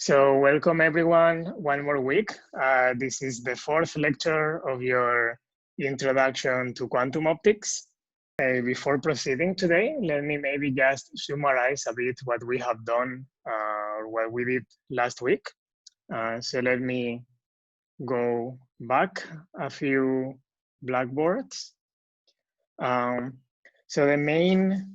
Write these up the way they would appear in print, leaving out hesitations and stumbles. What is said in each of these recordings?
So welcome everyone, one more week. This is the fourth lecture of your introduction to quantum optics. Before proceeding today, let me maybe just summarize a bit what we have done or what we did last week. So let me go back a few blackboards. So the main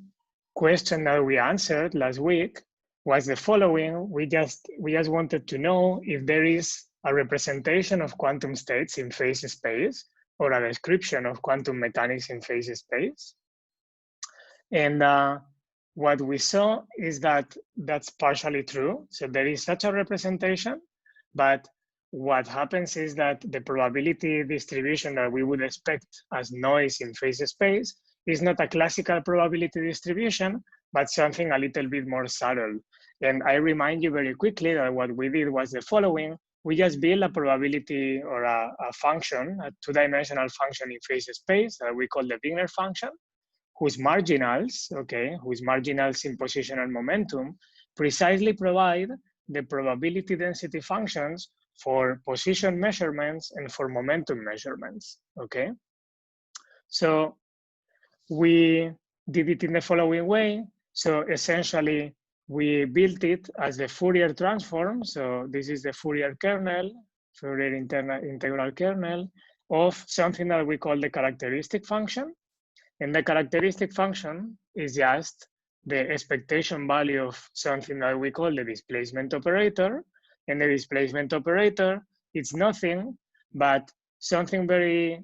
question that we answered last week was the following. We just wanted to know if there is a representation of quantum states in phase space or a description of quantum mechanics in phase space. And what we saw is that that's partially true. So there is such a representation, but what happens is that the probability distribution that we would expect as noise in phase space is not a classical probability distribution, but something a little bit more subtle. And I remind you very quickly that what we did was the following. We just built a probability or a function, a two-dimensional function in phase space that we call the Wigner function, whose marginals, whose marginals in position and momentum precisely provide the probability density functions for position measurements and for momentum measurements, okay? So we did it in the following way. So essentially, we built it as the Fourier transform. So this is the Fourier kernel, Fourier integral kernel of something that we call the characteristic function. And the characteristic function is just the expectation value of something that we call the displacement operator. And the displacement operator, it's nothing but something very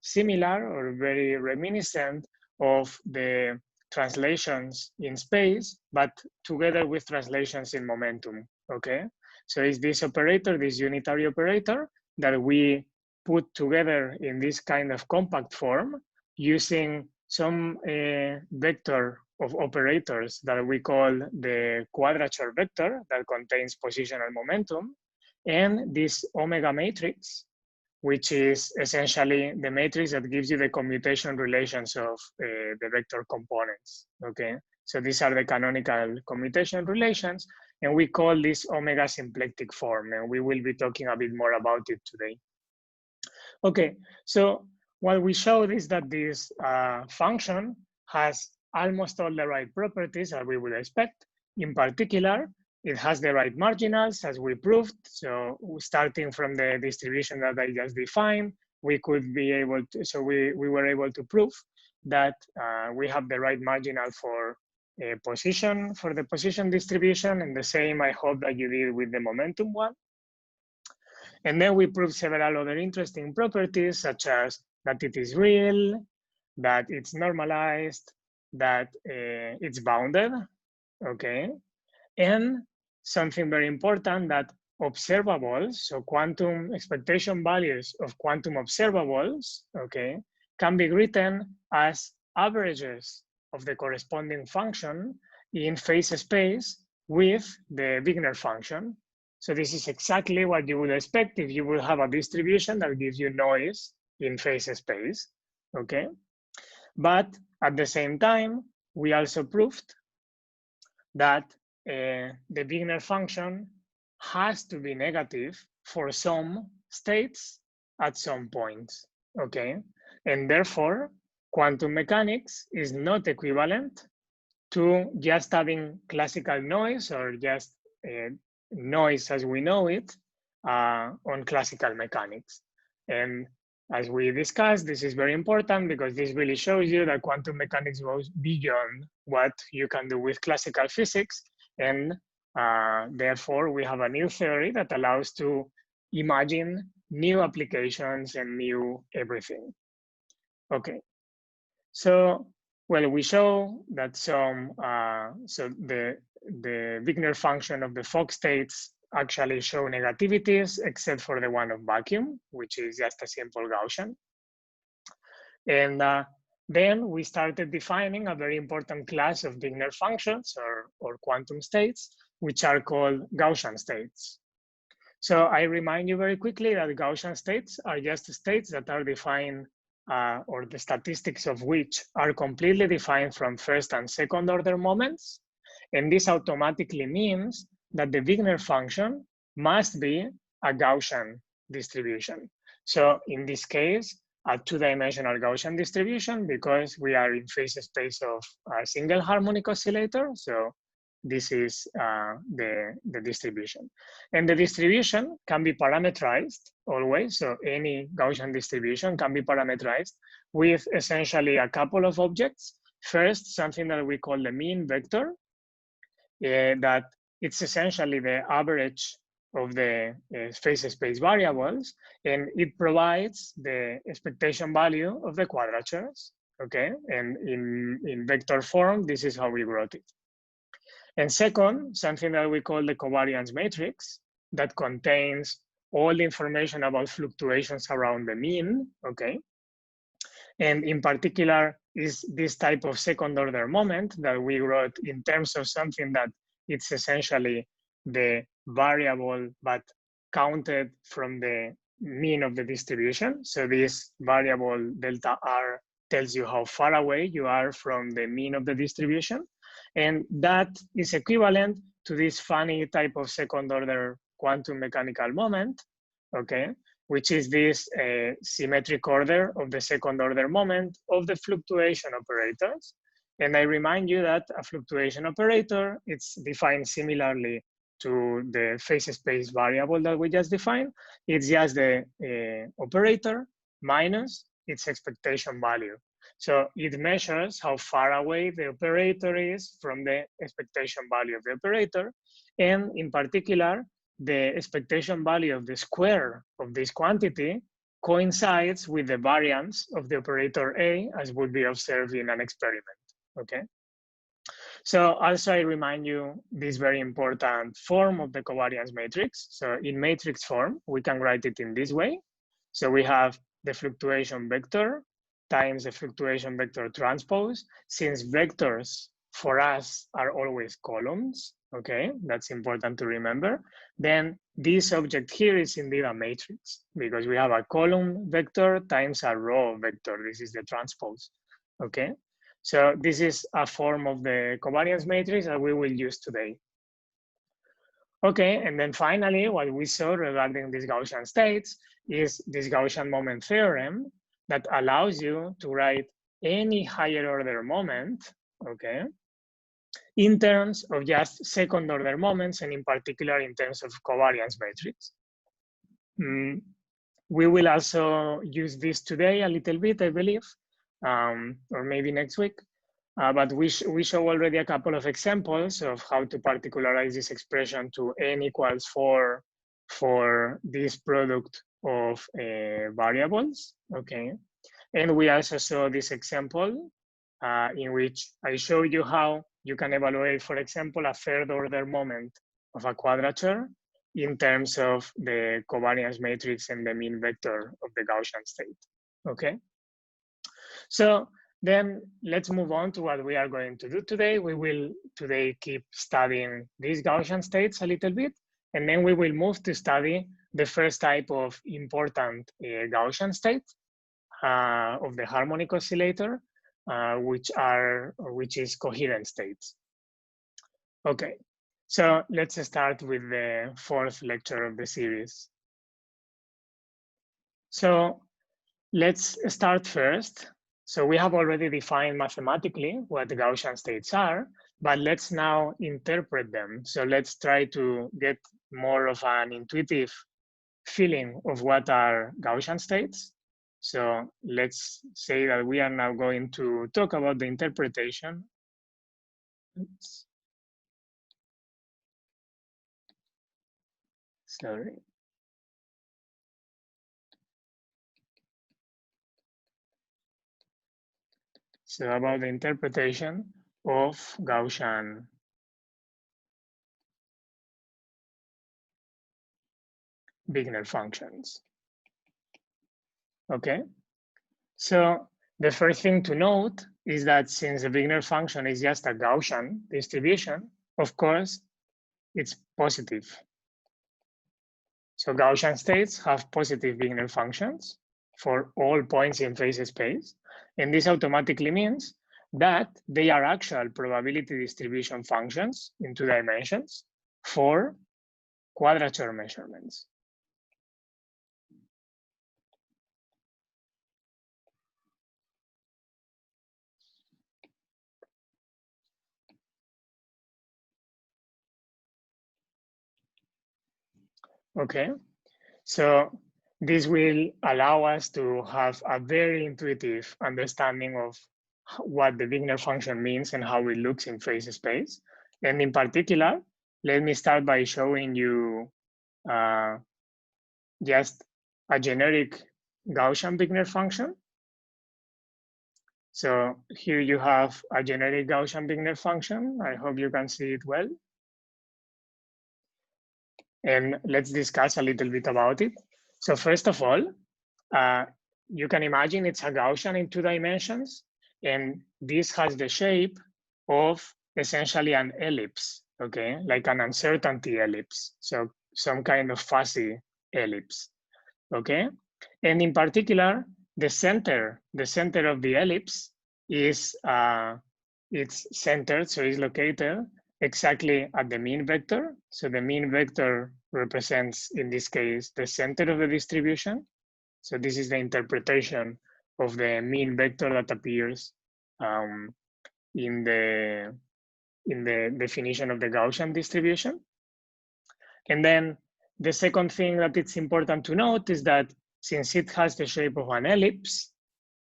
similar or very reminiscent of the translations in space, but together with translations in momentum, okay? So it's this operator, this unitary operator that we put together in this kind of compact form using some vector of operators that we call the quadrature vector that contains position and momentum, and this omega matrix, which is essentially the matrix that gives you the commutation relations of the vector components, okay? So these are the canonical commutation relations, and we call this omega symplectic form, and we will be talking a bit more about it today. Okay, so what we showed is that this function has almost all the right properties that we would expect. In particular, it has the right marginals, as we proved. So starting from the distribution that I just defined, we could be able to, so we were able to prove that we have the right marginal for position, for the position distribution, and the same I hope that you did with the momentum one. And then we proved several other interesting properties, such as that it is real, that it's normalized, that it's bounded, okay? And something very important, that observables, so quantum expectation values of quantum observables, okay, can be written as averages of the corresponding function in phase space with the Wigner function. So this is exactly what you would expect if you would have a distribution that gives you noise in phase space, okay? But at the same time, we also proved that the Wigner function has to be negative for some states at some points, okay? And therefore, quantum mechanics is not equivalent to just having classical noise or just noise as we know it on classical mechanics. And as we discussed, this is very important because this really shows you that quantum mechanics goes beyond what you can do with classical physics. And therefore, we have a new theory that allows to imagine new applications and new everything. Okay, so, well, we show that some, so the Wigner function of the Fock states actually show negativities, except for the one of vacuum, which is just a simple Gaussian. And then we started defining a very important class of Wigner functions or quantum states, which are called Gaussian states. So I remind you very quickly that Gaussian states are just states that are defined or the statistics of which are completely defined from first and second order moments. And this automatically means that the Wigner function must be a Gaussian distribution. So in this case, a two-dimensional Gaussian distribution, because we are in phase space of a single harmonic oscillator. So this is the distribution. And the distribution can be parametrized always. So any Gaussian distribution can be parametrized with essentially a couple of objects. First, something that we call the mean vector, that it's essentially the average of the phase space variables, and it provides the expectation value of the quadratures, okay? And in vector form, this is how we wrote it. And second, something that we call the covariance matrix that contains all the information about fluctuations around the mean, okay? And in particular is this type of second order moment that we wrote in terms of something that it's essentially the variable but counted from the mean of the distribution. So this variable delta R tells you how far away you are from the mean of the distribution. And that is equivalent to this funny type of second order quantum mechanical moment, okay? Which is this symmetric order of the second order moment of the fluctuation operators. And I remind you that a fluctuation operator, it's defined similarly to the phase space variable that we just defined. It's just the operator minus its expectation value. So it measures how far away the operator is from the expectation value of the operator. And in particular, the expectation value of the square of this quantity coincides with the variance of the operator A, as would be observed in an experiment, okay? So also I remind you this very important form of the covariance matrix. So in matrix form, we can write it in this way. So we have the fluctuation vector times the fluctuation vector transpose. Since vectors for us are always columns, okay? That's important to remember. Then this object here is indeed a matrix because we have a column vector times a row vector. This is the transpose, okay? So this is a form of the covariance matrix that we will use today. Okay, and then finally, what we saw regarding these Gaussian states is this Gaussian moment theorem that allows you to write any higher order moment, okay, in terms of just second order moments, and in particular in terms of covariance matrix. We will also use this today a little bit, I believe, or maybe next week. But we show already a couple of examples of how to particularize this expression to n equals 4 for this product of variables, okay? And we also saw this example in which I showed you how you can evaluate, for example, a third order moment of a quadrature in terms of the covariance matrix and the mean vector of the Gaussian state, okay? So then let's move on to what we are going to do today. We will today keep studying these Gaussian states a little bit, and then we will move to study the first type of important Gaussian state of the harmonic oscillator, which is coherent states. Okay, so let's start with the fourth lecture of the series. So let's start first. So we have already defined mathematically what the Gaussian states are, but let's now interpret them. So let's try to get more of an intuitive feeling of what are Gaussian states. So let's say that we are now going to talk about the interpretation. Oops. Sorry. So about the interpretation of Gaussian Wigner functions. Okay, so the first thing to note is that since the Wigner function is just a Gaussian distribution, of course, it's positive. So Gaussian states have positive Wigner functions for all points in phase space. And this automatically means that they are actual probability distribution functions in 2 dimensions for quadrature measurements. Okay, so this will allow us to have a very intuitive understanding of what the Wigner function means and how it looks in phase space. And in particular, let me start by showing you just a generic Gaussian Wigner function. So here you have a generic Gaussian Wigner function. I hope you can see it well. And let's discuss a little bit about it. So first of all, you can imagine it's a Gaussian in 2 dimensions, and this has the shape of essentially an ellipse, okay? Like an uncertainty ellipse. So some kind of fuzzy ellipse, okay? And in particular, the center of the ellipse is, it's centered, so it's located exactly at the mean vector. So the mean vector represents, in this case, the center of the distribution. So this is the interpretation of the mean vector that appears in the definition of the Gaussian distribution. And then the second thing that it's important to note is that since it has the shape of an ellipse,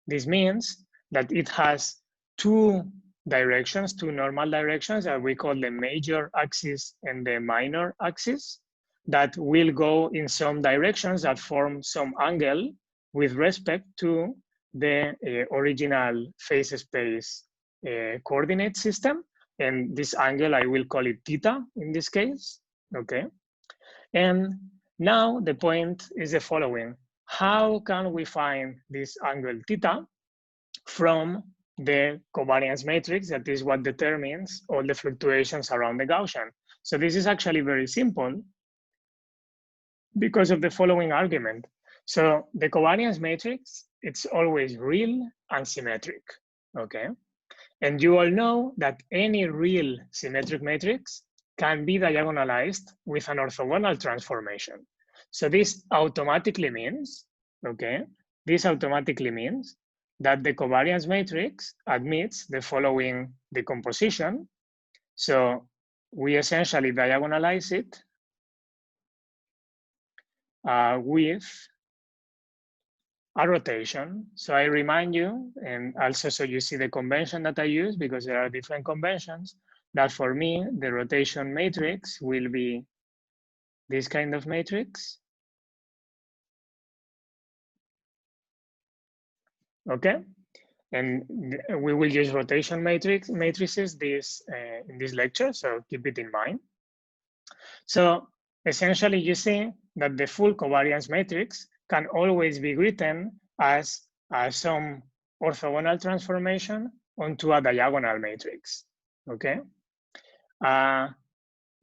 this means that it has 2 directions, 2 normal directions that we call the major axis and the minor axis, that will go in some directions that form some angle with respect to the original phase space coordinate system. And this angle, I will call it theta in this case, okay? And now the point is the following. How can we find this angle theta from the covariance matrix? That is what determines all the fluctuations around the Gaussian. So this is actually very simple because of the following argument. So the covariance matrix, it's always real and symmetric, okay? And you all know that any real symmetric matrix can be diagonalized with an orthogonal transformation. So this automatically means, okay, this automatically means that the covariance matrix admits the following decomposition. So we essentially diagonalize it with a rotation. So I remind you, and also so you see the convention that I use, because there are different conventions, that for me, the rotation matrix will be this kind of matrix. Okay, and we will use rotation matrices in this lecture, so keep it in mind. So essentially, you see that the full covariance matrix can always be written as some orthogonal transformation onto a diagonal matrix, okay?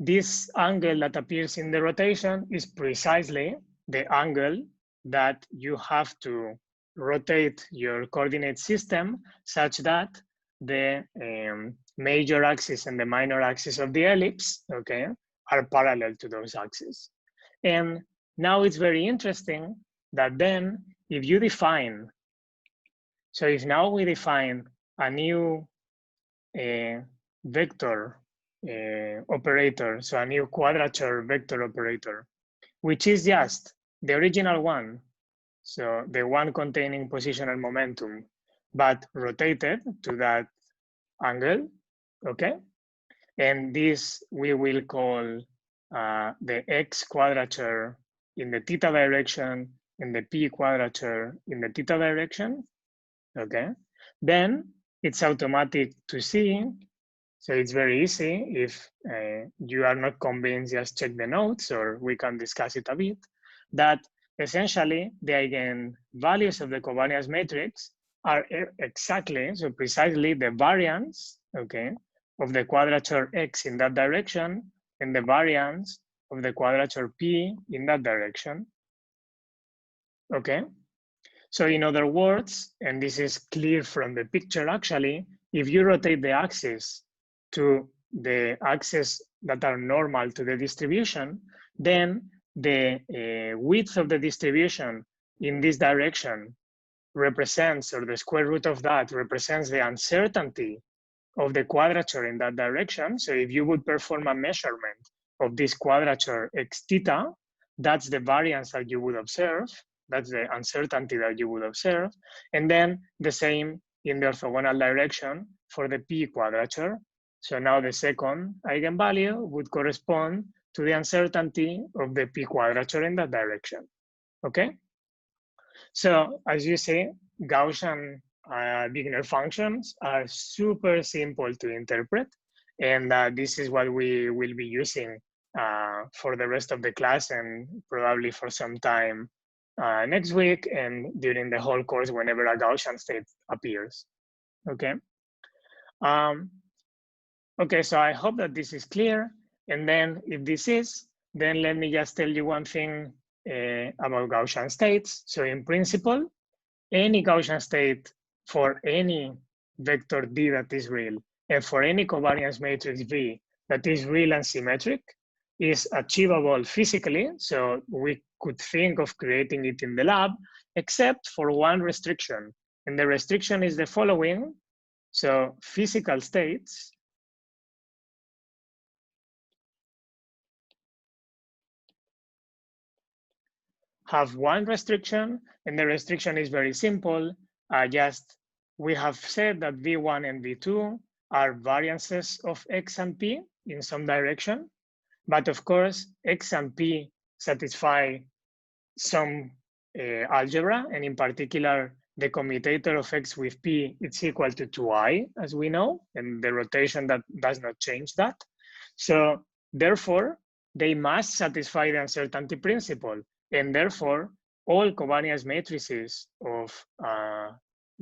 This angle that appears in the rotation is precisely the angle that you have to rotate your coordinate system such that the major axis and the minor axis of the ellipse, okay, are parallel to those axes. And now it's very interesting that then if you define, so if now we define a new vector operator, so a new quadrature vector operator, which is just the original one, so the one containing position and momentum, but rotated to that angle, okay? And this we will call the x quadrature in the theta direction and the p quadrature in the theta direction, okay? Then it's automatic to see. So it's very easy. If you are not convinced, just check the notes, or we can discuss it a bit, that essentially the eigenvalues of the covariance matrix are exactly, so precisely the variance, okay, of the quadrature x in that direction and the variance of the quadrature p in that direction, okay? So in other words, and this is clear from the picture actually, if you rotate the axis to the axes that are normal to the distribution, then the width of the distribution in this direction represents, or the square root of that represents the uncertainty of the quadrature in that direction. So if you would perform a measurement of this quadrature x theta, that's the variance that you would observe. That's the uncertainty that you would observe. And then the same in the orthogonal direction for the p quadrature. So now the second eigenvalue would correspond to the uncertainty of the p quadrature in that direction. Okay? So as you see, Gaussian Wigner functions are super simple to interpret. And this is what we will be using for the rest of the class and probably for some time next week and during the whole course whenever a Gaussian state appears. Okay. Okay, so I hope that this is clear. And then if this is, then let me just tell you one thing about Gaussian states. So in principle, any Gaussian state for any vector D that is real and for any covariance matrix V that is real and symmetric is achievable physically. So we could think of creating it in the lab, except for one restriction. And the restriction is the following. So physical states have one restriction, and the restriction is very simple. We have said that V1 and V2 are variances of X and P in some direction, but of course, X and P satisfy some algebra, and in particular, the commutator of X with P is equal to 2i, as we know, and the rotation that does not change that. So therefore, they must satisfy the uncertainty principle. And therefore, all covariance matrices of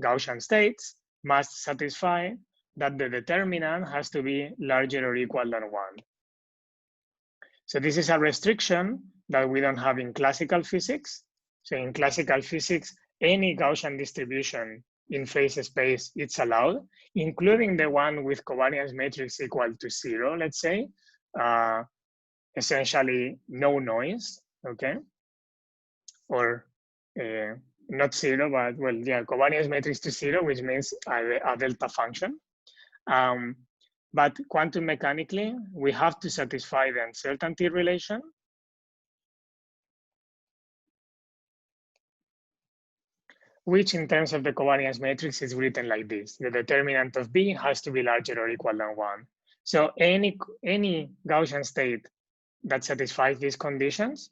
Gaussian states must satisfy that the determinant has to be larger or equal than 1. So this is a restriction that we don't have in classical physics. So in classical physics, any Gaussian distribution in phase space, it's allowed, including the one with covariance matrix equal to 0, let's say, essentially no noise, okay? Or not 0, but well, yeah, covariance matrix to 0, which means a delta function. But quantum mechanically, we have to satisfy the uncertainty relation. Which in terms of the covariance matrix is written like this. The determinant of B has to be larger or equal than 1. So any Gaussian state that satisfies these conditions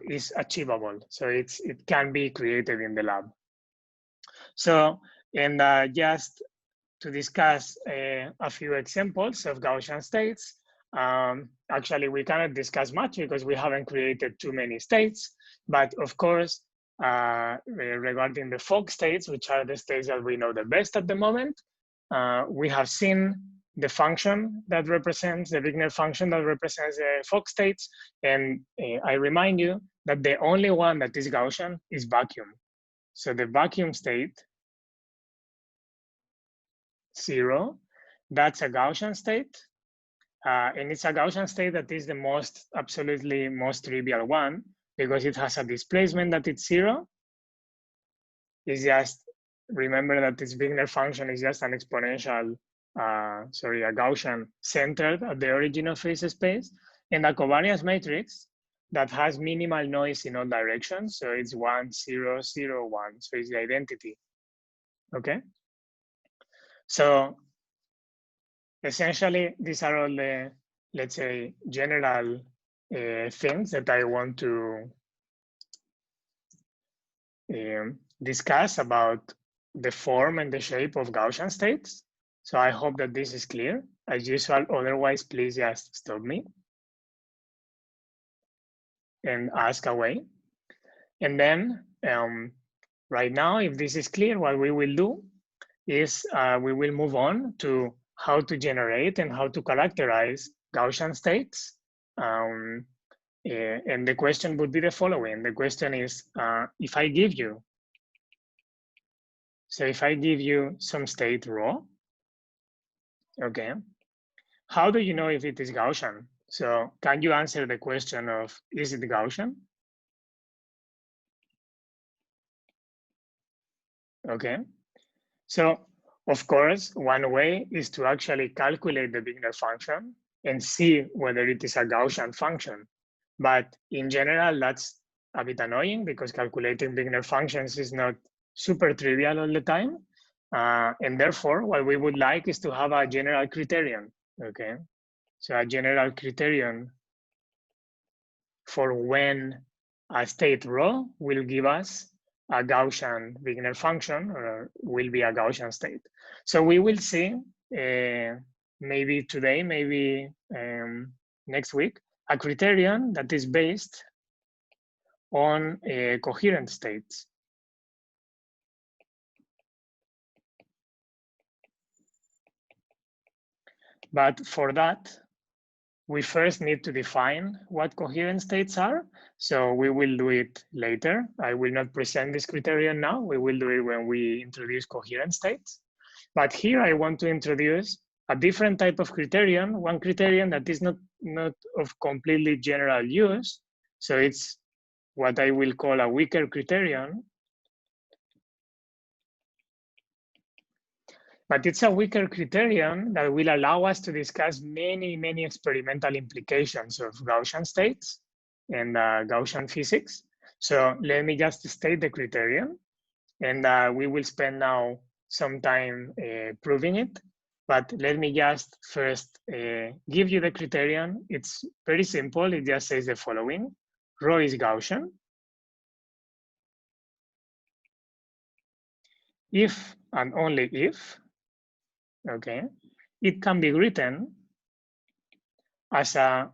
is achievable. So it can be created in the lab. So, and just to discuss a few examples of Gaussian states, actually we cannot discuss much because we haven't created too many states, but of course, regarding the Fock states, which are the states that we know the best at the moment, we have seen the function that represents, the Wigner function that represents the Fock states. And I remind you that the only one that is Gaussian is vacuum. So the vacuum state, 0, that's a Gaussian state. And it's a Gaussian state that is the absolutely most trivial one because it has a displacement that it's 0. It's just, remember that this Wigner function is just an exponential, a Gaussian centered at the origin of phase space, and a covariance matrix that has minimal noise in all directions. So it's 1, 0, 0, 1. So it's the identity. Okay. So essentially, these are all the, let's say, general things that I want to discuss about the form and the shape of Gaussian states. So I hope that this is clear. As usual, otherwise, please just stop me and ask away. And then right now, if this is clear, what we will do is we will move on to how to generate and how to characterize Gaussian states. And the question would be the following. The question is, if I give you, so if I give you some state rho, okay, How do you know if it is Gaussian? So can you answer the question of, is it Gaussian? Okay. So of course, one way is to actually calculate the Wigner function and see whether it is a Gaussian function. But in general, that's a bit annoying because calculating Wigner functions is not super trivial all the time. And therefore, what we would like is to have a general criterion, okay? So a general criterion for when a state rho will give us a Gaussian Wigner function, or will be a Gaussian state. So we will see, maybe today, maybe next week, a criterion that is based on coherent states. But for that, we first need to define what coherent states are. So we will do it later. I will not present this criterion now. We will do it when we introduce coherent states. But here I want to introduce a different type of criterion, one criterion that is not of completely general use. So it's what I will call a weaker criterion. But it's a weaker criterion that will allow us to discuss many, many experimental implications of Gaussian states and Gaussian physics. So let me just state the criterion, and we will spend now some time proving it. But let me just first give you the criterion. It's very simple. It just says the following. Rho is Gaussian if and only if, okay, it can be written as a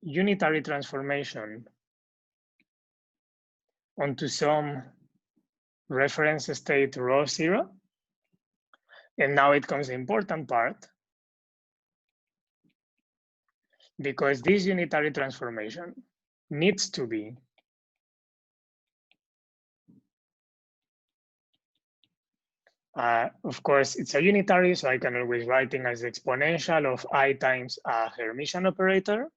unitary transformation onto some reference state rho 0. And now it comes the important part, because this unitary transformation needs to be of course, it's a unitary, so I can always write it as exponential of I times a Hermitian operator.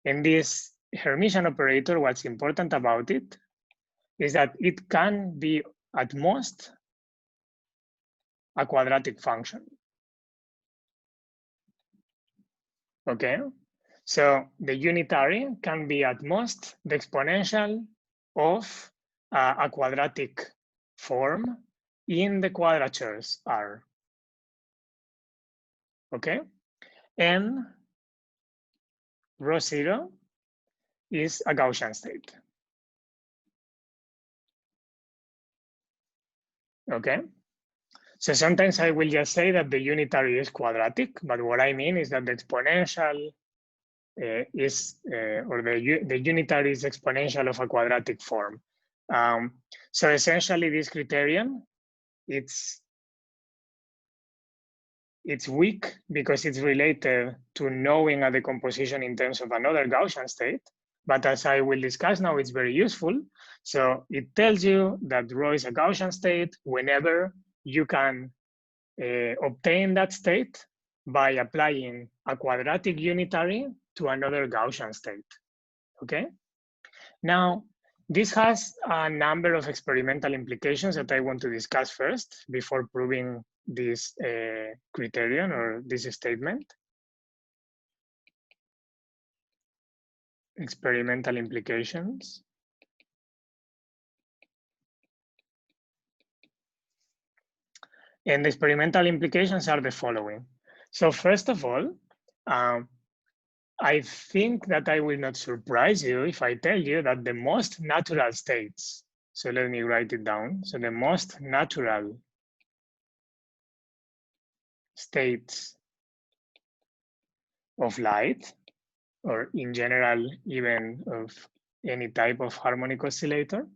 And this Hermitian operator, what's important about it is that it can be at most a quadratic function. Okay, so the unitary can be at most the exponential of a quadratic form in the quadratures R. Okay, and rho 0 is a Gaussian state. Okay, so sometimes I will just say that the unitary is quadratic, but what I mean is that the exponential or the unitary is exponential of a quadratic form. So essentially this criterion, it's weak because it's related to knowing a decomposition in terms of another Gaussian state. But as I will discuss now, it's very useful. So it tells you that rho is a Gaussian state whenever you can obtain that state by applying a quadratic unitary to another Gaussian state, okay? Now, this has a number of experimental implications that I want to discuss first before proving this criterion or this statement. Experimental implications. And the experimental implications are the following. So first of all, I think that I will not surprise you if I tell you that the most natural states, so let me write it down. So the most natural states of light, or in general, even of any type of harmonic oscillator,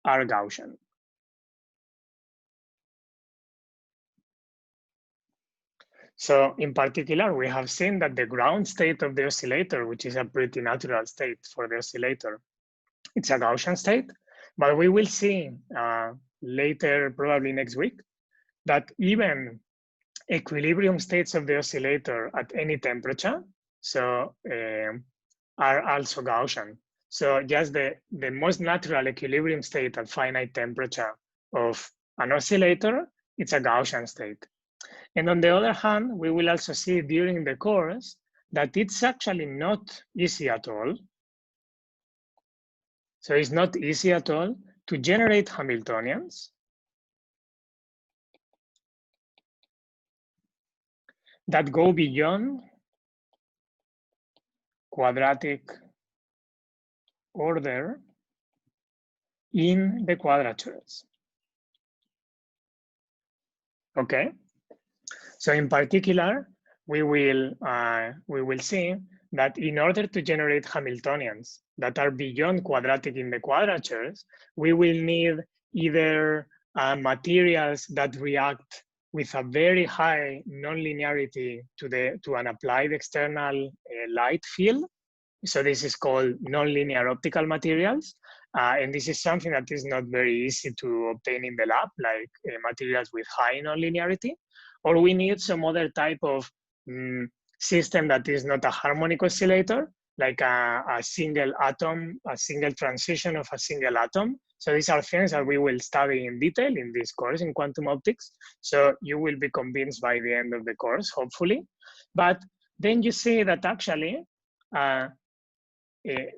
are Gaussian. So in particular, we have seen that the ground state of the oscillator, which is a pretty natural state for the oscillator, it's a Gaussian state, but we will see later, probably next week, that even equilibrium states of the oscillator at any temperature, so are also Gaussian. So just the most natural equilibrium state at finite temperature of an oscillator, it's a Gaussian state. And on the other hand, we will also see during the course that it's actually not easy at all. So it's not easy at all to generate Hamiltonians that go beyond quadratic order in the quadratures. Okay, so in particular, we will see that in order to generate Hamiltonians that are beyond quadratic in the quadratures, we will need either materials that react with a very high nonlinearity to an applied external light field. So this is called nonlinear optical materials. And this is something that is not very easy to obtain in the lab, like materials with high nonlinearity. Or we need some other type of system that is not a harmonic oscillator, like a single atom, a single transition of a single atom. So these are things that we will study in detail in this course in quantum optics. So you will be convinced by the end of the course, hopefully. But then you see that actually,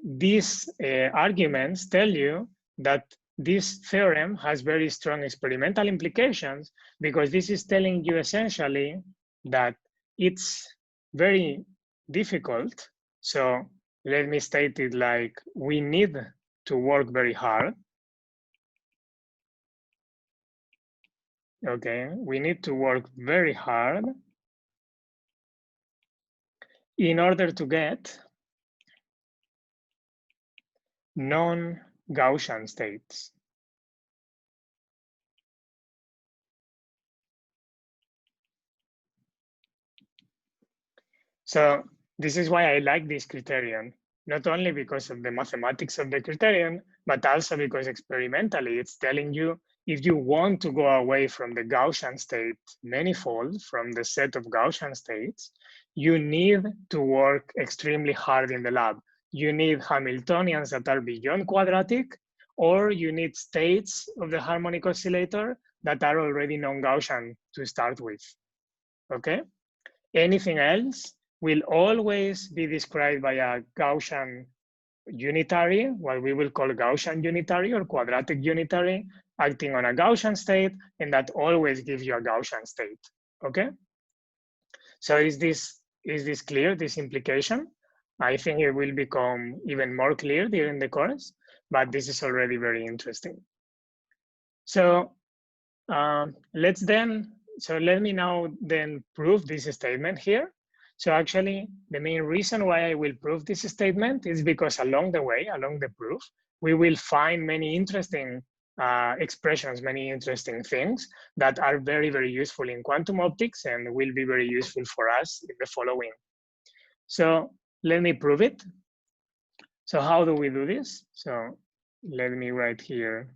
these arguments tell you that this theorem has very strong experimental implications, because this is telling you essentially that it's very difficult. So let me state it like, we need to work very hard. Okay, we need to work very hard in order to get non-Gaussian states. So this is why I like this criterion, not only because of the mathematics of the criterion, but also because experimentally it's telling you, if you want to go away from the Gaussian state manifold, from the set of Gaussian states, you need to work extremely hard in the lab. You need Hamiltonians that are beyond quadratic, or you need states of the harmonic oscillator that are already non-Gaussian to start with, okay? Anything else will always be described by a Gaussian unitary, what we will call Gaussian unitary or quadratic unitary, acting on a Gaussian state, and that always gives you a Gaussian state, okay? So is this clear, this implication? I think it will become even more clear during the course, but this is already very interesting. So let me now then prove this statement here. So actually, the main reason why I will prove this statement is because along the way, along the proof, we will find many interesting expressions, many interesting things that are very, very useful in quantum optics and will be very useful for us in the following. So let me prove it. So how do we do this? So let me write here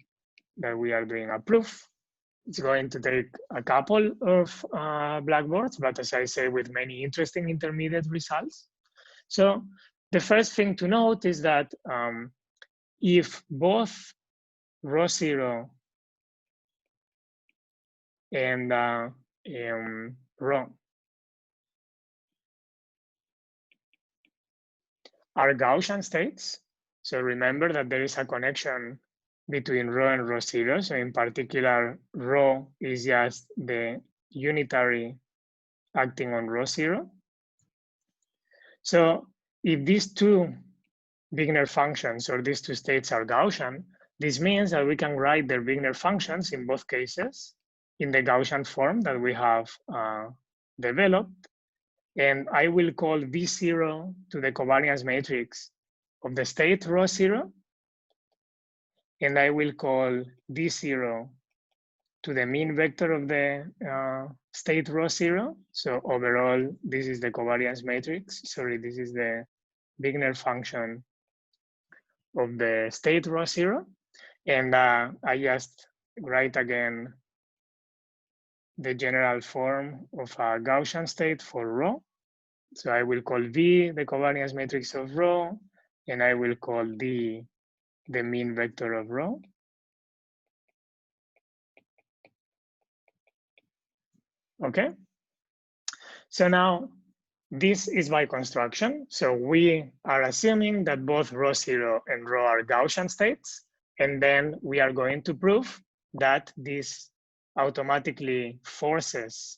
that we are doing a proof. It's going to take a couple of blackboards, but as I say, with many interesting intermediate results. So the first thing to note is that if both ρ0 and ρ are Gaussian states, so remember that there is a connection between ρ and ρ0. So in particular, ρ is just the unitary acting on ρ0. So if these two Wigner functions or these two states are Gaussian, this means that we can write their Wigner functions in both cases in the Gaussian form that we have developed. And I will call V0 to the covariance matrix of the state ρ0. And I will call D0 to the mean vector of the state ρ0. So overall, this is the covariance matrix. Sorry, this is the Wigner function of the state ρ0. And I just write again the general form of a Gaussian state for rho. So I will call V the covariance matrix of rho, and I will call D the mean vector of rho. Okay. So now this is by construction. So we are assuming that both ρ0 and rho are Gaussian states. And then we are going to prove that this automatically forces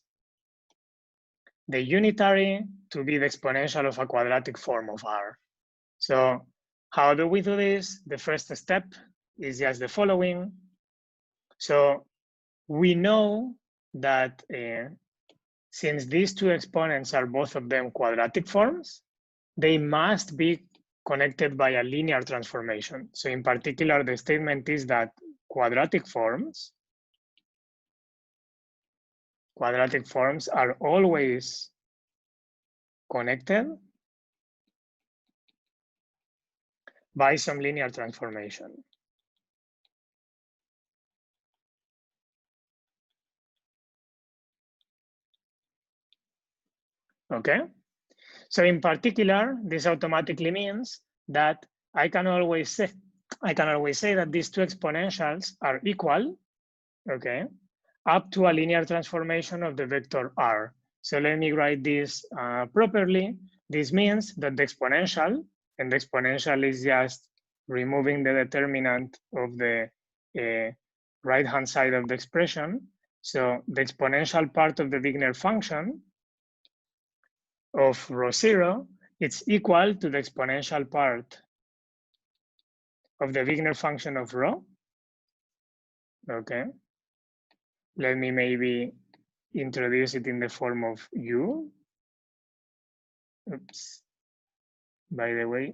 the unitary to be the exponential of a quadratic form of R. So how do we do this? The first step is just the following. So we know that since these two exponents are both of them quadratic forms, they must be connected by a linear transformation. So in particular, the statement is that quadratic forms are always connected by some linear transformation. Okay? So in particular, this automatically means that I can always say that these two exponentials are equal, okay, up to a linear transformation of the vector R. So let me write this properly. This means that the exponential, and the exponential is just removing the determinant of the right-hand side of the expression. So the exponential part of the Wigner function of ρ0, it's equal to the exponential part of the Wigner function of rho. Okay. Let me maybe introduce it in the form of u. Oops. By the way,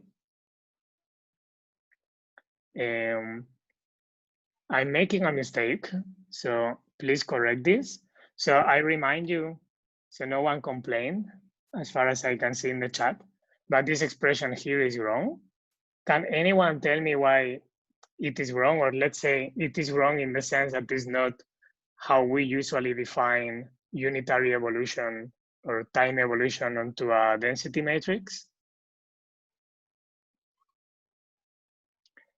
I'm making a mistake, so please correct this. So I remind you, so no one complained, as far as I can see in the chat, but this expression here is wrong. Can anyone tell me why it is wrong? Or let's say it is wrong in the sense that it's not how we usually define unitary evolution or time evolution onto a density matrix.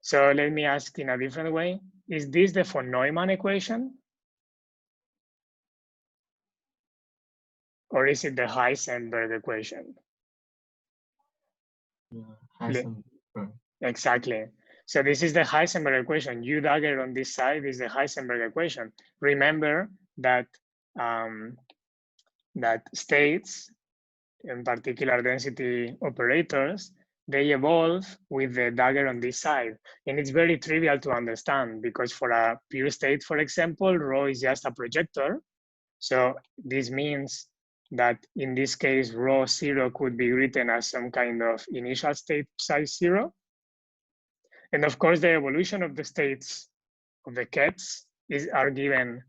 So let me ask in a different way. Is this the von Neumann equation? Or is it the Heisenberg equation? Heisenberg. Exactly. So this is the Heisenberg equation. U dagger on this side is the Heisenberg equation. Remember that that states, in particular density operators, they evolve with the dagger on this side. And it's very trivial to understand because for a pure state, for example, rho is just a projector. So this means that in this case, ρ0 could be written as some kind of initial state size 0. And of course, the evolution of the states of the kets are given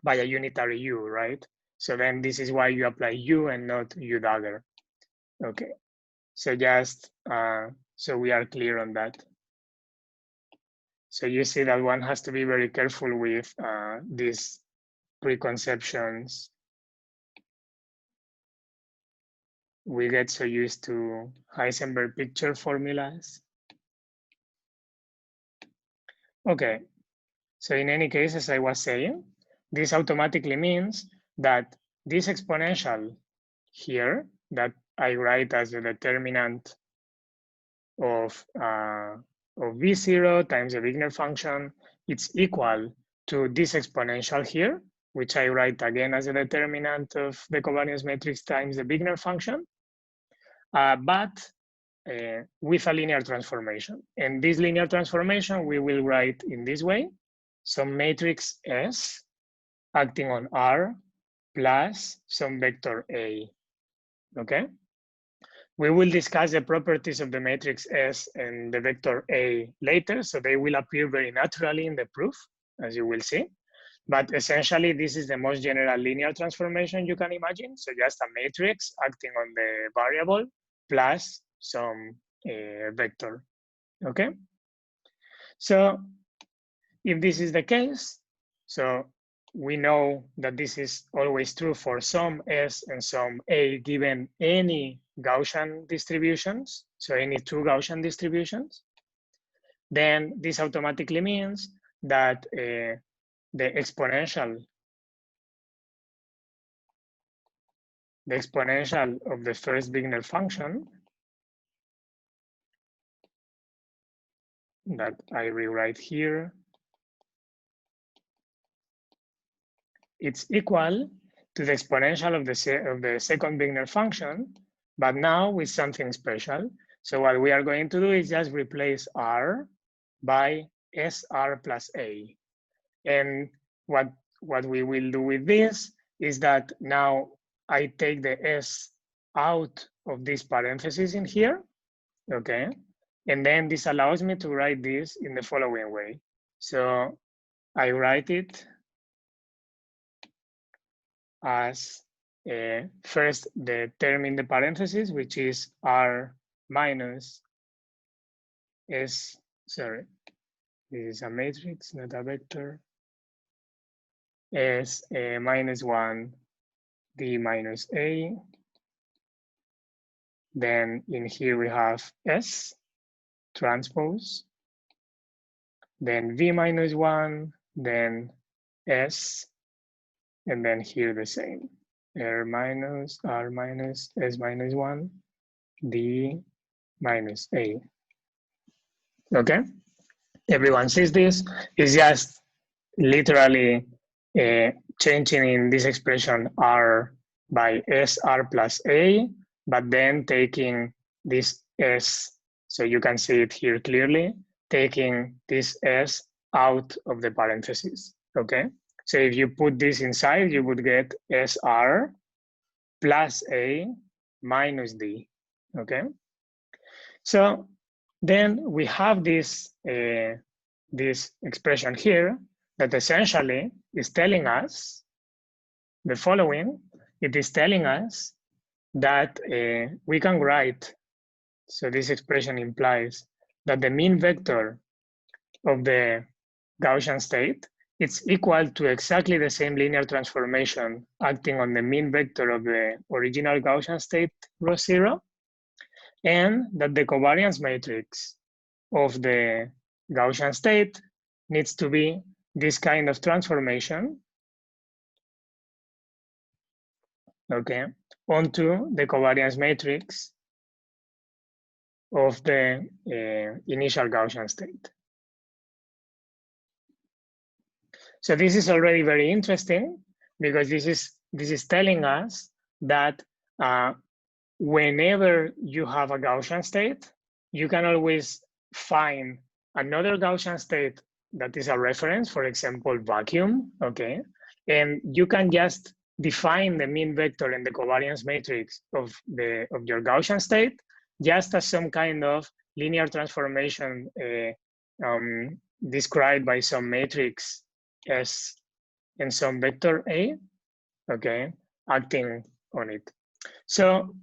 by a unitary u, right? So then this is why you apply u and not u dagger. Okay, so just so we are clear on that. So you see that one has to be very careful with these preconceptions. We get so used to Heisenberg picture formulas. Okay, so in any case, as I was saying, this automatically means that this exponential here that I write as the determinant of V0 times the Wigner function, it's equal to this exponential here, which I write again as a determinant of the covariance matrix times the Wigner function, but with a linear transformation. And this linear transformation we will write in this way. So matrix S acting on R plus some vector A, okay? We will discuss the properties of the matrix S and the vector A later, so they will appear very naturally in the proof, as you will see. But essentially, this is the most general linear transformation you can imagine. So just a matrix acting on the variable plus some vector, okay? So if this is the case, so we know that this is always true for some S and some A given any Gaussian distributions, so any two Gaussian distributions, then this automatically means that the exponential of the first Wigner function that I rewrite here, it's equal to the exponential of the second Wigner function, but now with something special. So what we are going to do is just replace R by SR plus A. And what we will do with this is that now I take the S out of this parenthesis in here, okay? And then this allows me to write this in the following way. So I write it as first the term in the parentheses, which is R minus S, sorry, this is a matrix, not a vector, S minus 1 D minus A. Then in here we have S transpose, then V minus 1, then S, and then here the same, R minus S minus 1, D minus A. Okay, everyone sees this. It's just literally changing in this expression R by SR plus A, but then taking this S, so you can see it here clearly, taking this S out of the parentheses, okay? So if you put this inside, you would get SR plus A minus D, okay? So then we have this, this expression here that essentially is telling us the following. It is telling us that we can write, so this expression implies that the mean vector of the Gaussian state, it's equal to exactly the same linear transformation acting on the mean vector of the original Gaussian state rho 0, and that the covariance matrix of the Gaussian state needs to be this kind of transformation, okay, onto the covariance matrix of the initial Gaussian state. So this is already very interesting because this is telling us that whenever you have a Gaussian state, you can always find another Gaussian state that is a reference, for example, vacuum, okay? And you can just define the mean vector and the covariance matrix of your Gaussian state just as some kind of linear transformation described by some matrix S and some vector A, okay, acting on it. So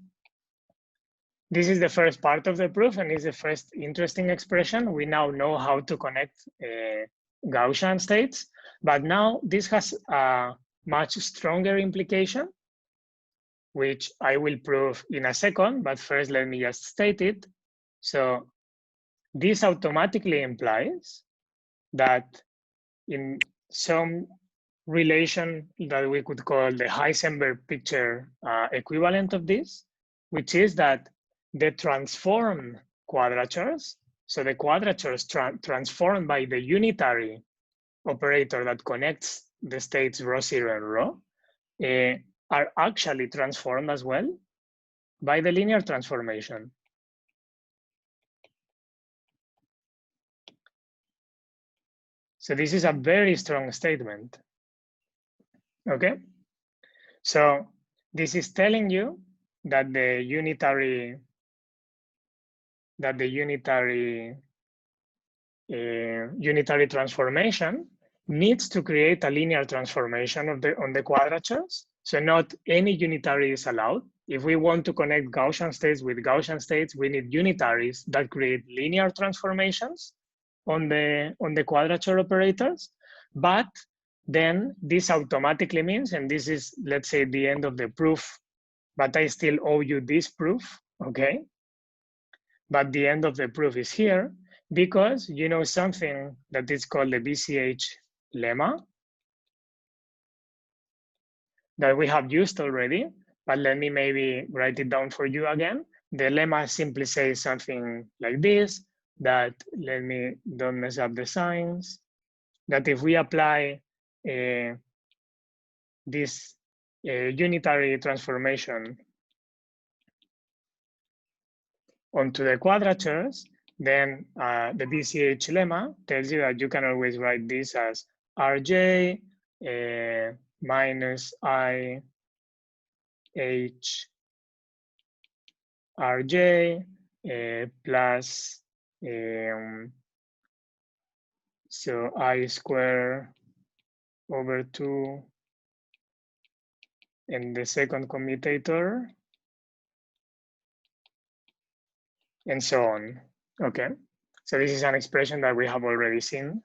this is the first part of the proof and is the first interesting expression. We now know how to connect Gaussian states, but now this has a much stronger implication, which I will prove in a second, but first let me just state it. So this automatically implies that in some relation that we could call the Heisenberg picture equivalent of this, which is that the transformed quadratures, so the quadratures transformed by the unitary operator that connects the states rho 0 and rho, are actually transformed as well by the linear transformation. So this is a very strong statement, okay? So this is telling you that the unitary transformation needs to create a linear transformation on the quadratures. So not any unitary is allowed. If we want to connect Gaussian states with Gaussian states, we need unitaries that create linear transformations on the quadrature operators. But then this automatically means, and this is, let's say, the end of the proof, but I still owe you this proof, okay? But the end of the proof is here because you know something that is called the BCH lemma that we have used already, but let me maybe write it down for you again. The lemma simply says something like this, that, let me don't mess up the signs, that if we apply this unitary transformation onto the quadratures, then the BCH lemma tells you that you can always write this as Rj minus I H Rj plus so I square over 2 in the second commutator, and so on. Okay, so this is an expression that we have already seen.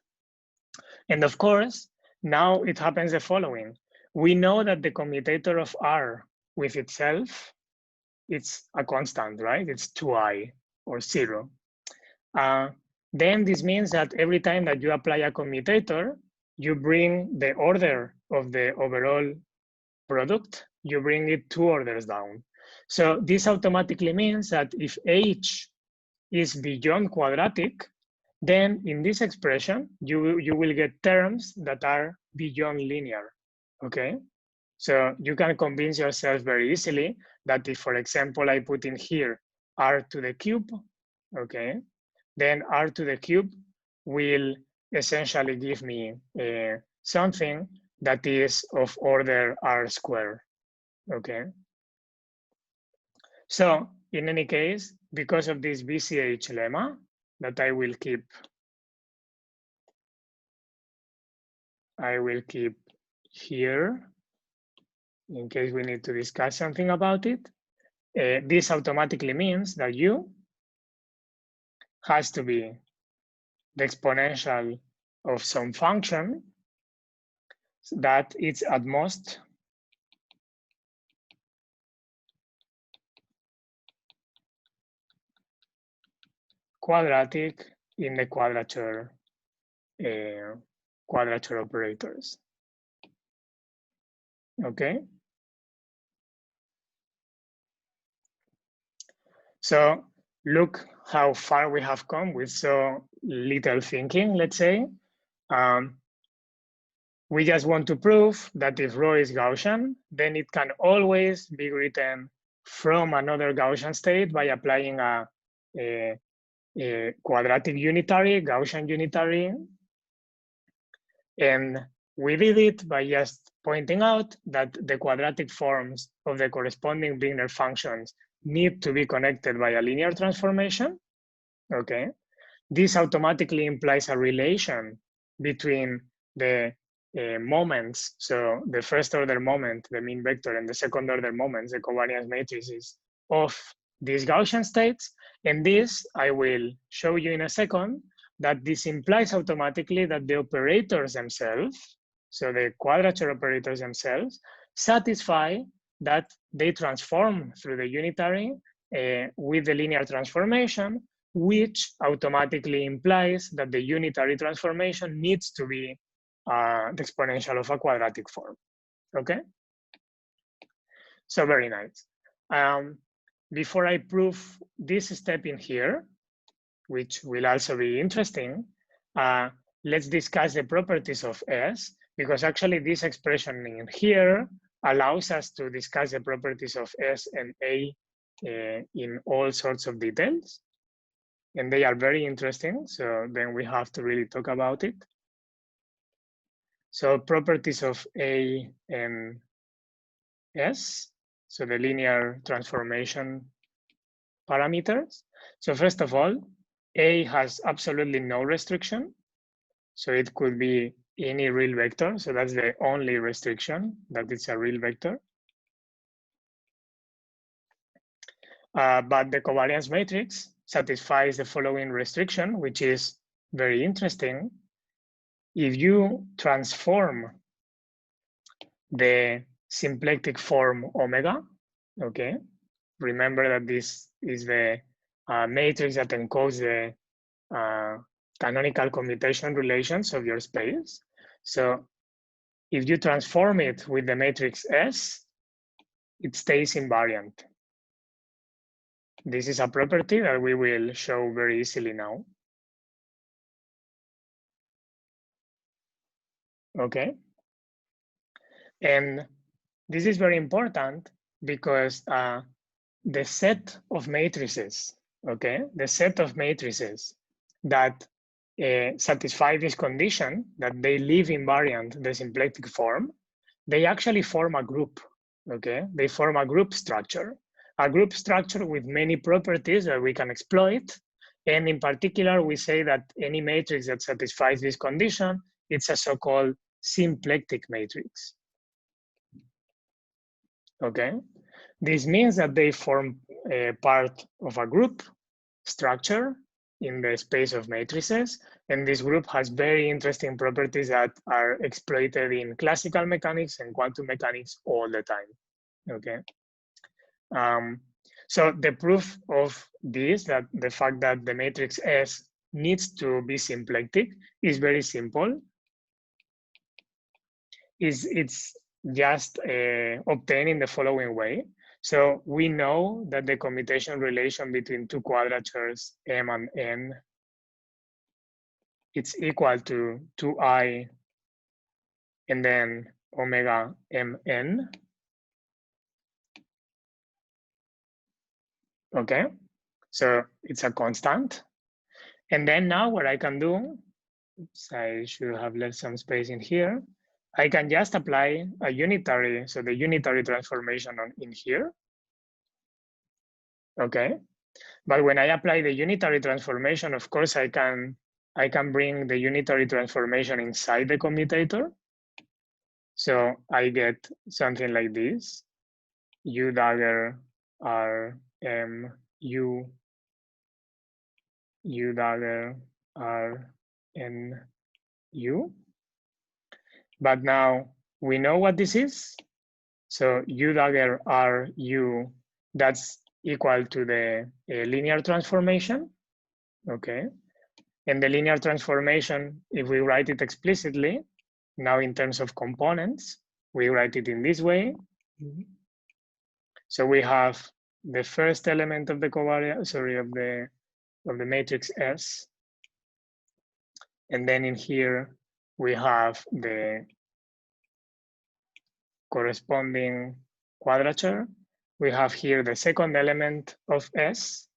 And of course, now it happens the following. We know that the commutator of R with itself, it's a constant, right? It's 2i or 0. Then this means that every time that you apply a commutator, you bring the order of the overall product, you bring it 2 orders down. So this automatically means that if H is beyond quadratic, then in this expression, you will get terms that are beyond linear, okay? So you can convince yourself very easily that if, for example, I put in here R to the cube, okay, then R to the cube will essentially give me something that is of order R squared, okay? So in any case, because of this BCH lemma that I will keep here in case we need to discuss something about it. This automatically means that U has to be the exponential of some function that it's at most quadratic in the quadrature operators. Okay. So look how far we have come with so little thinking, let's say. We just want to prove that if rho is Gaussian, then it can always be written from another Gaussian state by applying a quadratic unitary, Gaussian unitary. And we did it by just pointing out that the quadratic forms of the corresponding Wigner functions need to be connected by a linear transformation, okay? This automatically implies a relation between the moments, so the first order moment, the mean vector, and the second order moments, the covariance matrices of these Gaussian states. And this, I will show you in a second, that this implies automatically that the operators themselves, so the quadrature operators themselves, satisfy that they transform through the unitary with the linear transformation, which automatically implies that the unitary transformation needs to be the exponential of a quadratic form, okay? So very nice. Before I prove this step in here, which will also be interesting, let's discuss the properties of S, because actually this expression in here allows us to discuss the properties of S and A in all sorts of details. And they are very interesting, so then we have to really talk about it. So properties of A and S, so the linear transformation parameters. So first of all, A has absolutely no restriction. So it could be any real vector. So that's the only restriction, that it's a real vector. But the covariance matrix satisfies the following restriction, which is very interesting. If you transform the symplectic form omega, okay? Remember that this is the matrix that encodes the canonical commutation relations of your space. So if you transform it with the matrix S, it stays invariant. This is a property that we will show very easily now. Okay. And this is very important because the set of matrices, okay, the set of matrices that satisfy this condition, that they leave invariant the symplectic form, they actually form a group, okay? They form a group structure with many properties that we can exploit. And in particular, we say that any matrix that satisfies this condition, it's a so-called symplectic matrix, okay? This means that they form a part of a group structure in the space of matrices, and this group has very interesting properties that are exploited in classical mechanics and quantum mechanics all the time, okay? So the proof of this, that the fact that the matrix S needs to be symplectic, is very simple. It's just obtained in the following way. So we know that the commutation relation between two quadratures M and N, it's equal to 2I and then omega Mn. Okay, so it's a constant. And then now what I can do, oops, I should have left some space in here. I can just apply a unitary, so the unitary transformation in here. Okay, but when I apply the unitary transformation, of course, I can bring the unitary transformation inside the commutator. So I get something like this: U dagger R M U, U dagger R N U. But now we know what this is. So U dagger R U, that's equal to the linear transformation, okay? And the linear transformation, if we write it explicitly, now in terms of components, we write it in this way. So we have the first element of the covariance, sorry, of the matrix S. And then in here, we have the corresponding quadrature. We have here the second element of S,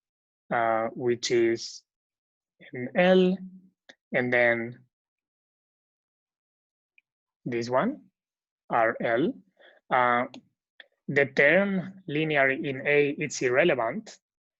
which is an L, and then this one, RL. The term linear in A, it's irrelevant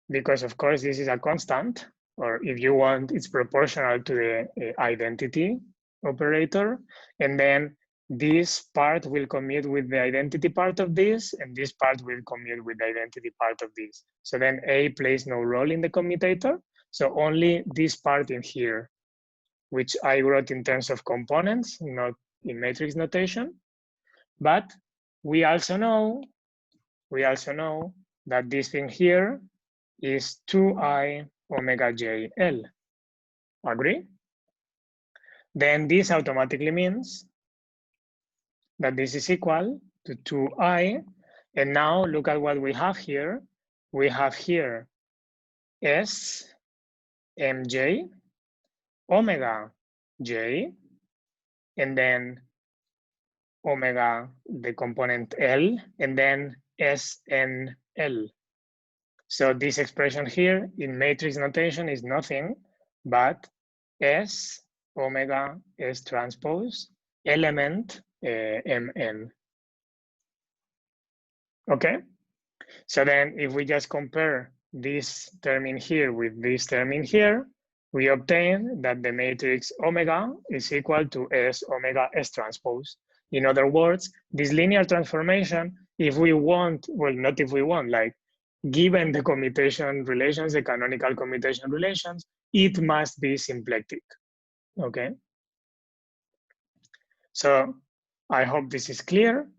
because of course this is a constant, or if you want, it's proportional to the identity operator. And then this part will commute with the identity part of this, and this part will commute with the identity part of this. So then A plays no role in the commutator. So only this part in here, which I wrote in terms of components, not in matrix notation. But we also know that this thing here is 2I omega J L. Agree? Then this automatically means that this is equal to 2I. And now look at what we have here. We have here S mj omega J, and then omega, the component L, and then SNL. So this expression here in matrix notation is nothing but S omega S transpose element Mn. Okay, so then if we just compare this term in here with this term in here, we obtain that the matrix omega is equal to S omega S transpose. In other words, this linear transformation, if we want, well, not if we want, like given the commutation relations, the canonical commutation relations, it must be symplectic, okay? So I hope this is clear.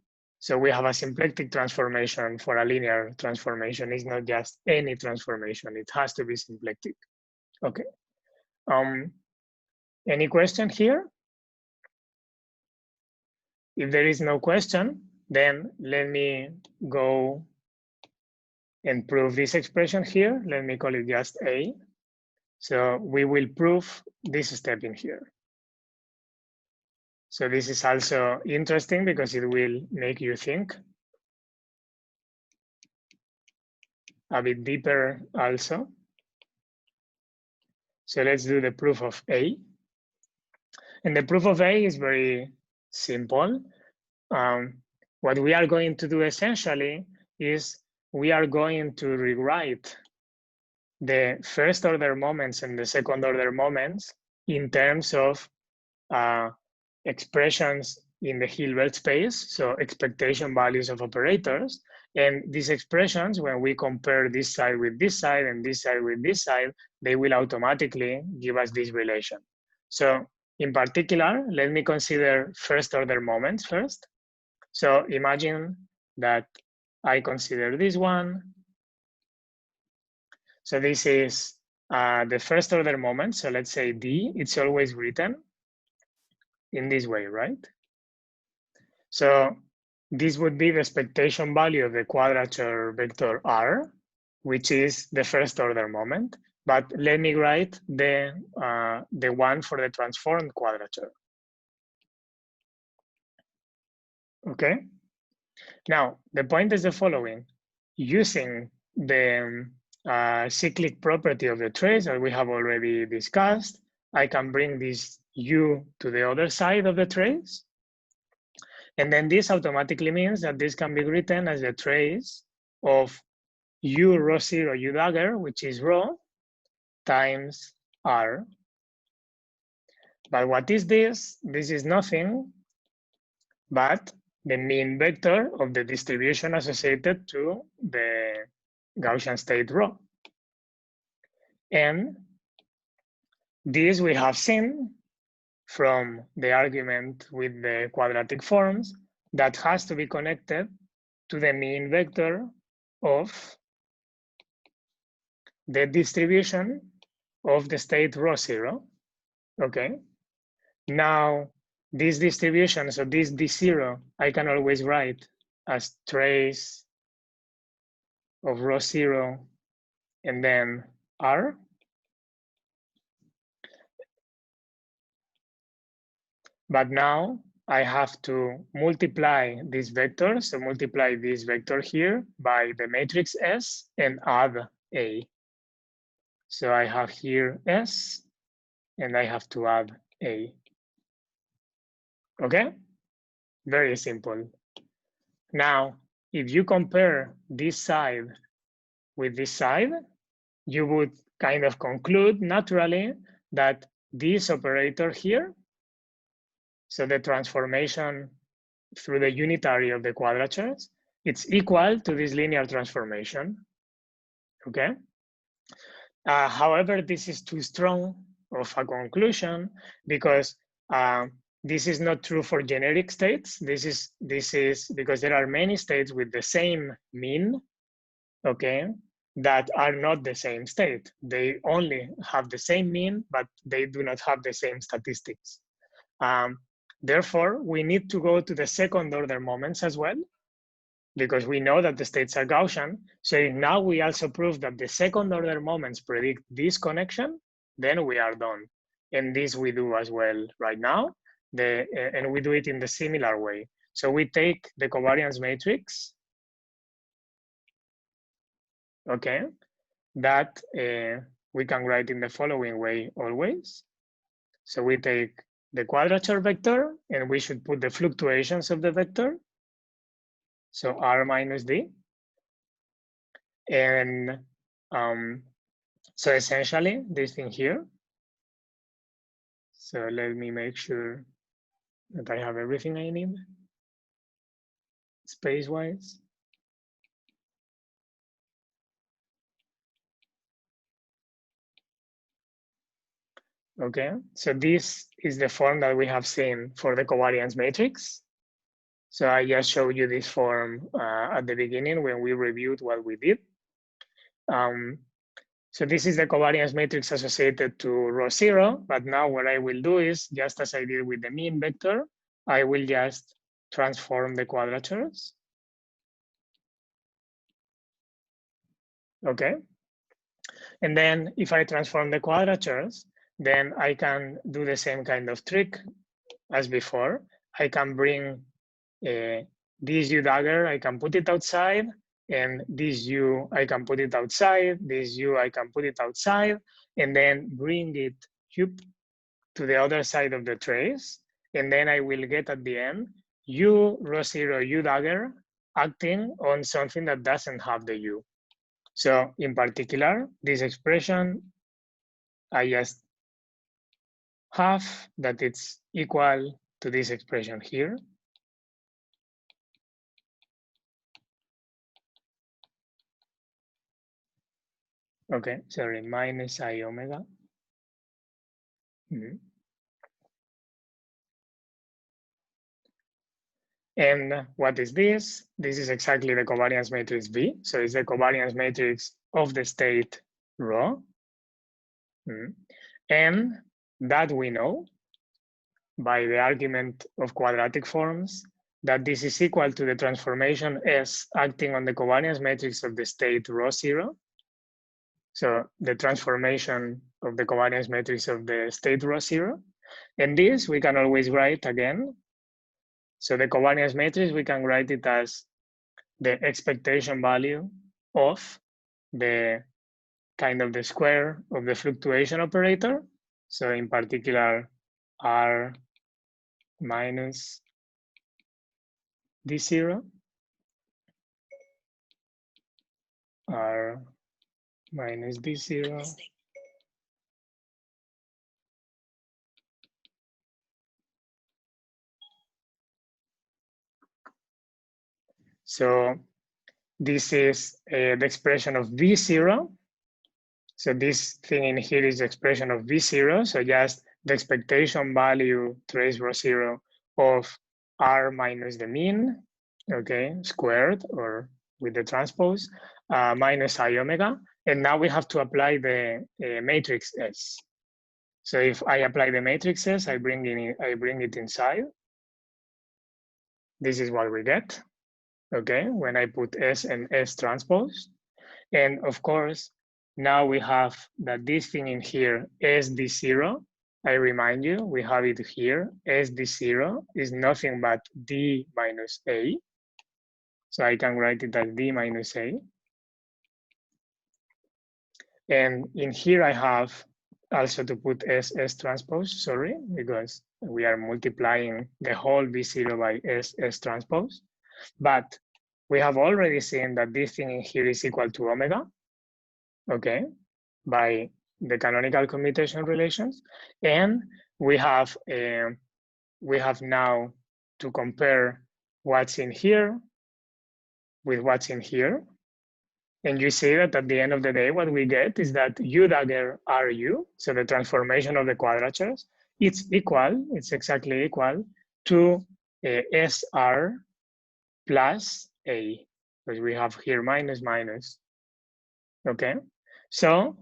So we have a symplectic transformation for a linear transformation. It's not just any transformation. It has to be symplectic. Okay. Any question here? If there is no question, then let me go and prove this expression here. Let me call it just A. So we will prove this step in here. So this is also interesting because it will make you think a bit deeper also. So let's do the proof of A. And the proof of A is very simple. What we are going to do essentially is we are going to rewrite the first order moments and the second order moments in terms of expressions in the Hilbert space, so expectation values of operators. And these expressions, when we compare this side with this side and this side with this side, they will automatically give us this relation. So in particular, let me consider first order moments first. So imagine that I consider this one. So this is the first order moment. So let's say D, it's always written in this way, right? So this would be the expectation value of the quadrature vector R, which is the first order moment. But let me write the one for the transformed quadrature. Okay. Now, the point is the following. Using the cyclic property of the trace that we have already discussed, I can bring this U to the other side of the trace. And then this automatically means that this can be written as the trace of U rho 0 U dagger, which is rho, times R. But what is this? This is nothing but the mean vector of the distribution associated to the Gaussian state rho. And this we have seen from the argument with the quadratic forms that has to be connected to the mean vector of the distribution of the state rho 0. Okay. Now, this distribution, so this D0, I can always write as trace of rho 0 and then R. But now I have to multiply this vector, so multiply this vector here by the matrix S and add A. So I have here S and I have to add A. Okay, very simple. Now, if you compare this side with this side, you would kind of conclude naturally that this operator here, so the transformation through the unitary of the quadratures, it's equal to this linear transformation, okay? However, this is too strong of a conclusion because this is not true for generic states. This is because there are many states with the same mean, okay, that are not the same state. They only have the same mean, but they do not have the same statistics. Therefore, we need to go to the second order moments as well, because we know that the states are Gaussian. So now we also prove that the second order moments predict this connection, then we are done. And this we do as well right now, and we do it in the similar way. So we take the covariance matrix, okay, that we can write in the following way always. So we take the quadrature vector and we should put the fluctuations of the vector. So R minus D. And so essentially this thing here. So let me make sure that I have everything I need space-wise. Okay, so this is the form that we have seen for the covariance matrix. So I just showed you this form at the beginning when we reviewed what we did. So this is the covariance matrix associated to row 0, but now what I will do is, just as I did with the mean vector, I will just transform the quadratures. Okay. And then if I transform the quadratures, then I can do the same kind of trick as before. I can bring this U dagger, I can put it outside, and this U, I can put it outside, this U, I can put it outside, and then bring it to the other side of the trace. And then I will get at the end, U row 0 U dagger acting on something that doesn't have the U. So in particular, this expression, I just have that it's equal to this expression here. Okay, sorry, minus I omega. And what is this? This is exactly the covariance matrix V. So it's the covariance matrix of the state rho. And that we know by the argument of quadratic forms that this is equal to the transformation S acting on the covariance matrix of the state rho 0. So the transformation of the covariance matrix of the state rho 0. And this we can always write again. So the covariance matrix, we can write it as the expectation value of the kind of the square of the fluctuation operator. So in particular, R minus D0, R minus D0. So this is the expression of V0. So this thing in here is the expression of V0. So just the expectation value trace rho 0 of R minus the mean, okay, squared or with the transpose, minus I omega. And now we have to apply the matrix S. So if I apply the matrix S, I bring it inside. This is what we get, okay, when I put S and S transpose. And of course, now we have that this thing in here, SD0, I remind you, we have it here, SD0 is nothing but D minus A. So I can write it as D minus A. And in here I have also to put S transpose, sorry, because we are multiplying the whole V0 by S transpose. But we have already seen that this thing in here is equal to omega, okay, by the canonical commutation relations. And we have now to compare what's in here with what's in here. And you see that at the end of the day, what we get is that U dagger RU, so the transformation of the quadratures, it's exactly equal to SR plus A, because we have here minus minus, okay? So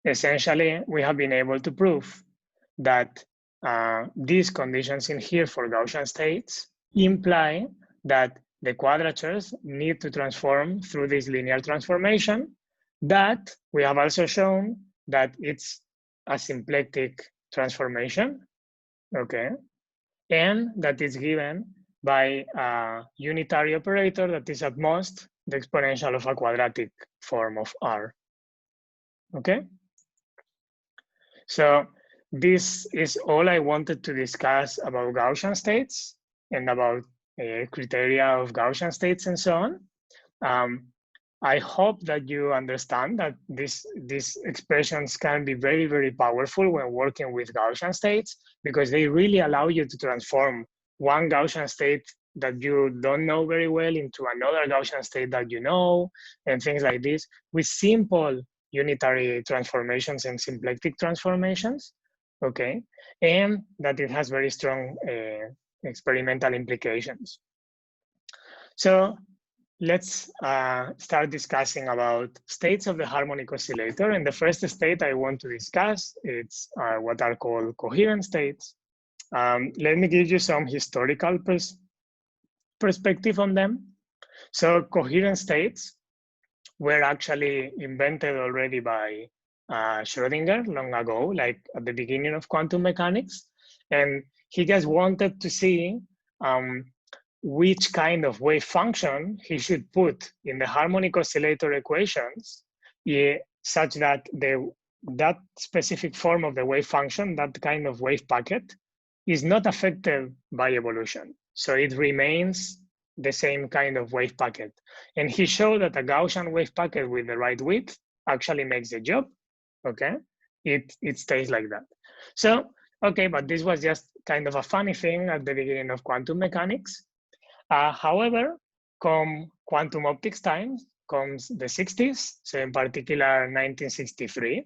essentially, we have been able to prove that these conditions in here for Gaussian states imply that the quadratures need to transform through this linear transformation, that we have also shown that it's a symplectic transformation, okay? And that is given by a unitary operator that is at most the exponential of a quadratic form of R, okay? So this is all I wanted to discuss about Gaussian states and about criteria of Gaussian states and so on. I hope that you understand that these expressions can be very, very powerful when working with Gaussian states, because they really allow you to transform one Gaussian state that you don't know very well into another Gaussian state that you know, and things like this, with simple unitary transformations and symplectic transformations, okay? And that it has very strong experimental implications. So let's start discussing about states of the harmonic oscillator. And the first state I want to discuss is what are called coherent states. Let me give you some historical perspective on them. So coherent states were actually invented already by Schrödinger long ago, like at the beginning of quantum mechanics. And he just wanted to see which kind of wave function he should put in the harmonic oscillator equations, such that that specific form of the wave function, that kind of wave packet, is not affected by evolution. So it remains the same kind of wave packet. And he showed that a Gaussian wave packet with the right width actually makes the job, okay? It stays like that. So, okay, but this was just kind of a funny thing at the beginning of quantum mechanics. However, come quantum optics time, comes the 60s, so in particular 1963,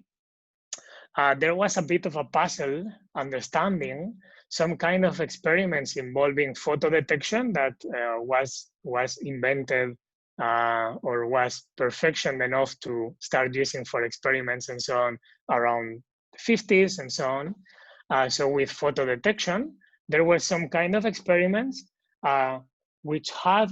there was a bit of a puzzle understanding some kind of experiments involving photo detection that was invented or was perfectioned enough to start using for experiments and so on around the 50s and so on. So with photo detection, there were some kind of experiments which had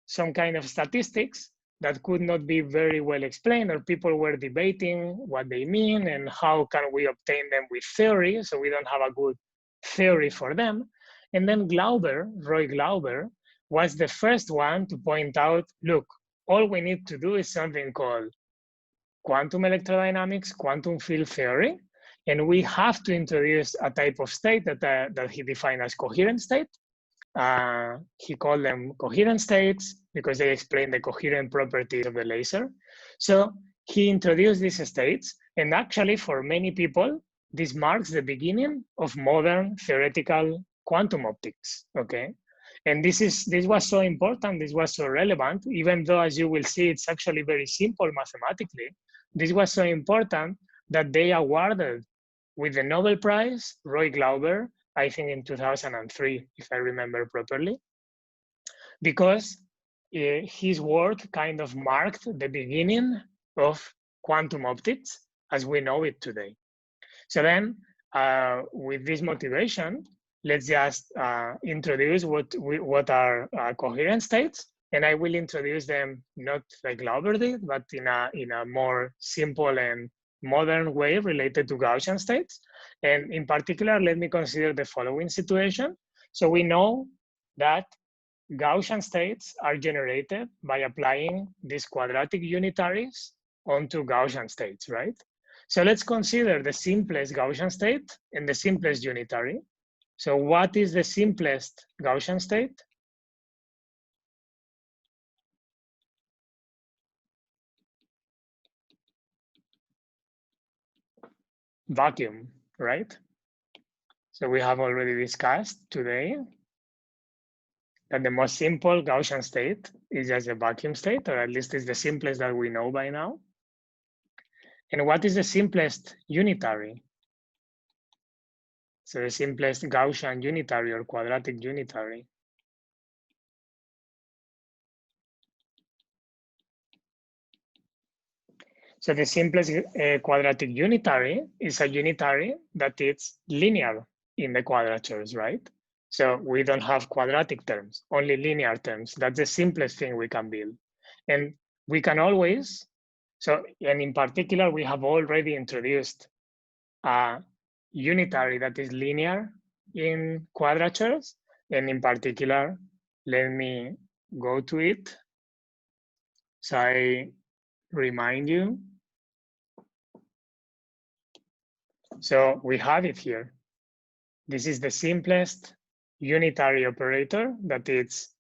some kind of statistics that could not be very well explained, or people were debating what they mean and how can we obtain them with theory, so we don't have a good theory for them. And then Roy Glauber, was the first one to point out, look, all we need to do is something called quantum electrodynamics, quantum field theory, and we have to introduce a type of state that he defined as coherent state. He called them coherent states because they explain the coherent properties of the laser. So he introduced these states, and actually for many people, this marks the beginning of modern theoretical quantum optics, okay? And this was so important, this was so relevant, even though as you will see, it's actually very simple mathematically. This was so important that they awarded with the Nobel Prize, Roy Glauber, I think in 2003, if I remember properly, because his work kind of marked the beginning of quantum optics as we know it today. So then, with this motivation, let's just introduce what are coherent states, and I will introduce them not like Glauber did, but in a more simple and modern way related to Gaussian states. And in particular, let me consider the following situation. So we know that Gaussian states are generated by applying these quadratic unitaries onto Gaussian states, right? So let's consider the simplest Gaussian state and the simplest unitary. So what is the simplest Gaussian state? Vacuum, right? So we have already discussed today that the most simple Gaussian state is just a vacuum state, or at least it's the simplest that we know by now. And what is the simplest unitary? So the simplest Gaussian unitary or quadratic unitary. So the simplest quadratic unitary is a unitary that is linear in the quadratures, right? So we don't have quadratic terms, only linear terms. That's the simplest thing we can build. And we can always, and in particular, we have already introduced a unitary that is linear in quadratures. And in particular, let me go to it. So I remind you. So we have it here. This is the simplest unitary operator that is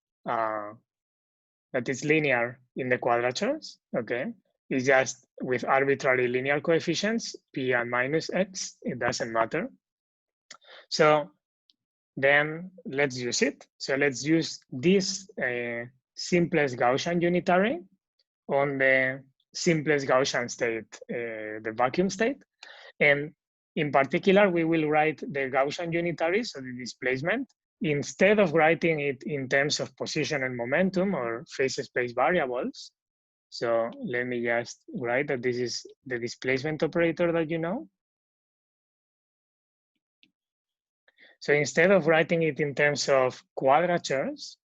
linear in the quadratures, okay? It's just with arbitrary linear coefficients, p and minus x, it doesn't matter. So then let's use it. So let's use this simplest Gaussian unitary on the simplest Gaussian state, the vacuum state. And in particular, we will write the Gaussian unitary, so the displacement, instead of writing it in terms of position and momentum or phase space variables, so let me just write that this is the displacement operator that you know. So instead of writing it in terms of quadratures,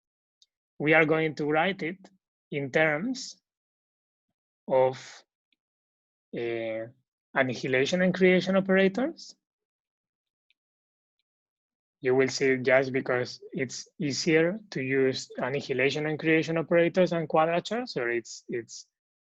we are going to write it in terms of annihilation and creation operators. You will see it just because it's easier to use annihilation and creation operators than quadratures, or it's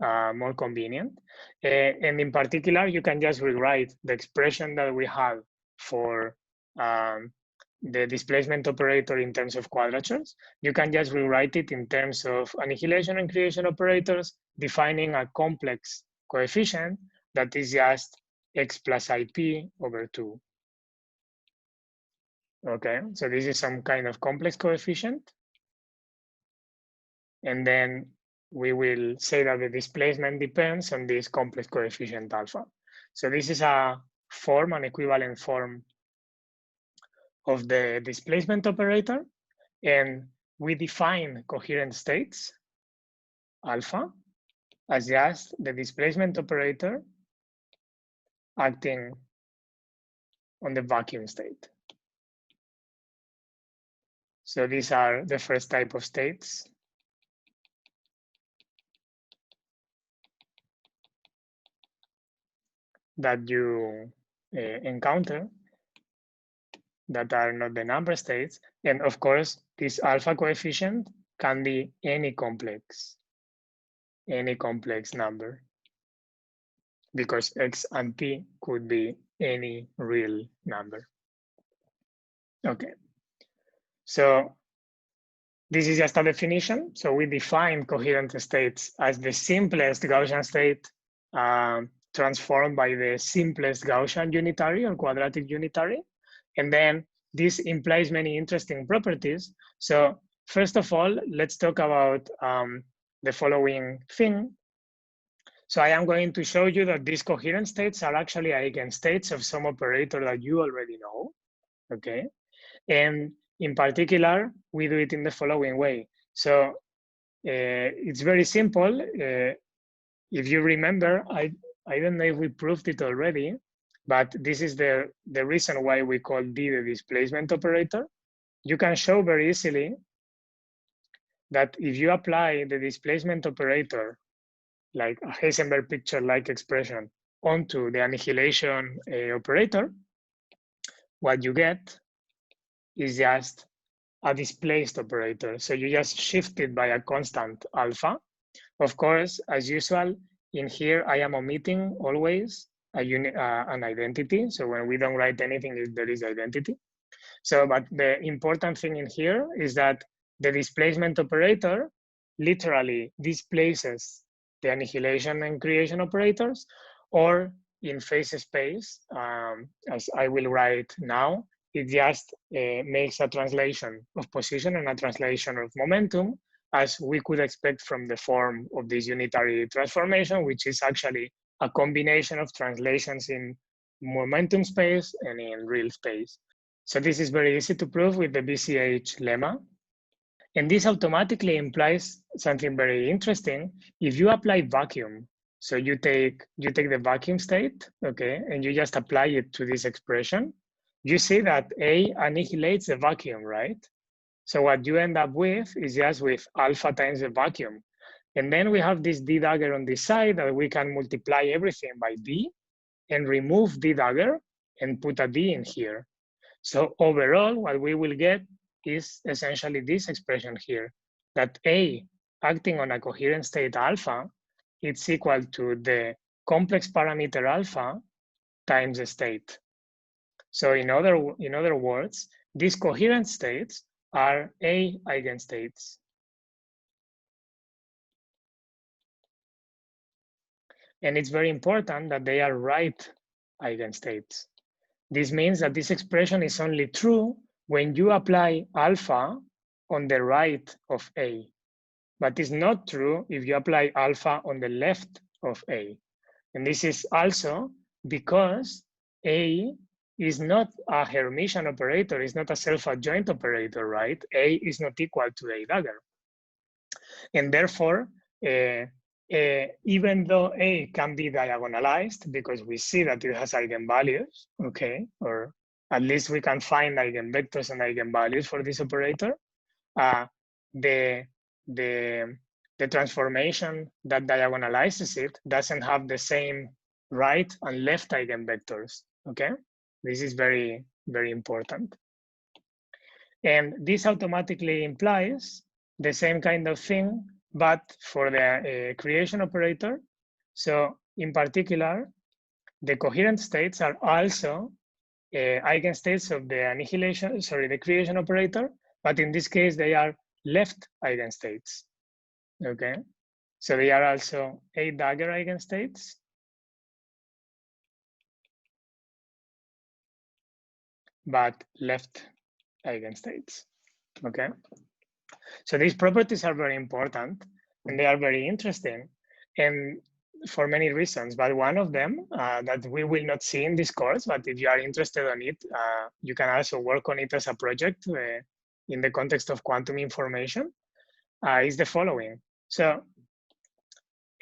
more convenient. And in particular, you can just rewrite the expression that we have for the displacement operator in terms of quadratures. You can just rewrite it in terms of annihilation and creation operators, defining a complex coefficient that is just x plus IP over 2. Okay, so this is some kind of complex coefficient. And then we will say that the displacement depends on this complex coefficient alpha. So this is a form, an equivalent form of the displacement operator. And we define coherent states, alpha, as just the displacement operator acting on the vacuum state. So these are the first type of states that you encounter that are not the number states. And of course, this alpha coefficient can be any complex number, because x and p could be any real number. Okay, so this is just a definition. So we define coherent states as the simplest Gaussian state transformed by the simplest Gaussian unitary or quadratic unitary. And then this implies many interesting properties. So first of all, let's talk about the following thing. So I am going to show you that these coherent states are actually eigenstates of some operator that you already know, okay? And in particular, we do it in the following way. So it's very simple. If you remember, I don't know if we proved it already, but this is the reason why we call D the displacement operator. You can show very easily that if you apply the displacement operator, like a Heisenberg picture-like expression, onto the annihilation operator, what you get is just a displaced operator. So you just shift it by a constant alpha. Of course, as usual, in here, I am omitting always an identity. So when we don't write anything, there is identity. So, but the important thing in here is that the displacement operator literally displaces the annihilation and creation operators, or in phase space, as I will write now, it just makes a translation of position and a translation of momentum, as we could expect from the form of this unitary transformation, which is actually a combination of translations in momentum space and in real space. So this is very easy to prove with the BCH lemma. And this automatically implies something very interesting. If you apply vacuum, so you take the vacuum state, okay, and you just apply it to this expression, you see that A annihilates the vacuum, right? So what you end up with is just with alpha times the vacuum. And then we have this D dagger on this side that we can multiply everything by D and remove D dagger and put a D in here. So overall, what we will get is essentially this expression here, that A acting on a coherent state alpha, it's equal to the complex parameter alpha times the state. So in other words, these coherent states are A eigenstates. And it's very important that they are right eigenstates. This means that this expression is only true when you apply alpha on the right of A, but it's not true if you apply alpha on the left of A. And this is also because A is not a Hermitian operator, it's not a self-adjoint operator, right? A is not equal to A dagger. And therefore, even though A can be diagonalized, because we see that it has eigenvalues, okay, or at least we can find eigenvectors and eigenvalues for this operator, the transformation that diagonalizes it doesn't have the same right and left eigenvectors, okay? This is very, very important. And this automatically implies the same kind of thing, but for the creation operator. So in particular, the coherent states are also eigenstates of the annihilation, sorry, the creation operator, but in this case, they are left eigenstates, okay? So they are also A dagger eigenstates, but left eigenstates, okay? So these properties are very important and they are very interesting and for many reasons, but one of them that we will not see in this course, but if you are interested in it, you can also work on it as a project in the context of quantum information, is the following. So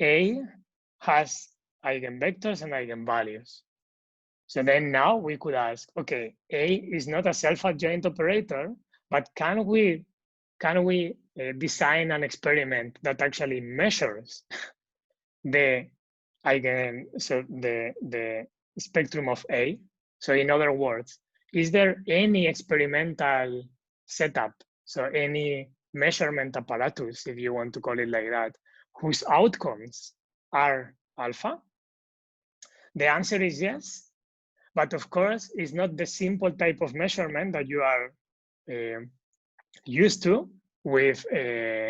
A has eigenvectors and eigenvalues. So then now we could ask, okay, A is not a self-adjoint operator, but can we design an experiment that actually measures the the spectrum of A? So in other words, is there any experimental setup, so any measurement apparatus, if you want to call it like that, whose outcomes are alpha? The answer is yes, but of course, it's not the simple type of measurement that you are used to with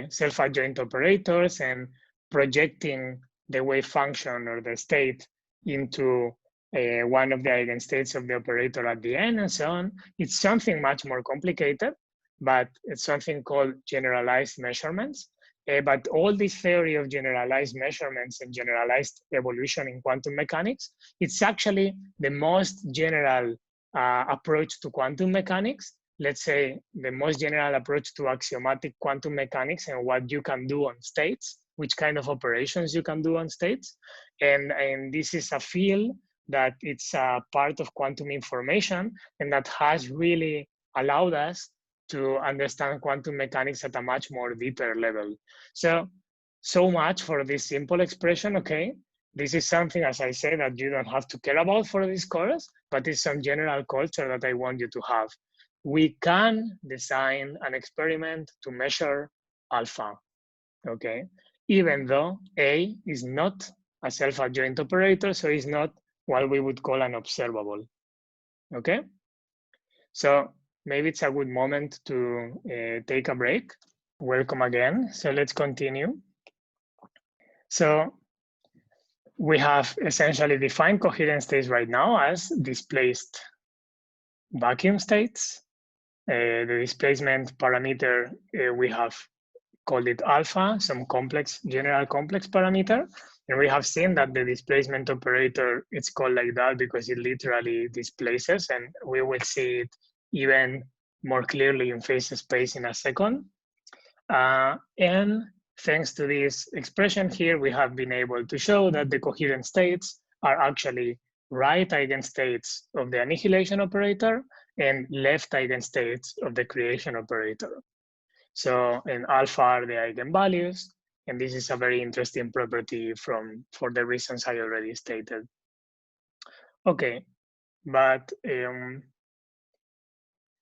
self-adjoint operators and projecting the wave function or the state into one of the eigenstates of the operator at the end and so on. It's something much more complicated, but it's something called generalized measurements. But all this theory of generalized measurements and generalized evolution in quantum mechanics, it's actually the most general approach to quantum mechanics. Let's say the most general approach to axiomatic quantum mechanics and what you can do on states, which kind of operations you can do on states. And this is a field that it's a part of quantum information and that has really allowed us to understand quantum mechanics at a much more deeper level. So much for this simple expression, okay? This is something, as I say, that you don't have to care about for this course, but it's some general culture that I want you to have. We can design an experiment to measure alpha, okay? Even though A is not a self-adjoint operator, so it's not what we would call an observable, okay? So maybe it's a good moment to take a break. Welcome again. So let's continue. So we have essentially defined coherent states right now as displaced vacuum states. The displacement parameter, we have called it alpha, some complex, general complex parameter. And we have seen that the displacement operator, it's called like that because it literally displaces, and we will see it even more clearly in phase space in a second. And thanks to this expression here, we have been able to show that the coherent states are actually right eigenstates of the annihilation operator and left eigenstates of the creation operator. So in alpha are the eigenvalues, and this is a very interesting property for the reasons I already stated. Okay, but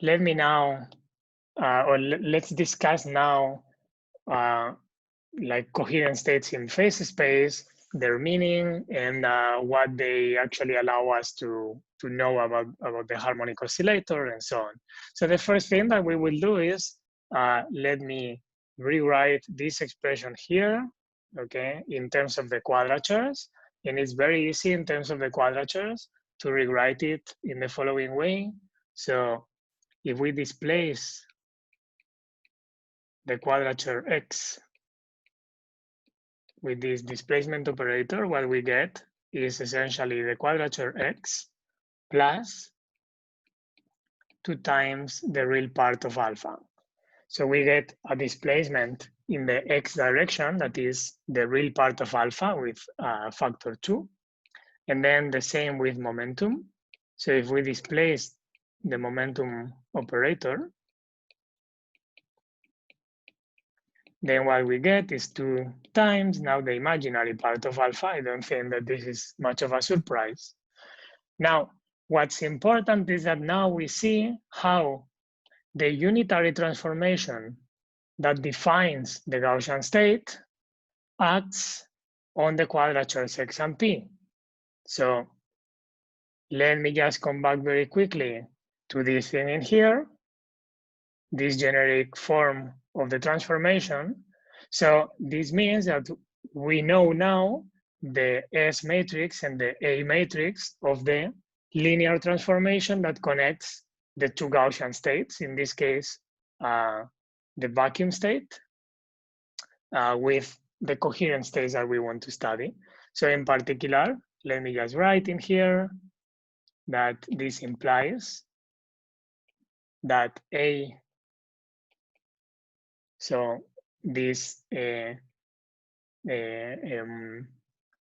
let me now, let's discuss now like coherent states in phase space, their meaning, and what they actually allow us to know about the harmonic oscillator and so on. So the first thing that we will do is let me rewrite this expression here, okay, in terms of the quadratures. And it's very easy in terms of the quadratures to rewrite it in the following way. So if we displace the quadrature x with this displacement operator, what we get is essentially the quadrature x plus 2 times the real part of alpha. So we get a displacement in the x direction, that is the real part of alpha with factor 2. And then the same with momentum. So if we displace the momentum operator, then what we get is 2 times now the imaginary part of alpha. I don't think that this is much of a surprise. Now, what's important is that now we see how the unitary transformation that defines the Gaussian state acts on the quadratures x and p. So let me just come back very quickly to this thing in here, this generic form of the transformation. So this means that we know now the S matrix and the A matrix of the linear transformation that connects the 2 Gaussian states, in this case, the vacuum state with the coherent states that we want to study. So in particular, let me just write in here that this implies that A, so this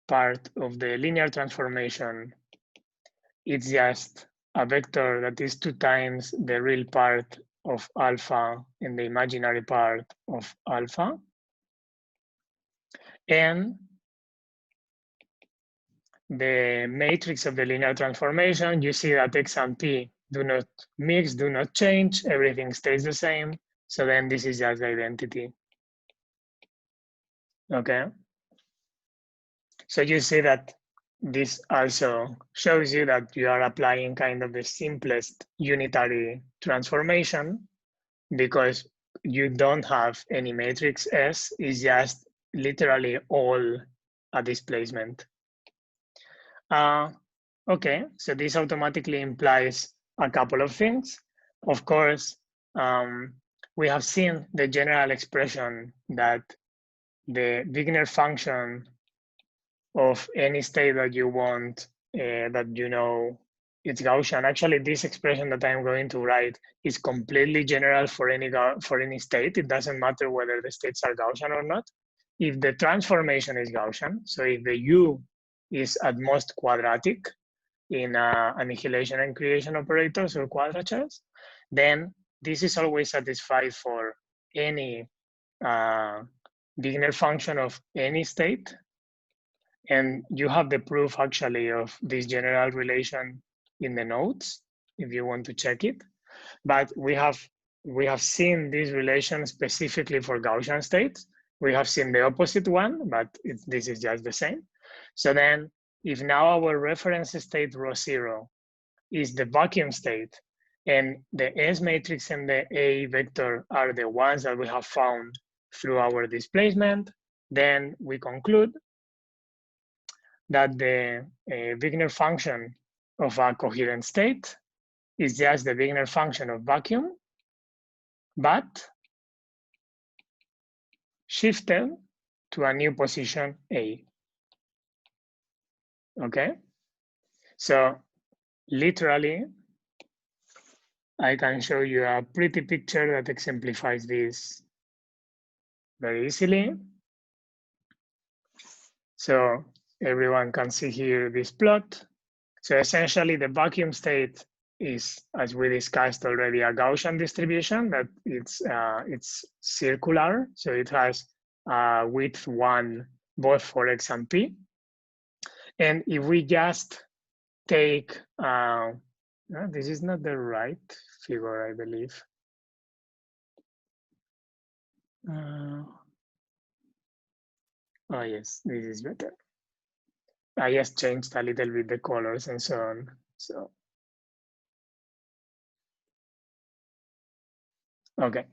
part of the linear transformation, it's just a vector that is 2 times the real part of alpha and the imaginary part of alpha. And the matrix of the linear transformation, you see that x and p do not mix, do not change, everything stays the same. So then this is just the identity. Okay. So you see that this also shows you that you are applying kind of the simplest unitary transformation, because you don't have any matrix S, it's just literally all a displacement. Okay, so this automatically implies a couple of things. Of course, we have seen the general expression that the Wigner function of any state that you want, that you know it's Gaussian. Actually, this expression that I'm going to write is completely general for any state. It doesn't matter whether the states are Gaussian or not. If the transformation is Gaussian, so if the U is at most quadratic in annihilation and creation operators or quadratures, then this is always satisfied for any Wigner function of any state. And you have the proof actually of this general relation in the notes if you want to check it. But we have seen this relation specifically for Gaussian states. We have seen the opposite one, but this is just the same. So then if now our reference state rho 0 is the vacuum state, and the S matrix and the A vector are the ones that we have found through our displacement, then we conclude that the Wigner function of a coherent state is just the Wigner function of vacuum, but shifted to a new position A. Okay, so literally, I can show you a pretty picture that exemplifies this very easily. So everyone can see here this plot. So essentially the vacuum state is, as we discussed already, a Gaussian distribution that it's circular. So it has width 1 both for x and p. And if we just take, this is not the right figure, I believe. Oh yes, this is better. I just changed a little bit the colors and so on. So, okay.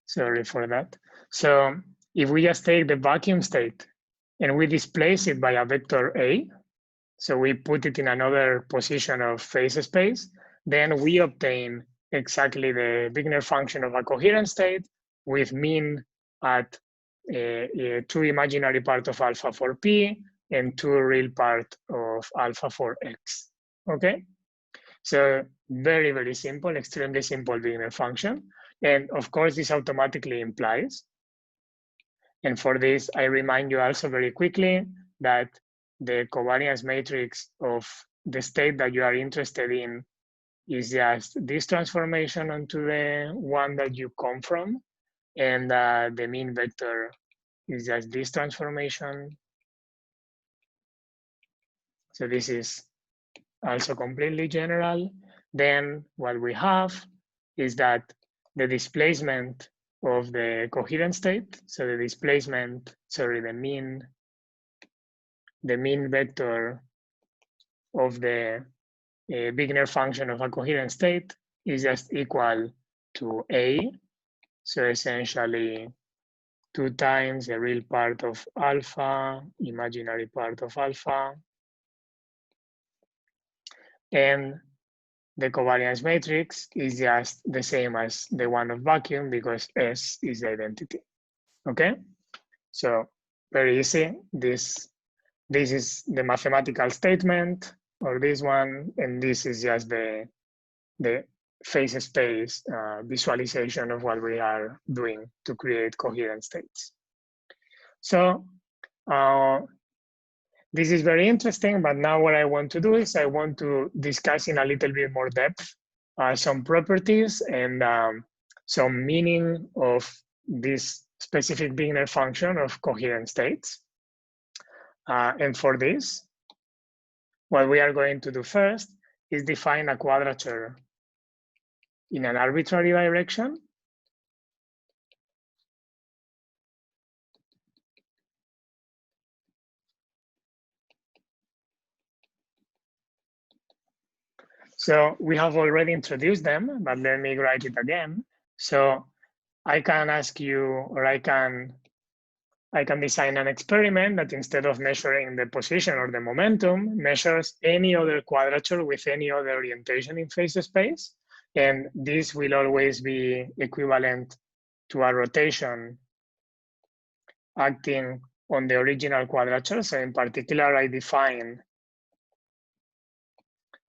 Sorry for that. So if we just take the vacuum state and we displace it by a vector A, so we put it in another position of phase space, then we obtain exactly the Wigner function of a coherent state with mean at 2 imaginary part of alpha for P and 2 real part of alpha for X, okay? So very, very simple, extremely simple Wigner function. And of course, this automatically implies. And for this, I remind you also very quickly that the covariance matrix of the state that you are interested in is just this transformation onto the one that you come from. And the mean vector is just this transformation. So this is also completely general. Then what we have is that the displacement of the coherent state, so the displacement, sorry, the mean vector of the Wigner function of a coherent state is just equal to A. So essentially 2 times the real part of alpha, imaginary part of alpha, and the covariance matrix is just the same as the one of vacuum because S is the identity. Okay, so very easy. This is the mathematical statement, or this one, and this is just the phase space visualization of what we are doing to create coherent states. So this is very interesting, but now what I want to do is I want to discuss in a little bit more depth some properties and some meaning of this specific Wigner function of coherent states. And for this, what we are going to do first is define a quadrature in an arbitrary direction. So we have already introduced them, but let me write it again. So I can ask you, or I can design an experiment that instead of measuring the position or the momentum, measures any other quadrature with any other orientation in phase space. And this will always be equivalent to a rotation acting on the original quadrature. So in particular, I define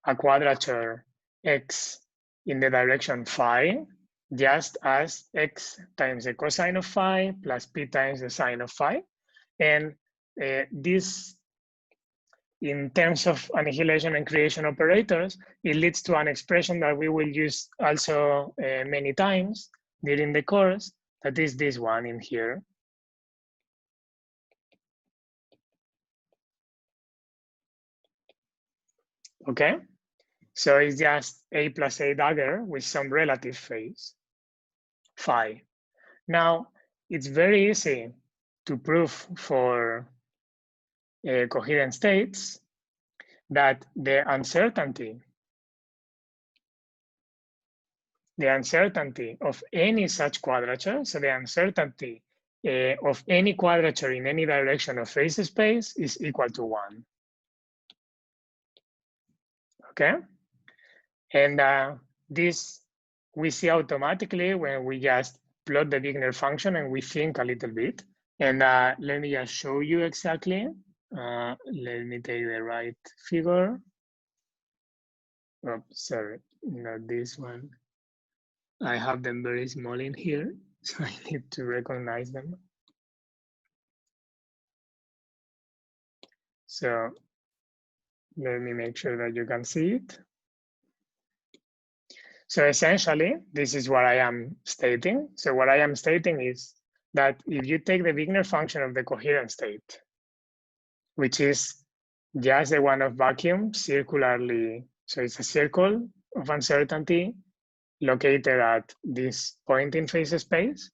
a quadrature x in the direction phi, just as x times the cosine of phi plus p times the sine of phi. And this, in terms of annihilation and creation operators, it leads to an expression that we will use also many times during the course, that is this one in here. Okay, so it's just a plus a dagger with some relative phase, phi. Now, it's very easy to prove for coherent states that the uncertainty of any such quadrature, so the uncertainty of any quadrature in any direction of phase space is equal to 1. Okay? And this we see automatically when we just plot the Wigner function and we think a little bit. And let me just show you exactly. Let me take the right figure. Oh, sorry, not this one. I have them very small in here, so I need to recognize them. So let me make sure that you can see it. So essentially, this is what I am stating. So what I am stating is that if you take the Wigner function of the coherent state, which is just the one of vacuum circularly, so it's a circle of uncertainty located at this point in phase space,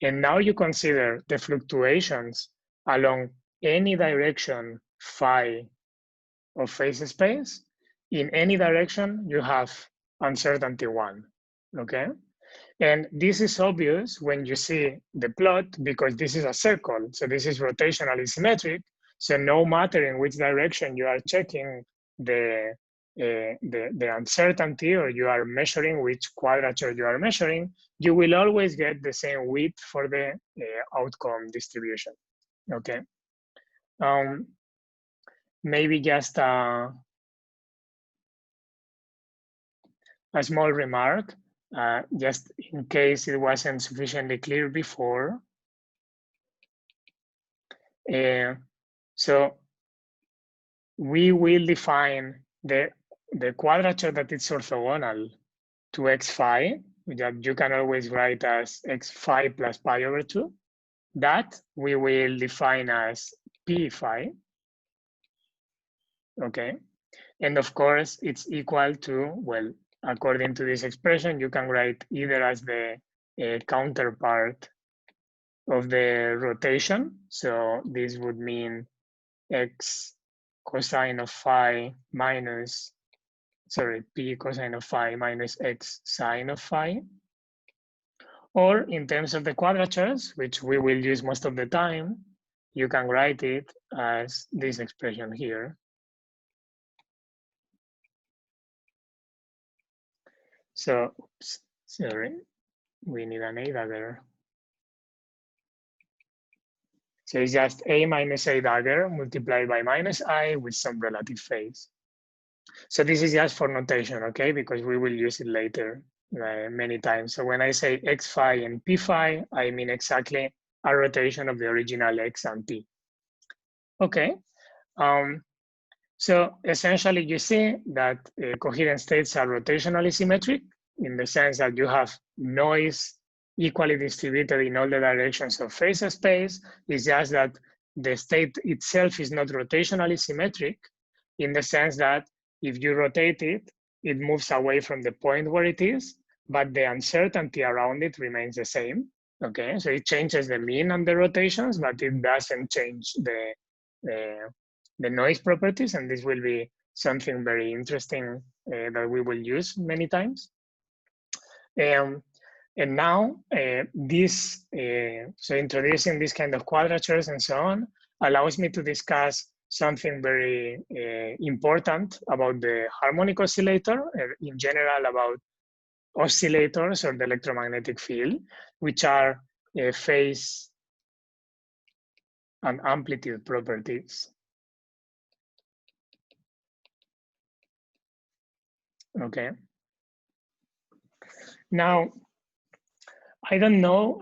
and now you consider the fluctuations along any direction phi of phase space, in any direction you have uncertainty 1, okay? And this is obvious when you see the plot because this is a circle, so this is rotationally symmetric, so no matter in which direction you are checking the uncertainty or you are measuring which quadrature you are measuring, you will always get the same width for the outcome distribution, okay? Maybe just a small remark, just in case it wasn't sufficiently clear before. So we will define the quadrature that is orthogonal to x phi, that you can always write as x phi plus pi over 2. That we will define as p phi. Okay. And of course, it's equal to, well, according to this expression, you can write either as the counterpart of the rotation. So this would mean x cosine of phi minus, sorry, p cosine of phi minus x sine of phi. Or in terms of the quadratures, which we will use most of the time, you can write it as this expression here. So, oops, sorry, we need an a dagger. So it's just a minus a dagger multiplied by minus I with some relative phase. So this is just for notation, okay? Because we will use it later many times. So when I say x phi and p phi, I mean exactly a rotation of the original x and p. Okay. So essentially you see that coherent states are rotationally symmetric in the sense that you have noise equally distributed in all the directions of phase space. It's just that the state itself is not rotationally symmetric in the sense that if you rotate it, it moves away from the point where it is, but the uncertainty around it remains the same. Okay, so it changes the mean and the rotations, but it doesn't change the noise properties, and this will be something very interesting that we will use many times. And now so introducing this kind of quadratures and so on allows me to discuss something very important about the harmonic oscillator, in general about oscillators or the electromagnetic field, which are phase and amplitude properties. Okay. Now, I don't know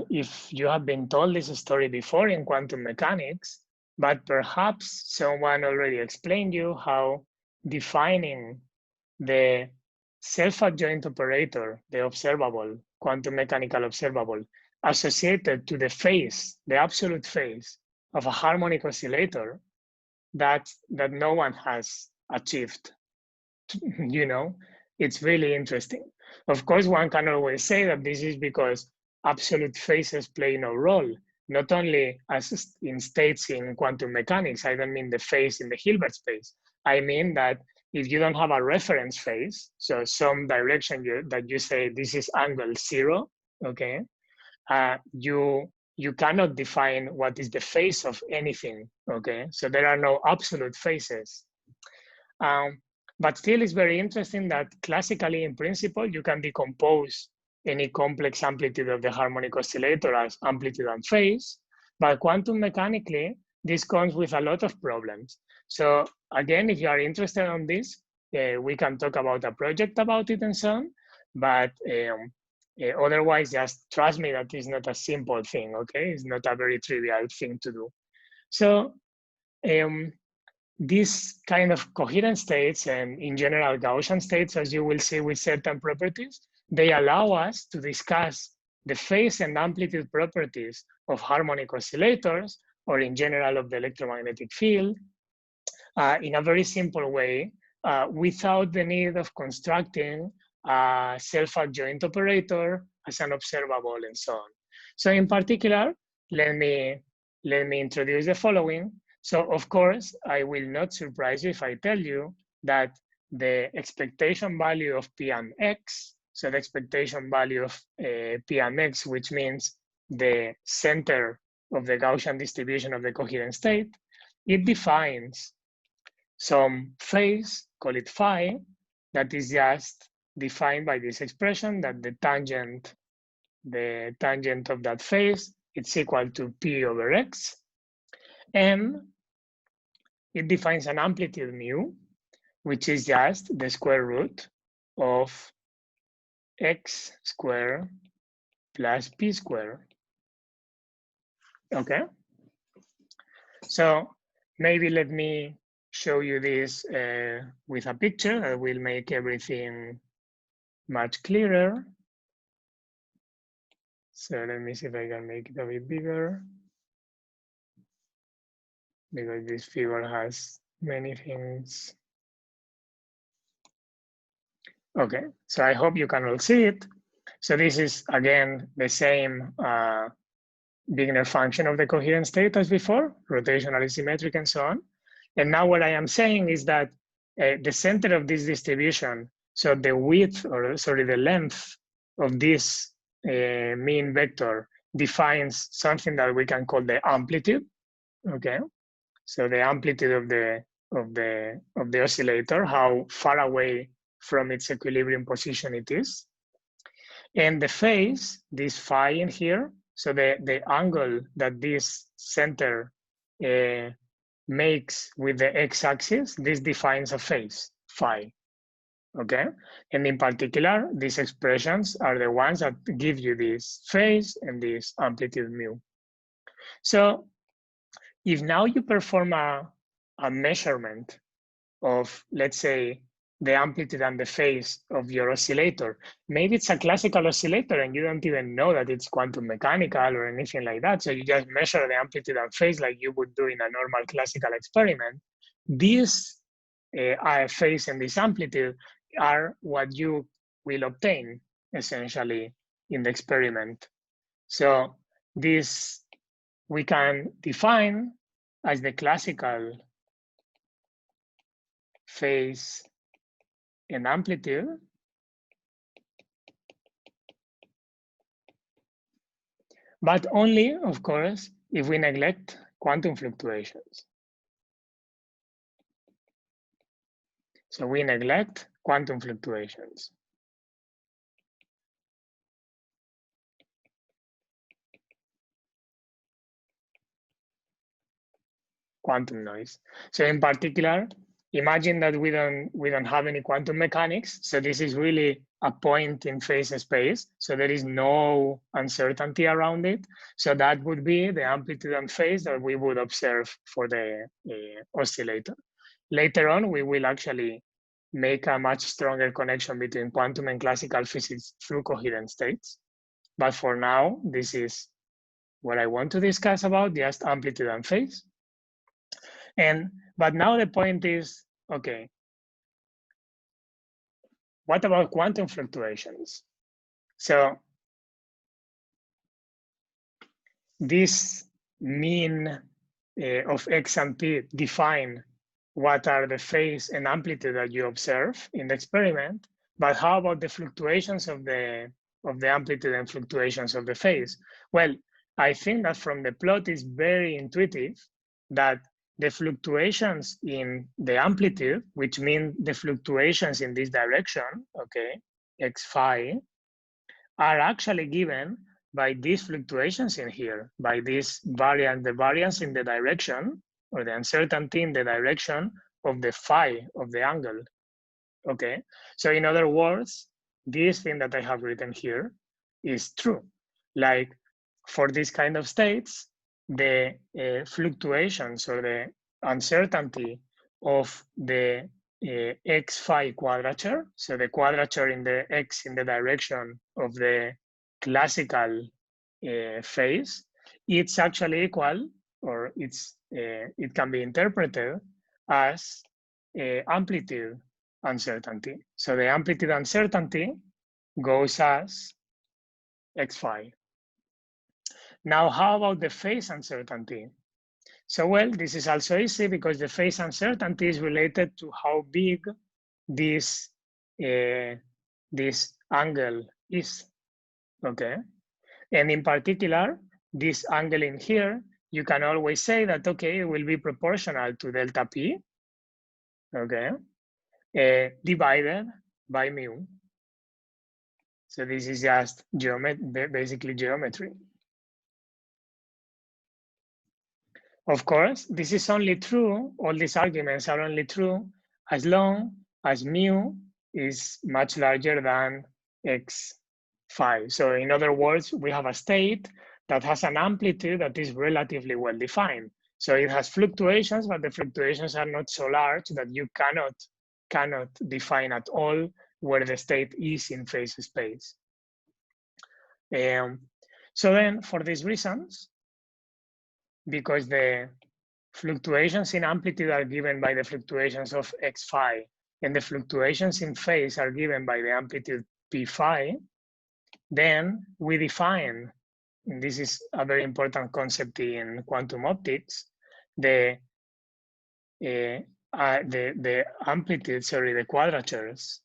if you have been told this story before in quantum mechanics, but perhaps someone already explained you how defining the self-adjoint operator, the observable, quantum mechanical observable, associated to the phase, the absolute phase of a harmonic oscillator that no one has achieved. You know, it's really interesting. Of course, one can always say that this is because absolute phases play no role, not only as in states in quantum mechanics. I don't mean the phase in the Hilbert space. I mean that if you don't have a reference phase, so some direction that you say this is angle 0, okay, you cannot define what is the phase of anything, okay? So there are no absolute phases. But still, it's very interesting that classically, in principle, you can decompose any complex amplitude of the harmonic oscillator as amplitude and phase. But quantum mechanically, this comes with a lot of problems. So again, if you are interested on this, we can talk about a project about it and so on. But otherwise, just trust me that it's not a simple thing, okay? It's not a very trivial thing to do. So these kind of coherent states and in general Gaussian states, as you will see with certain properties, they allow us to discuss the phase and amplitude properties of harmonic oscillators or in general of the electromagnetic field in a very simple way without the need of constructing a self-adjoint operator as an observable and so on. So in particular, let me introduce the following. So of course, I will not surprise you if I tell you that the expectation value of P and X, so the expectation value of P and X, which means the center of the Gaussian distribution of the coherent state, it defines some phase, call it phi, that is just defined by this expression that the tangent of that phase, it's equal to P over X. And it defines an amplitude mu, which is just the square root of x squared plus p squared. Okay, so maybe let me show you this with a picture that will make everything much clearer. So let me see if I can make it a bit bigger, because this figure has many things. Okay, so I hope you can all see it. So this is, again, the same Wigner function of the coherent state as before, rotationally symmetric and so on. And now what I am saying is that the center of this distribution, so the width, or sorry, the length of this mean vector defines something that we can call the amplitude. Okay, so the amplitude of the oscillator, how far away from its equilibrium position it is. And the phase, this phi in here, so the angle that this center makes with the x-axis, this defines a phase, phi, okay? And in particular, these expressions are the ones that give you this phase and this amplitude mu. So if now you perform a measurement of, let's say, the amplitude and the phase of your oscillator. Maybe it's a classical oscillator and you don't even know that it's quantum mechanical or anything like that. So you just measure the amplitude and phase like you would do in a normal classical experiment. This phase and this amplitude are what you will obtain essentially in the experiment. So this we can define as the classical phase and amplitude, but only, of course, if we neglect quantum fluctuations. So we neglect quantum fluctuations. Quantum noise. So in particular, imagine that we don't have any quantum mechanics. So this is really a point in phase space. So there is no uncertainty around it. So that would be the amplitude and phase that we would observe for the oscillator. Later on, we will actually make a much stronger connection between quantum and classical physics through coherent states. But for now, this is what I want to discuss about, just amplitude and phase. But now the point is, okay, what about quantum fluctuations? So this mean of x and p define what are the phase and amplitude that you observe in the experiment, but how about the fluctuations of the amplitude and fluctuations of the phase? Well, I think that from the plot is very intuitive that the fluctuations in the amplitude, which mean the fluctuations in this direction, okay, x phi, are actually given by these fluctuations in here, by this variance, the variance in the direction, or the uncertainty in the direction of the phi of the angle, okay? So in other words, this thing that I have written here is true. Like for this kind of states, the fluctuations or the uncertainty of the x phi quadrature, so the quadrature in the x in the direction of the classical phase, it's actually equal, or it can be interpreted as amplitude uncertainty. So the amplitude uncertainty goes as x phi. Now, how about the phase uncertainty? So, well, this is also easy because the phase uncertainty is related to how big this angle is, okay? And in particular, this angle in here, you can always say that, okay, it will be proportional to delta p, okay, divided by mu. So this is just basically geometry. Of course, this is only true, all these arguments are only true as long as mu is much larger than x5. So in other words, we have a state that has an amplitude that is relatively well defined. So it has fluctuations, but the fluctuations are not so large that you cannot define at all where the state is in phase space. So then for these reasons, because the fluctuations in amplitude are given by the fluctuations of x phi, and the fluctuations in phase are given by the amplitude p phi, then we define, and this is a very important concept in quantum optics, the amplitude, sorry, the quadratures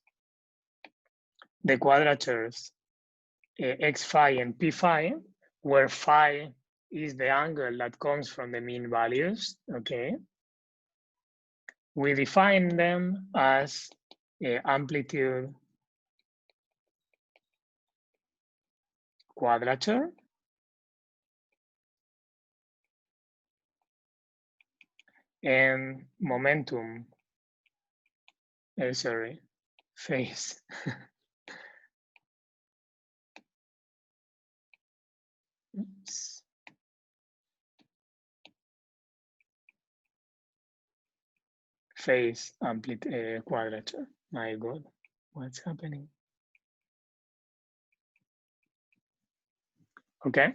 x phi and p phi, where phi is the angle that comes from the mean values, okay? We define them as amplitude quadrature and momentum, sorry, phase. Oops. Phase amplitude quadrature. My God, what's happening? Okay,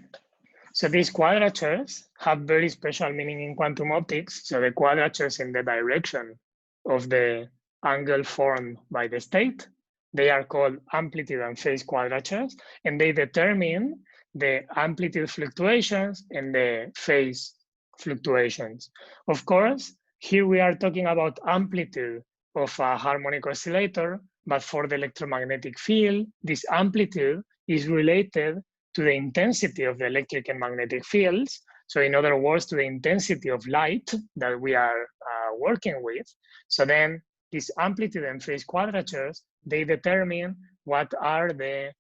so these quadratures have very special meaning in quantum optics. So the quadratures in the direction of the angle formed by the state, they are called amplitude and phase quadratures, and they determine the amplitude fluctuations and the phase fluctuations. Of course, here we are talking about amplitude of a harmonic oscillator, but for the electromagnetic field, this amplitude is related to the intensity of the electric and magnetic fields. So in other words, to the intensity of light that we are working with. So then these amplitude and phase quadratures, they determine what are the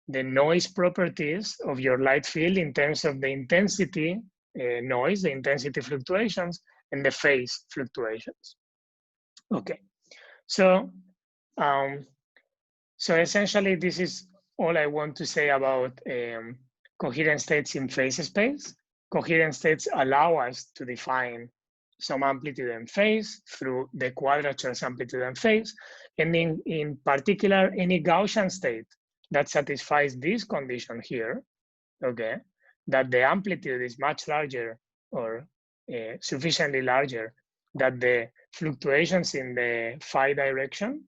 noise properties of your light field in terms of the intensity noise, the intensity fluctuations, and the phase fluctuations. Okay, so essentially this is all I want to say about coherent states in phase space. Coherent states allow us to define some amplitude and phase through the quadratures amplitude and phase, and in particular, any Gaussian state that satisfies this condition here, okay, that the amplitude is much larger or sufficiently larger that the fluctuations in the phi direction,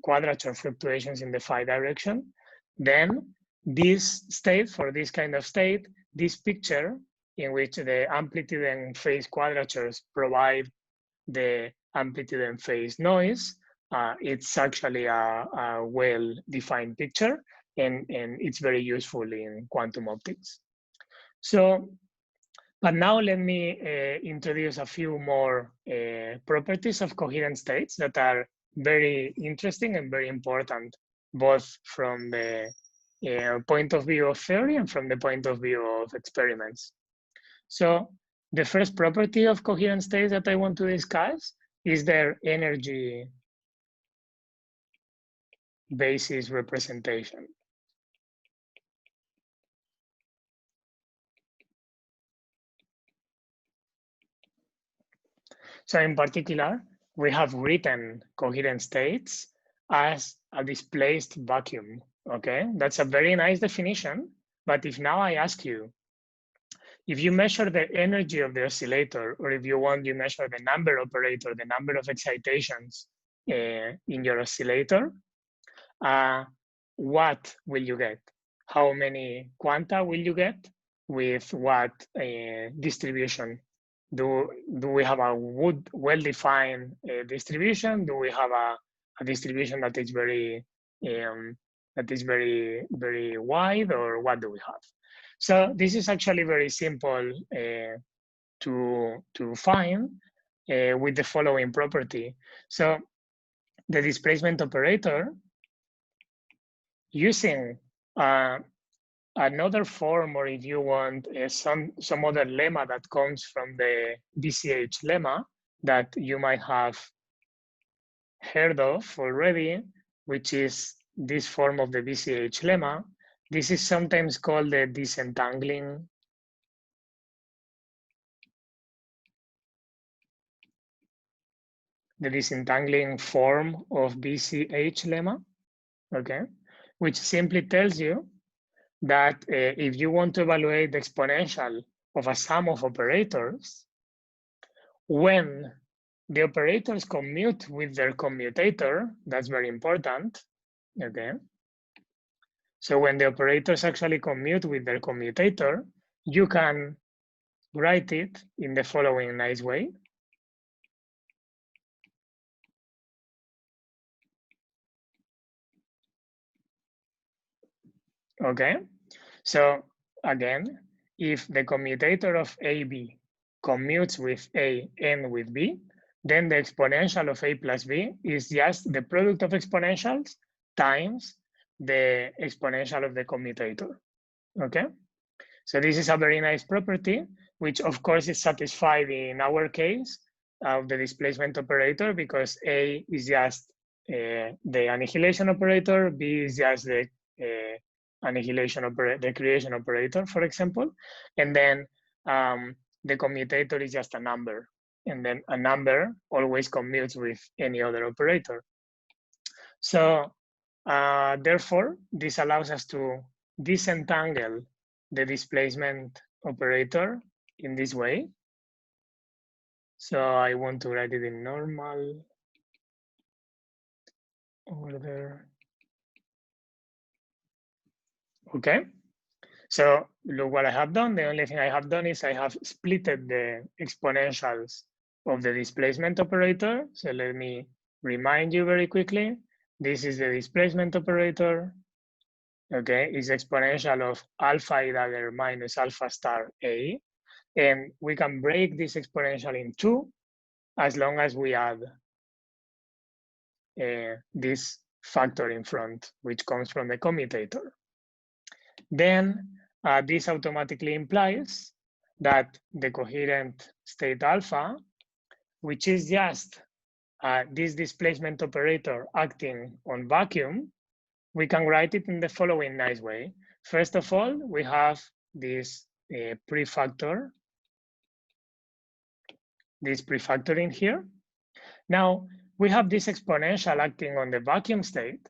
quadrature fluctuations in the phi direction, then this state, for this kind of state, this picture in which the amplitude and phase quadratures provide the amplitude and phase noise, it's actually a well-defined picture, and it's very useful in quantum optics. So, but now let me introduce a few more properties of coherent states that are very interesting and very important, both from the point of view of theory and from the point of view of experiments. So the first property of coherent states that I want to discuss is their energy basis representation. So in particular, we have written coherent states as a displaced vacuum, okay? That's a very nice definition, but if now I ask you, if you measure the energy of the oscillator, or if you want, you measure the number operator, the number of excitations in your oscillator, what will you get? How many quanta will you get with what distribution? Do we have a well-defined distribution? Do we have a distribution that is very very wide, or what do we have? So this is actually very simple to find with the following property. So the displacement operator, using another form, or if you want, some other lemma that comes from the BCH lemma that you might have heard of already, which is this form of the BCH lemma. This is sometimes called the disentangling form of BCH lemma, okay, which simply tells you that if you want to evaluate the exponential of a sum of operators, when the operators commute with their commutator, that's very important, okay? So when the operators actually commute with their commutator, you can write it in the following nice way. Okay, so again, if the commutator of AB commutes with A and with B, then the exponential of A plus B is just the product of exponentials times the exponential of the commutator, okay? So this is a very nice property, which of course is satisfied in our case of the displacement operator, because A is just the annihilation operator, B is just the annihilation operator, the creation operator, for example, and then the commutator is just a number, and then a number always commutes with any other operator. So therefore, this allows us to disentangle the displacement operator in this way. So I want to write it in normal order. Okay, so look what I have done. The only thing I have done is I have splitted the exponentials of the displacement operator. So let me remind you very quickly. This is the displacement operator. Okay, is exponential of alpha A dagger minus alpha star A. And we can break this exponential in two as long as we add this factor in front, which comes from the commutator. Then this automatically implies that the coherent state alpha, which is just this displacement operator acting on vacuum, we can write it in the following nice way. First of all, we have this prefactor, in here. Now, we have this exponential acting on the vacuum state,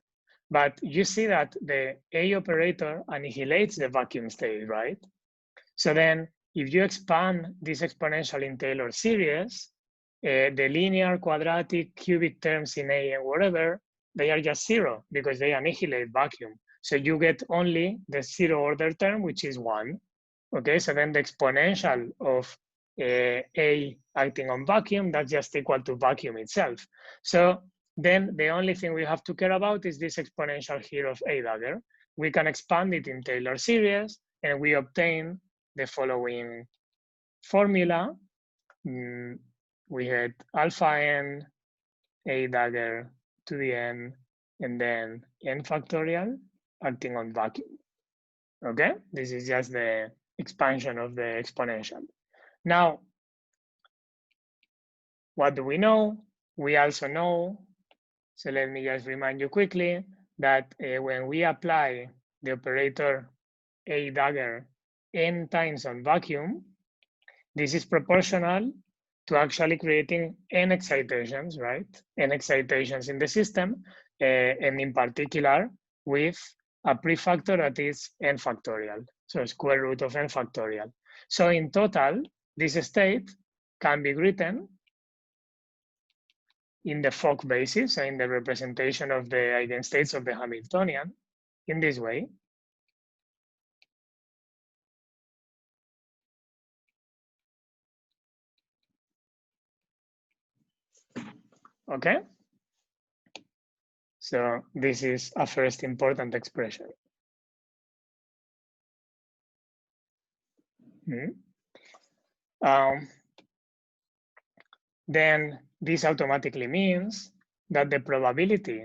but you see that the A operator annihilates the vacuum state, right? So then if you expand this exponential in Taylor series, the linear, quadratic, cubic terms in A and whatever, they are just zero because they annihilate vacuum. So you get only the zero order term, which is 1. Okay, so then the exponential of A acting on vacuum, that's just equal to vacuum itself. So then the only thing we have to care about is this exponential here of A dagger. We can expand it in Taylor series, and we obtain the following formula. We had alpha n A dagger to the n, and then n factorial acting on vacuum. Okay, this is just the expansion of the exponential. Now, what do we know? We also know, so let me just remind you quickly, that when we apply the operator A dagger n times on vacuum, this is proportional to actually creating n excitations, right? N excitations in the system, and in particular with a prefactor that is n factorial, so square root of n factorial. So in total, this state can be written in the Fock basis, in the representation of the eigenstates of the Hamiltonian, in this way. Okay? So this is a first important expression. Then this automatically means that the probability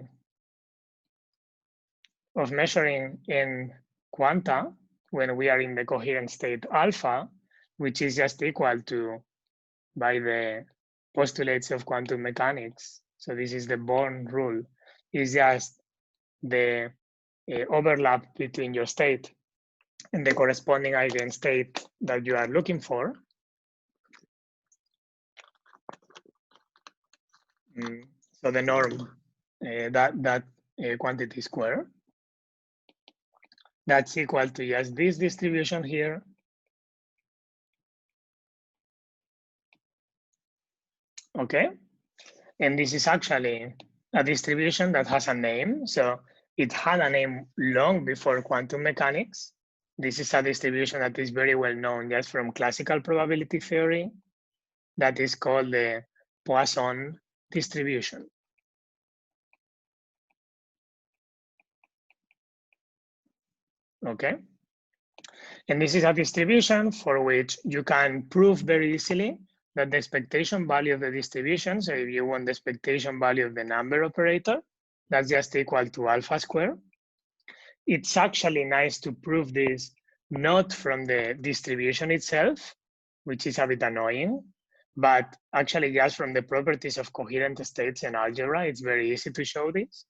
of measuring in quanta when we are in the coherent state alpha, which is just equal to, by the postulates of quantum mechanics, So this is the Born rule. It's just the overlap between your state and the corresponding eigenstate that you are looking for. So the norm, that quantity square, that's equal to just this distribution here. Okay, and this is actually a distribution that has a name. So it had a name long before quantum mechanics. This is a distribution that is very well known just from classical probability theory. That is called the Poisson distribution. Okay, and this is a distribution for which you can prove very easily that the expectation value of the distribution, so if you want the expectation value of the number operator, that's just equal to alpha squared. It's actually nice to prove this not from the distribution itself, which is a bit annoying, but actually just from the properties of coherent states in algebra. It's very easy to show this.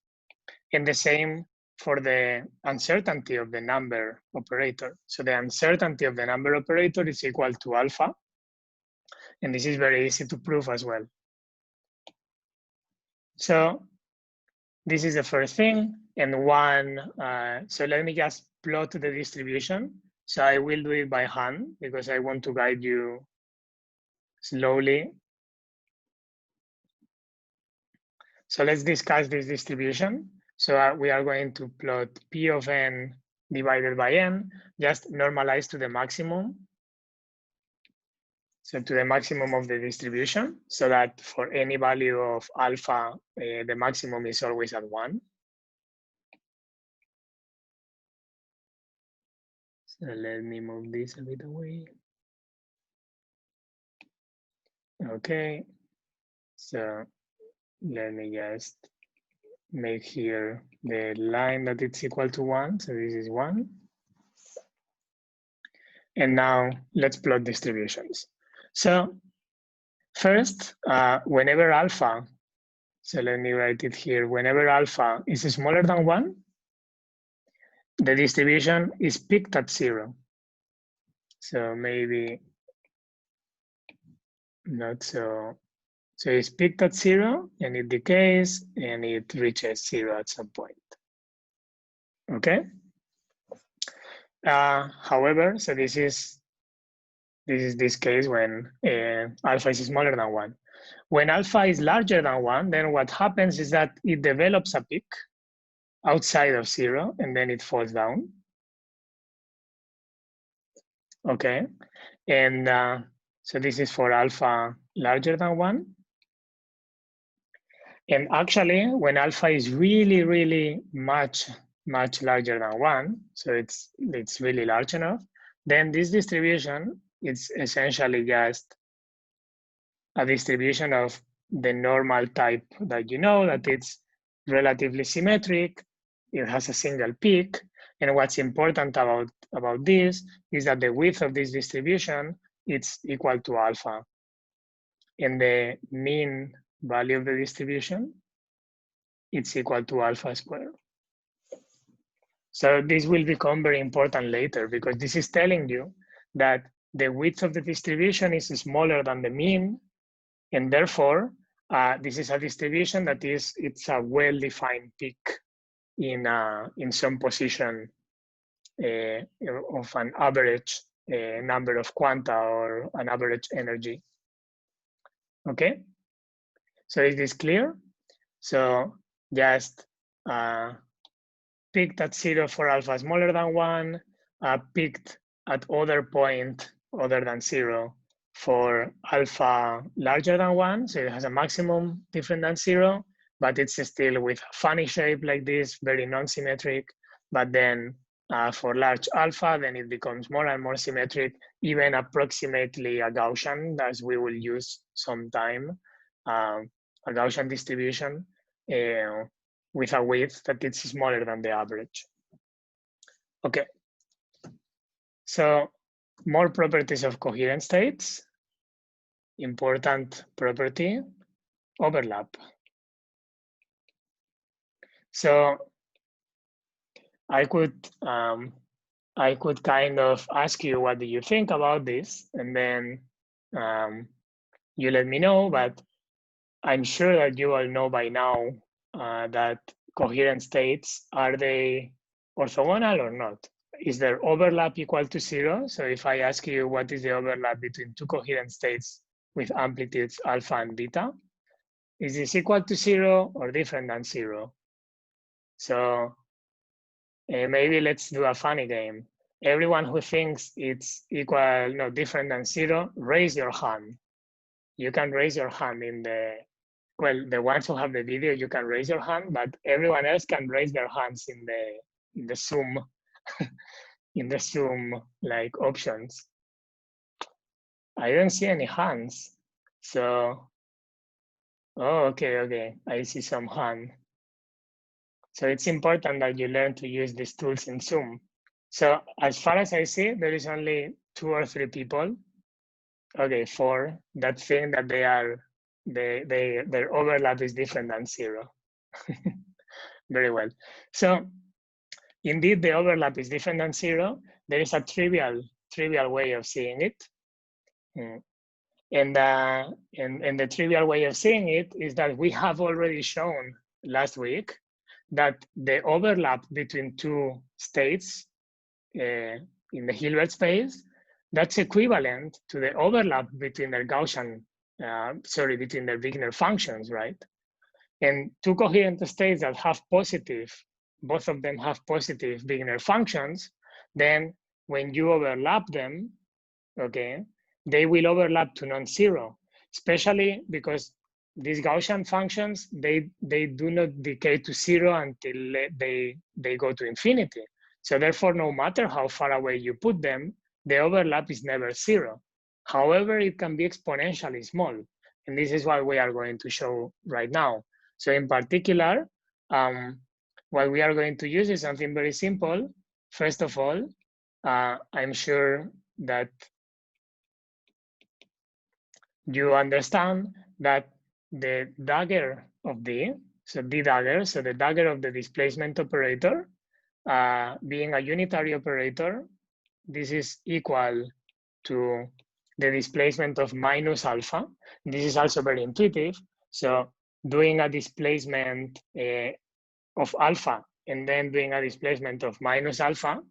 And the same for the uncertainty of the number operator. So the uncertainty of the number operator is equal to alpha. And this is very easy to prove as well. So this is the first thing. And one, so let me just plot the distribution. So I will do it by hand because I want to guide you slowly. So let's discuss this distribution. So we are going to plot P of n divided by n, just normalize to the maximum. So to the maximum of the distribution, so that for any value of alpha, the maximum is always at 1. So let me move this a bit away. Okay, so let me just make here the line that it's equal to 1. So this is 1. And now let's plot distributions. So first, whenever alpha, so let me write it here, whenever alpha is smaller than 1, the distribution is peaked at 0. So maybe not so. So it's peaked at 0 and it decays and it reaches 0 at some point. Okay. However, so this is this case when alpha is smaller than 1. When alpha is larger than 1, then what happens is that it develops a peak outside of 0 and then it falls down. Okay, and so this is for alpha larger than 1. And actually, when alpha is really, really much larger than 1, so it's really large enough, then this distribution is essentially just a distribution of the normal type that you know, that it's relatively symmetric, it has a single peak, and what's important about this is that the width of this distribution it's equal to alpha, and the mean value of the distribution it's equal to alpha squared. So this will become very important later because this is telling you that the width of the distribution is smaller than the mean, and therefore this is a distribution that it's a well-defined peak in some position of an average number of quanta or an average energy. Okay, so is this clear? So just peaked at 0 for alpha smaller than 1, peaked at other point other than 0 for alpha larger than 1, so it has a maximum different than 0, but it's still with a funny shape like this, very non-symmetric. But then for large alpha, then it becomes more and more symmetric, even approximately a Gaussian, as we will use sometime, a Gaussian distribution with a width that it's smaller than the average. Okay, so more properties of coherent states. Important property, overlap. So I could kind of ask you, what do you think about this? And then you let me know, but I'm sure that you all know by now that coherent states, are they orthogonal or not? Is their overlap equal to 0? So if I ask you what is the overlap between two coherent states with amplitudes alpha and beta, is this equal to 0 or different than 0? So maybe let's do a funny game. Everyone who thinks it's equal, no, different than 0, raise your hand. You can raise your hand in the, well, the ones who have the video, you can raise your hand, but everyone else can raise their hands in the Zoom, in the Zoom like options. I don't see any hands. So, oh, okay. I see some hand. So it's important that you learn to use these tools in Zoom. So as far as I see, there is only 2 or 3 people. Okay, 4 that think that their overlap is different than 0. Very well. So indeed, the overlap is different than 0. There is a trivial way of seeing it. And the trivial way of seeing it is that we have already shown last week that the overlap between two states in the Hilbert space, that's equivalent to the overlap between their Gaussian, between their Wigner functions, right? And two coherent states that have positive, both of them have positive Wigner functions, then when you overlap them, okay, they will overlap to non-zero, especially because these Gaussian functions, they do not decay to 0 until they go to infinity. So therefore, no matter how far away you put them, the overlap is never 0. However, it can be exponentially small. And this is what we are going to show right now. So in particular, what we are going to use is something very simple. First of all, I'm sure that you understand that the dagger of D, so D dagger, so the dagger of the displacement operator, being a unitary operator, this is equal to the displacement of minus alpha. This is also very intuitive. So doing a displacement of alpha and then doing a displacement of minus alpha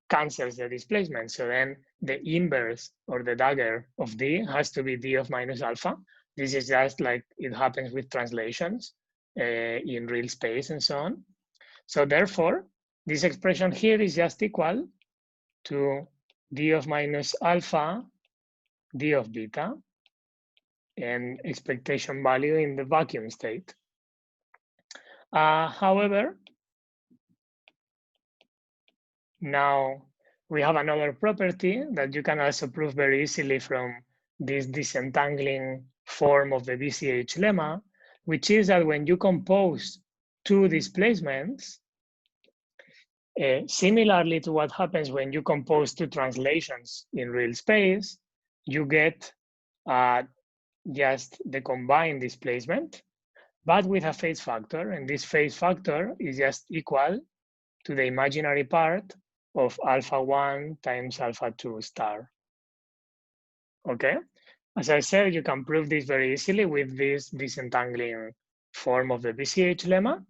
cancels the displacement. So then the inverse or the dagger of D has to be D of minus alpha. This is just like it happens with translations in real space and so on. So therefore, this expression here is just equal to D of minus alpha, D of beta, and expectation value in the vacuum state. However, now we have another property that you can also prove very easily from this disentangling form of the BCH lemma, which is that when you compose two displacements, similarly to what happens when you compose two translations in real space, you get just the combined displacement, but with a phase factor. And this phase factor is just equal to the imaginary part of alpha 1 times alpha 2 star. Okay? As I said, you can prove this very easily with this disentangling form of the BCH lemma.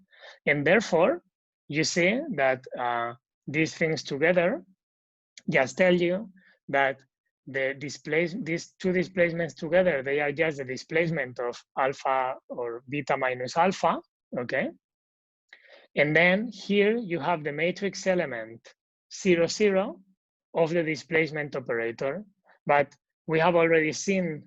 And therefore, you see that these things together just tell you that these two displacements together, they are just the displacement of alpha or beta minus alpha, okay? And then here you have the matrix element 0, 0 of the displacement operator. But we have already seen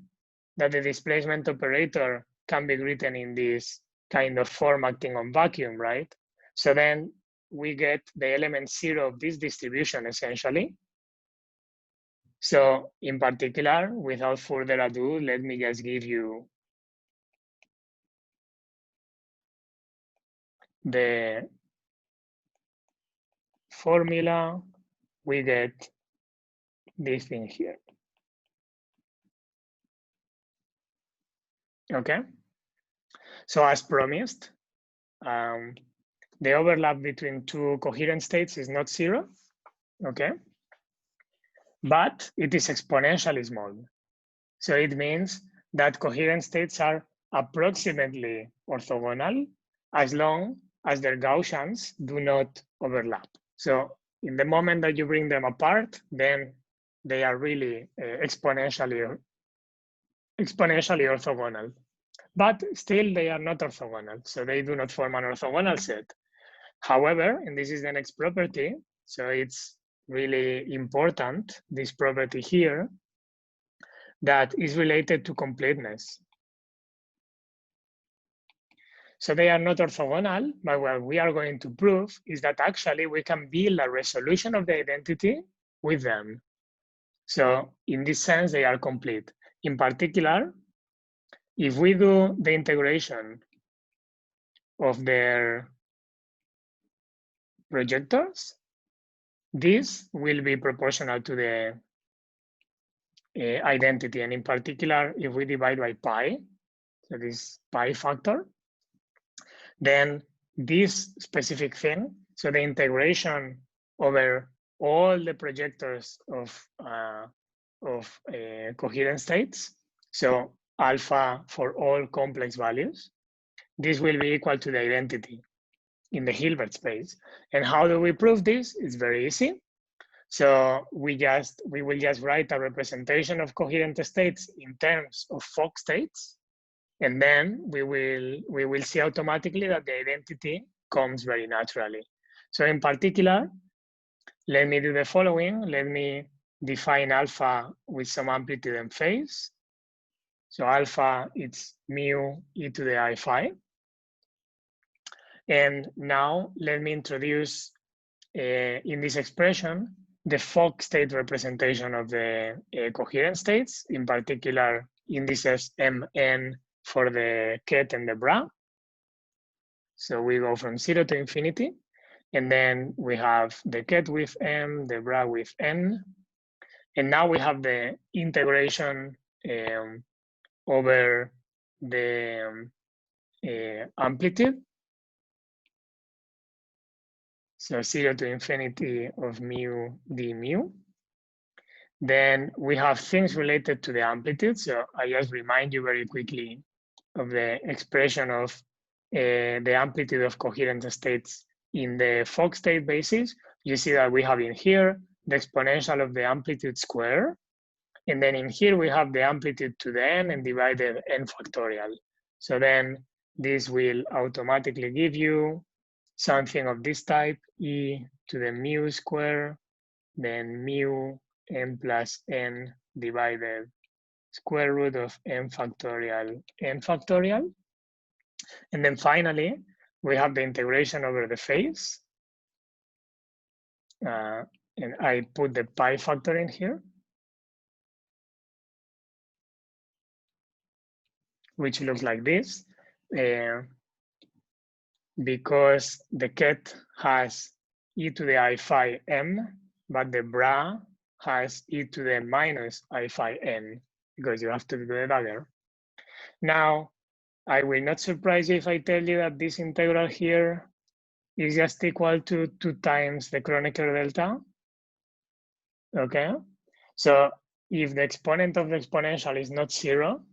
that the displacement operator can be written in this kind of form acting on vacuum, right? So then we get the element 0 of this distribution essentially. So in particular, without further ado, let me just give you the formula. We get this thing here. Okay. So as promised, the overlap between two coherent states is not zero, okay? But it is exponentially small. So it means that coherent states are approximately orthogonal as long as their Gaussians do not overlap. So in the moment that you bring them apart, then they are really exponentially orthogonal. But still they are not orthogonal, so they do not form an orthogonal set. However, and this is the next property, so it's really important, this property here, that is related to completeness. So they are not orthogonal, but what we are going to prove is that actually we can build a resolution of the identity with them. So in this sense, they are complete. In particular, if we do the integration of their projectors, this will be proportional to the identity. And in particular, if we divide by pi, so this pi factor, then this specific thing, so the integration over all the projectors of coherent states, so alpha for all complex values, this will be equal to the identity in the Hilbert space. And how do we prove this? It's very easy. So we will just write a representation of coherent states in terms of Fock states, and then we will see automatically that the identity comes very naturally. So in particular, let me do the following. Let me define alpha with some amplitude and phase. So alpha, it's mu e to the I phi. And now let me introduce in this expression the Fock state representation of the coherent states, in particular indices mn for the ket and the bra. So we go from 0 to infinity, and then we have the ket with m, the bra with n, and now we have the integration over the amplitude. So 0 to infinity of mu d mu. Then we have things related to the amplitude. So I just remind you very quickly of the expression of the amplitude of coherent states in the Fock state basis. You see that we have in here the exponential of the amplitude square. And then in here we have the amplitude to the n and divided n factorial. So then this will automatically give you something of this type, e to the mu square, then mu n plus n divided square root of n factorial n factorial. And then finally, we have the integration over the phase. And I put the pi factor in here, which looks like this. Because the ket has e to the I phi m, but the bra has e to the minus I phi n, because you have to do the dagger. Now, I will not surprise you if I tell you that this integral here is just equal to 2 times the Kronecker delta, okay? So if the exponent of the exponential is not 0,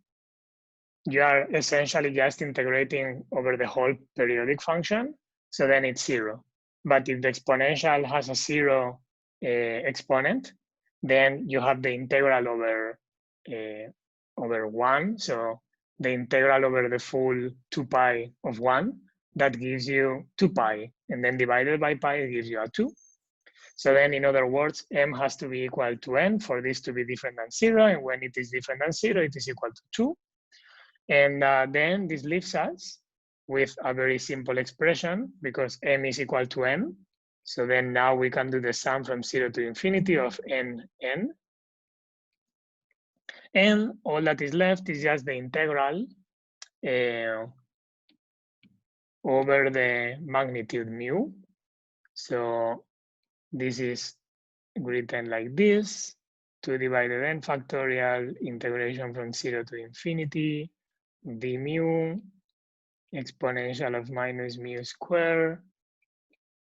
you are essentially just integrating over the whole periodic function, so then it's 0. But if the exponential has a 0 exponent, then you have the integral over 1. So the integral over the full 2 pi of 1, that gives you 2 pi, and then divided by pi, it gives you a 2. So then, in other words, m has to be equal to n for this to be different than 0, and when it is different than 0, it is equal to 2. And then this leaves us with a very simple expression because m is equal to n. So then now we can do the sum from 0 to infinity of n. And all that is left is just the integral over the magnitude mu. So this is written like this: 2 divided n factorial, integration from 0 to infinity, d mu, exponential of minus mu square,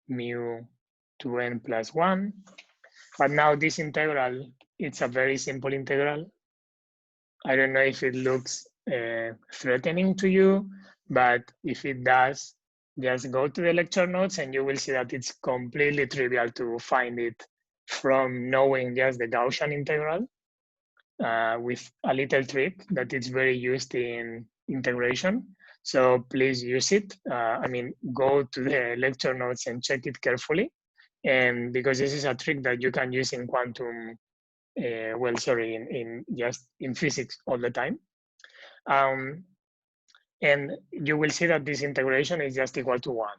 mu to n plus 1. But now this integral, it's a very simple integral. I don't know if it looks threatening to you, but if it does, just go to the lecture notes and you will see that it's completely trivial to find it from knowing just the Gaussian integral with a little trick that is very used in integration. So please use it. I mean, go to the lecture notes and check it carefully. And because this is a trick that you can use in quantum, in physics all the time. And you will see that this integration is just equal to 1.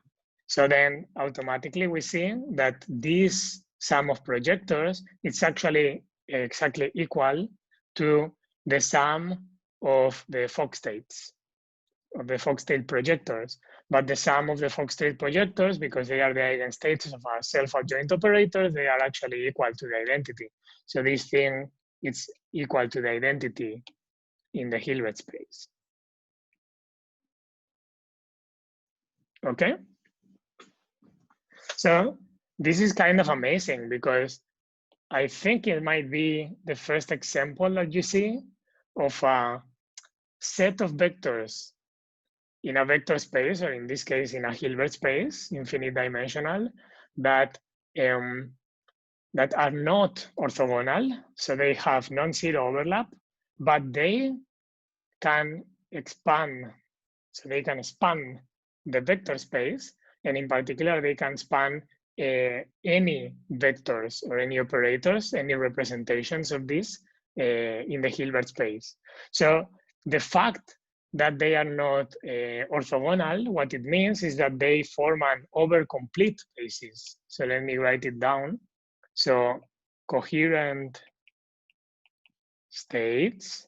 So then automatically we see that this sum of projectors is actually exactly equal to the sum of the Fock states, of the Fock state projectors. But the sum of the Fock state projectors, because they are the eigenstates of our self-adjoint operators, they are actually equal to the identity. So this thing is equal to the identity in the Hilbert space. Okay? So this is kind of amazing because I think it might be the first example that you see of a set of vectors in a vector space, or in this case, in a Hilbert space, infinite dimensional, that are not orthogonal. So they have non-zero overlap, but they can expand. So they can span the vector space, and in particular, they can span any vectors or any operators, any representations of this in the Hilbert space. So the fact that they are not orthogonal, what it means is that they form an overcomplete basis. So let me write it down. So coherent states,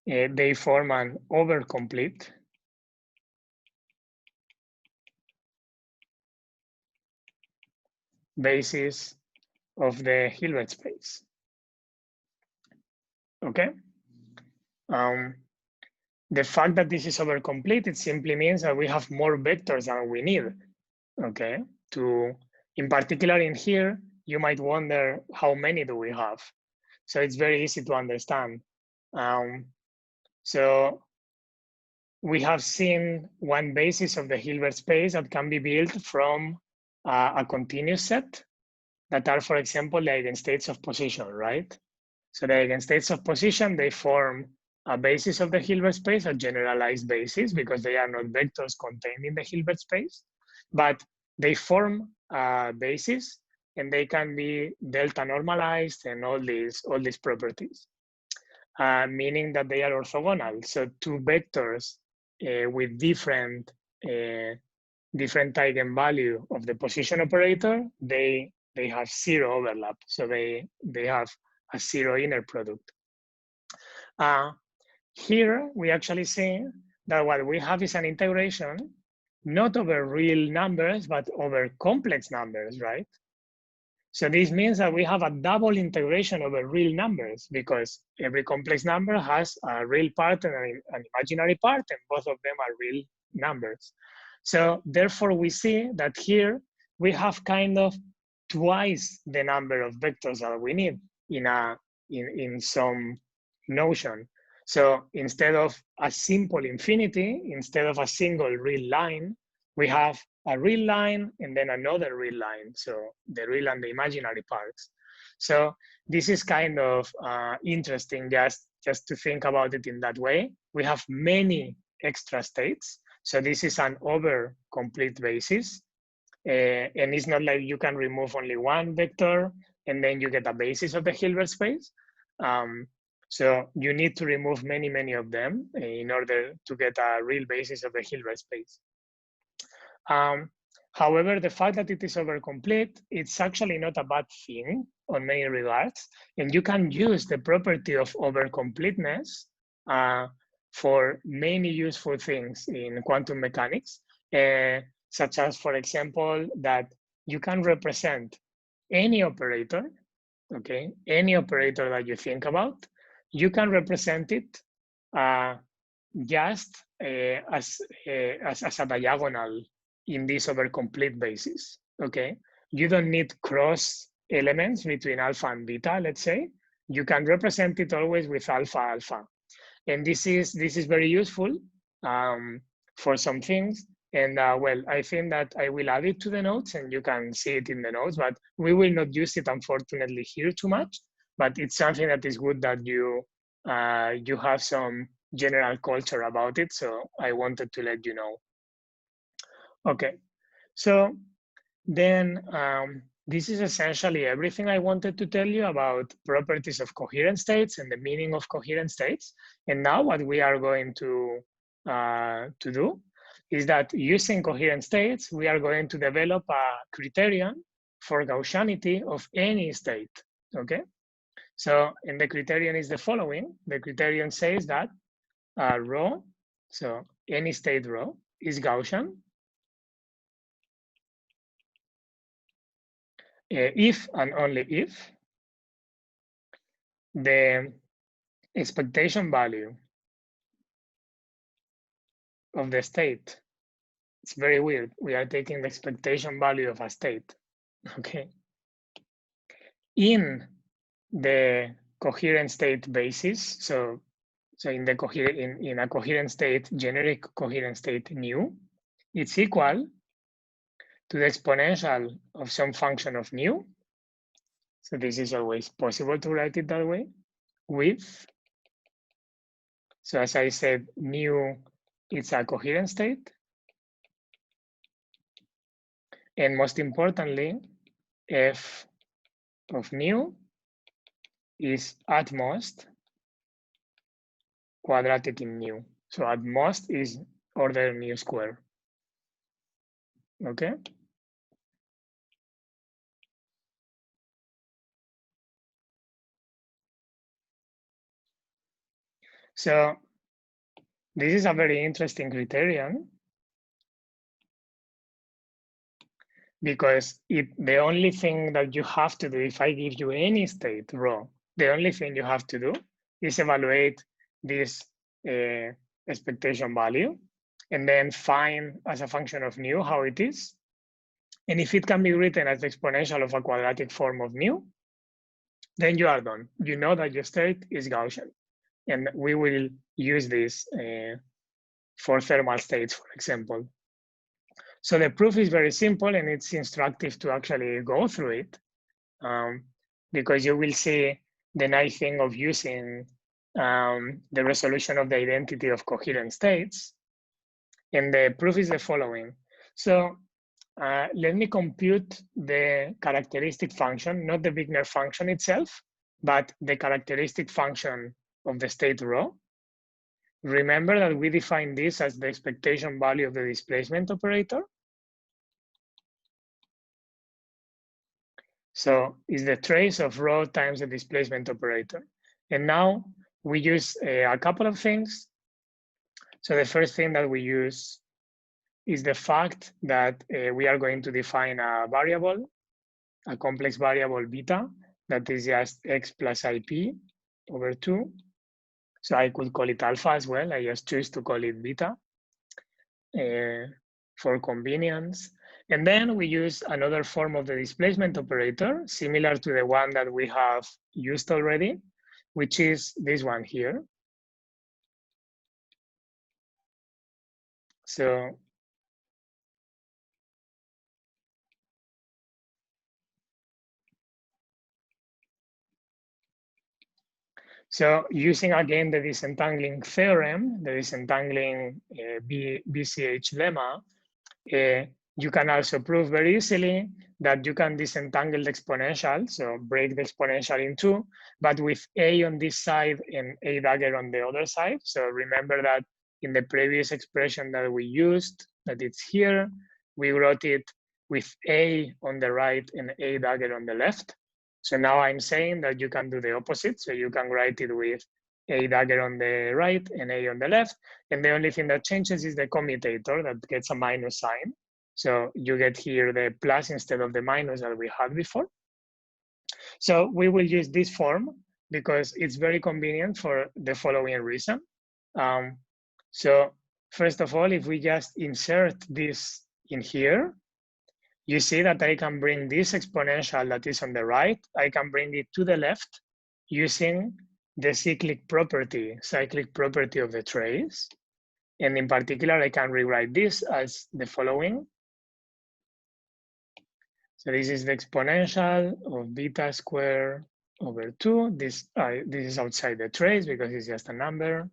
they form an overcomplete basis of the Hilbert space. Okay. The fact that this is overcomplete, it simply means that we have more vectors than we need. Okay. In particular, in here, you might wonder how many do we have. So it's very easy to understand. So we have seen one basis of the Hilbert space that can be built from a continuous set that are, for example, the eigenstates of position, right? So the eigenstates of position, they form a basis of the Hilbert space, a generalized basis, because they are not vectors contained in the Hilbert space, but they form a basis and they can be delta normalized and all these properties, meaning that they are orthogonal. So two vectors with different eigenvalue of the position operator, they have zero overlap. So they have a zero inner product. Here we actually see that what we have is an integration not over real numbers, but over complex numbers, right? So this means that we have a double integration over real numbers because every complex number has a real part and an imaginary part, and both of them are real numbers. So therefore we see that here we have kind of twice the number of vectors that we need in some notion. So instead of a simple infinity, instead of a single real line, we have a real line and then another real line. So the real and the imaginary parts. So this is kind of interesting just to think about it in that way. We have many extra states. So this is an over-complete basis. And it's not like you can remove only one vector and then you get a basis of the Hilbert space. So you need to remove many, many of them in order to get a real basis of the Hilbert space. However, the fact that it is overcomplete, it's actually not a bad thing on many regards. And you can use the property of overcompleteness for many useful things in quantum mechanics, such as, for example, that you can represent any operator, okay, any operator that you think about, you can represent it just as a diagonal in this overcomplete basis, okay? You don't need cross elements between alpha and beta, let's say. You can represent it always with alpha, alpha. And this is very useful for some things. And well, I think that I will add it to the notes and you can see it in the notes, but we will not use it, unfortunately, here too much. But it's something that is good that you have some general culture about it. So I wanted to let you know. Okay, so then this is essentially everything I wanted to tell you about properties of coherent states and the meaning of coherent states. And now what we are going to do is that using coherent states, we are going to develop a criterion for Gaussianity of any state, okay? So, and the criterion is the following. The criterion says that rho, so any state rho, is Gaussian if and only if the expectation value of the state, it's very weird. We are taking the expectation value of a state, okay? In the coherent state basis, so in the in a coherent state, generic coherent state nu, it's equal to the exponential of some function of nu. So this is always possible to write it that way, with, so as I said, nu, it's a coherent state. And most importantly, f of nu is at most quadratic in nu. So at most is order nu square. Okay. So this is a very interesting criterion because the only thing that you have to do, if I give you any state rho, the only thing you have to do is evaluate this expectation value and then find as a function of nu how it is. And if it can be written as the exponential of a quadratic form of nu, then you are done. You know that your state is Gaussian. And we will use this for thermal states, for example. So the proof is very simple and it's instructive to actually go through it because you will see the nice thing of using the resolution of the identity of coherent states. And the proof is the following. So let me compute the characteristic function, not the Wigner function itself, but the characteristic function of the state rho. Remember that we define this as the expectation value of the displacement operator. So it's the trace of rho times the displacement operator. And now we use a couple of things. So the first thing that we use is the fact that we are going to define a variable, a complex variable beta, that is just x plus ip over 2. So I could call it alpha as well. I just choose to call it beta for convenience. And then we use another form of the displacement operator, similar to the one that we have used already, which is this one here. So using again the disentangling theorem, the disentangling BCH lemma, you can also prove very easily that you can disentangle the exponential, so break the exponential in two, but with a on this side and a dagger on the other side. So remember that in the previous expression that we used, that it's here, we wrote it with a on the right and a dagger on the left. So now I'm saying that you can do the opposite. So you can write it with a dagger on the right and a on the left. And the only thing that changes is the commutator that gets a minus sign. So you get here the plus instead of the minus that we had before. So we will use this form because it's very convenient for the following reason. So first of all, if we just insert this in here, you see that I can bring this exponential that is on the right, I can bring it to the left using the cyclic property of the trace. And in particular, I can rewrite this as the following. So this is the exponential of beta squared over 2. This is outside the trace because it's just a number.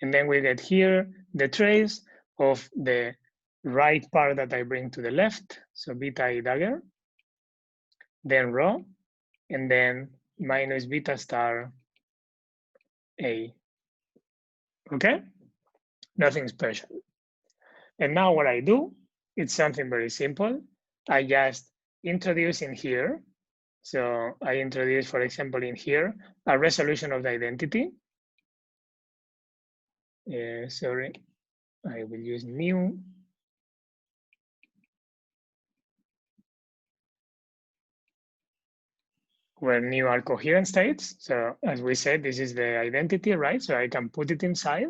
And then we get here the trace of the right part that I bring to the left. So beta A dagger, then rho, and then minus beta star A. Okay? Nothing special. And now what I do, it's something very simple. I just introduce in here. So I introduce, for example, in here, a resolution of the identity. Sorry, I will use new. Where new are coherent states. So as we said, this is the identity, right? So I can put it inside.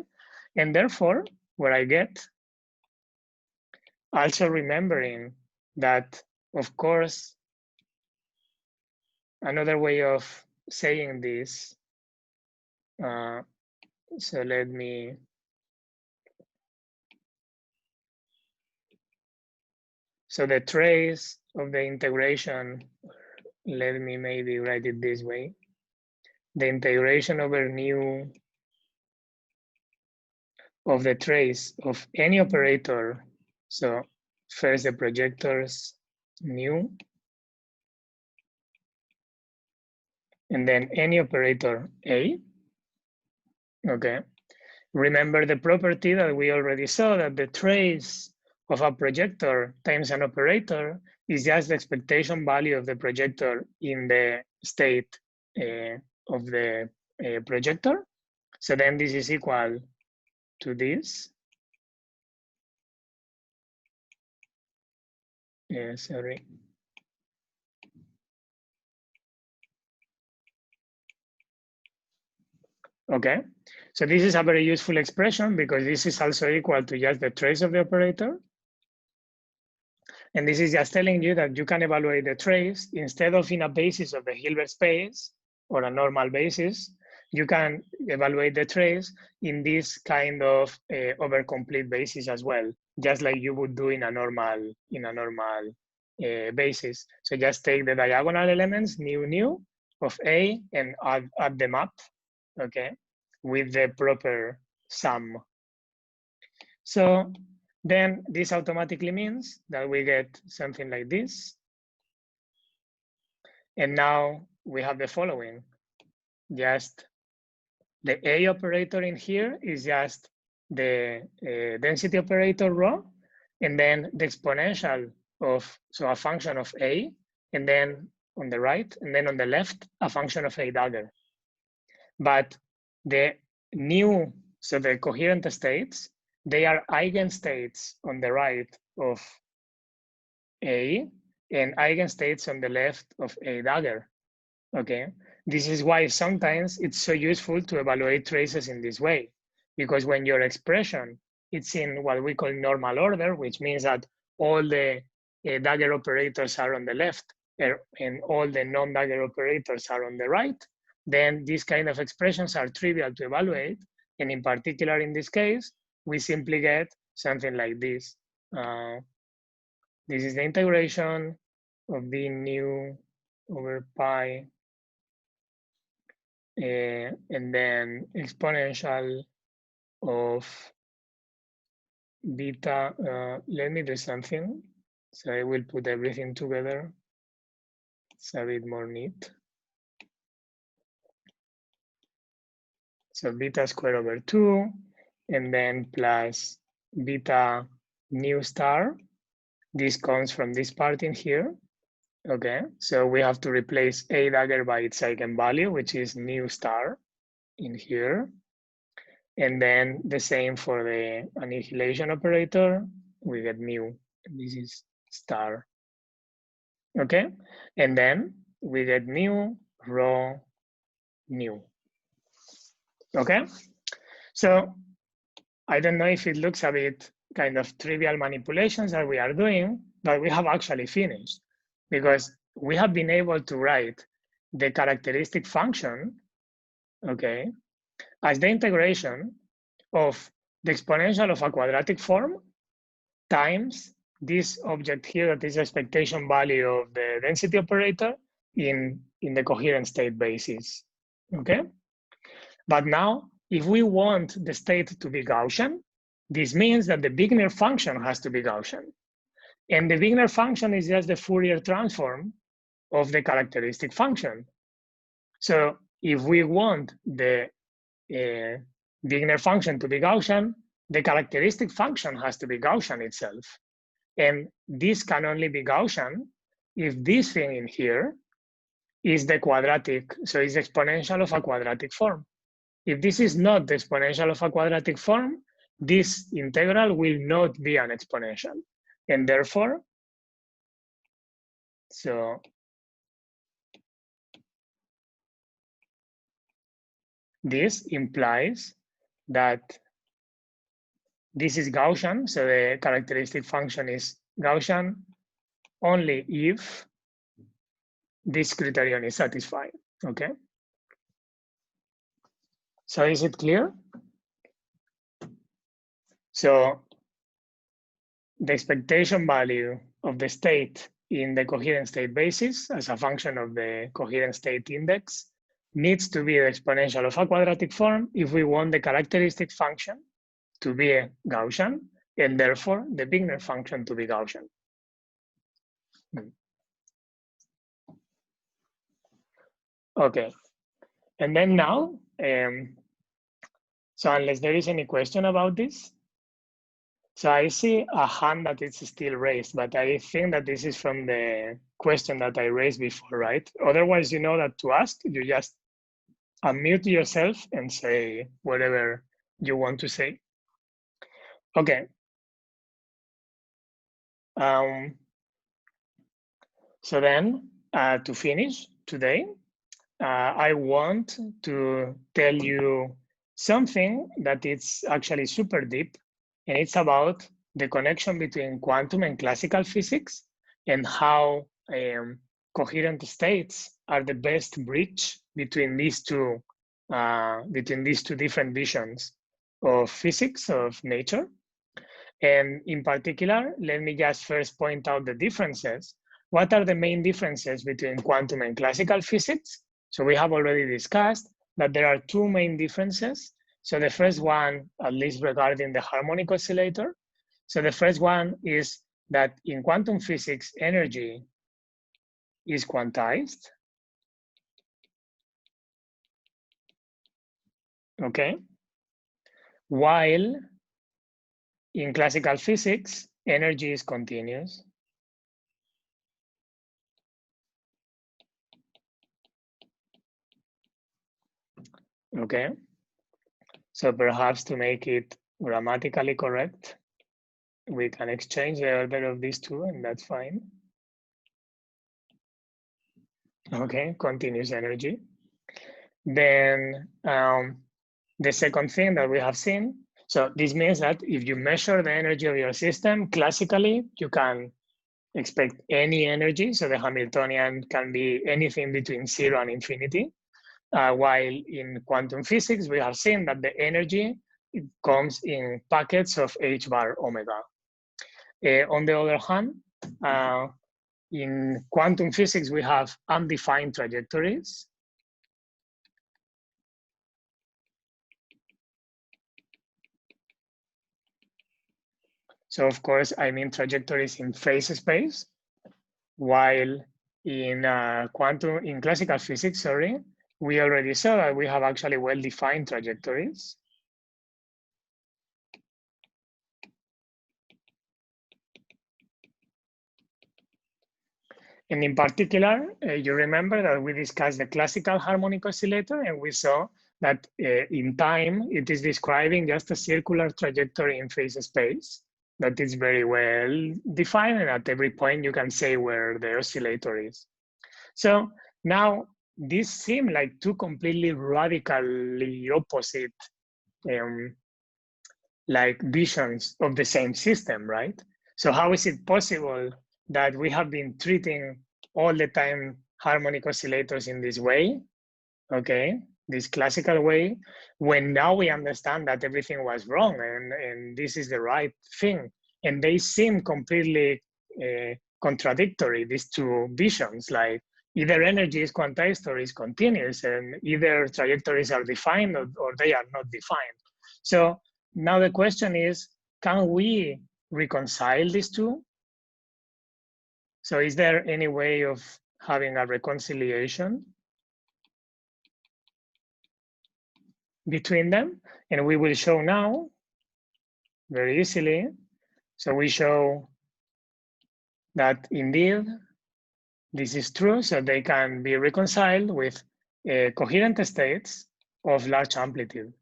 And therefore, what I get, also remembering that, of course, another way of saying this, so let me, so the trace of the integration, let me maybe write it this way. The integration over nu of the trace of any operator. So first the projectors nu, and then any operator A. Okay. Remember the property that we already saw, that the trace of a projector times an operator is just the expectation value of the projector in the state of the projector. So then this is equal to this. Sorry. Okay, so this is a very useful expression because this is also equal to just the trace of the operator. And this is just telling you that you can evaluate the trace instead of in a basis of the Hilbert space or a normal basis, you can evaluate the trace in this kind of overcomplete basis as well, just like you would do in a normal basis. So just take the diagonal elements, nu of A, and add them up, okay, with the proper sum. So then this automatically means that we get something like this. And now we have the following. Just the A operator in here is just the density operator rho, and then the exponential of, so a function of A, and then on the right, and then on the left, a function of A dagger. But the new, so the coherent states, they are eigenstates on the right of A and eigenstates on the left of A dagger, okay? This is why sometimes it's so useful to evaluate traces in this way, because when your expression, it's in what we call normal order, which means that all the dagger operators are on the left and all the non-dagger operators are on the right, then these kind of expressions are trivial to evaluate. And in particular, in this case, we simply get something like this. This is the integration of the nu over pi, and then exponential of beta. Let me do something. So I will put everything together. It's a bit more neat. So beta squared over 2, and then plus beta nu star. This comes from this part in here. Okay, so we have to replace A dagger by its eigenvalue, which is nu star in here. And then the same for the annihilation operator, we get mu, this is star. Okay, and then we get mu, rho, nu. Okay, so I don't know if it looks a bit kind of trivial manipulations that we are doing that we have actually finished, because we have been able to write the characteristic function, okay, as the integration of the exponential of a quadratic form times this object here that is the expectation value of the density operator in the coherent state basis, okay? But now, if we want the state to be Gaussian, this means that the Wigner function has to be Gaussian. And the Wigner function is just the Fourier transform of the characteristic function. So if we want the Wigner function to be Gaussian, the characteristic function has to be Gaussian itself. And this can only be Gaussian if this thing in here is the quadratic, so it's the exponential of a quadratic form. If this is not the exponential of a quadratic form, this integral will not be an exponential. And therefore, so this implies that this is Gaussian, so the characteristic function is Gaussian only if this criterion is satisfied, okay? So is it clear? So the expectation value of the state in the coherent state basis as a function of the coherent state index needs to be the exponential of a quadratic form if we want the characteristic function to be a Gaussian, and therefore the Wigner function to be Gaussian. Okay, and then now, so unless there is any question about this, so I see a hand that is still raised, but I think that this is from the question that I raised before, right? Otherwise, you know that to ask, you just unmute yourself and say whatever you want to say. Okay. So then, to finish today, I want to tell you something that is actually super deep, and it's about the connection between quantum and classical physics and how coherent states are the best bridge between these two different visions of physics, of nature. And in particular, let me just first point out the differences. What are the main differences between quantum and classical physics? So we have already discussed that there are two main differences. So the first one, at least regarding the harmonic oscillator. So the first one is that in quantum physics, energy is quantized. Okay. While in classical physics, energy is continuous. Okay. So perhaps to make it grammatically correct, we can exchange the order of these two, and that's fine. Okay, continuous energy. Then the second thing that we have seen, so this means that if you measure the energy of your system, classically, you can expect any energy. So the Hamiltonian can be anything between 0 and infinity. While in quantum physics, we have seen that the energy comes in packets of h bar omega. On the other hand, in quantum physics, we have undefined trajectories. So of course, I mean trajectories in phase space, while in classical physics, sorry, we already saw that we have actually well-defined trajectories. And in particular, you remember that we discussed the classical harmonic oscillator, and we saw that in time, it is describing just a circular trajectory in phase space that is very well defined, and at every point you can say where the oscillator is. So now these seem like two completely radically opposite like visions of the same system, right? So how is it possible that we have been treating all the time harmonic oscillators in this way, okay, this classical way, when now we understand that everything was wrong and this is the right thing? And they seem completely contradictory, these two visions, like either energy is quantized or is continuous, and either trajectories are defined or they are not defined. So now the question is, can we reconcile these two? So is there any way of having a reconciliation between them? And we will show now very easily. So we show that indeed this is true, so they can be reconciled with coherent states of large amplitude.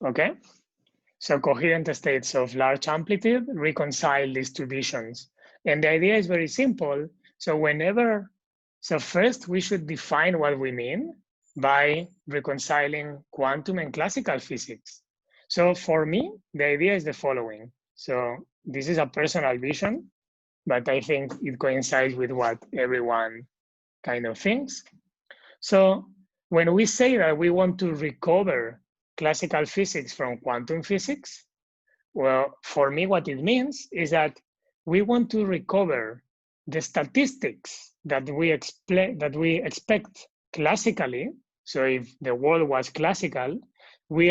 Okay, so coherent states of large amplitude reconcile these two visions. And the idea is very simple. So so first we should define what we mean by reconciling quantum and classical physics. So for me, the idea is the following. So this is a personal vision, but I think it coincides with what everyone kind of thinks. So when we say that we want to recover classical physics from quantum physics, well, for me, what it means is that we want to recover the statistics that we expect classically. So if the world was classical, we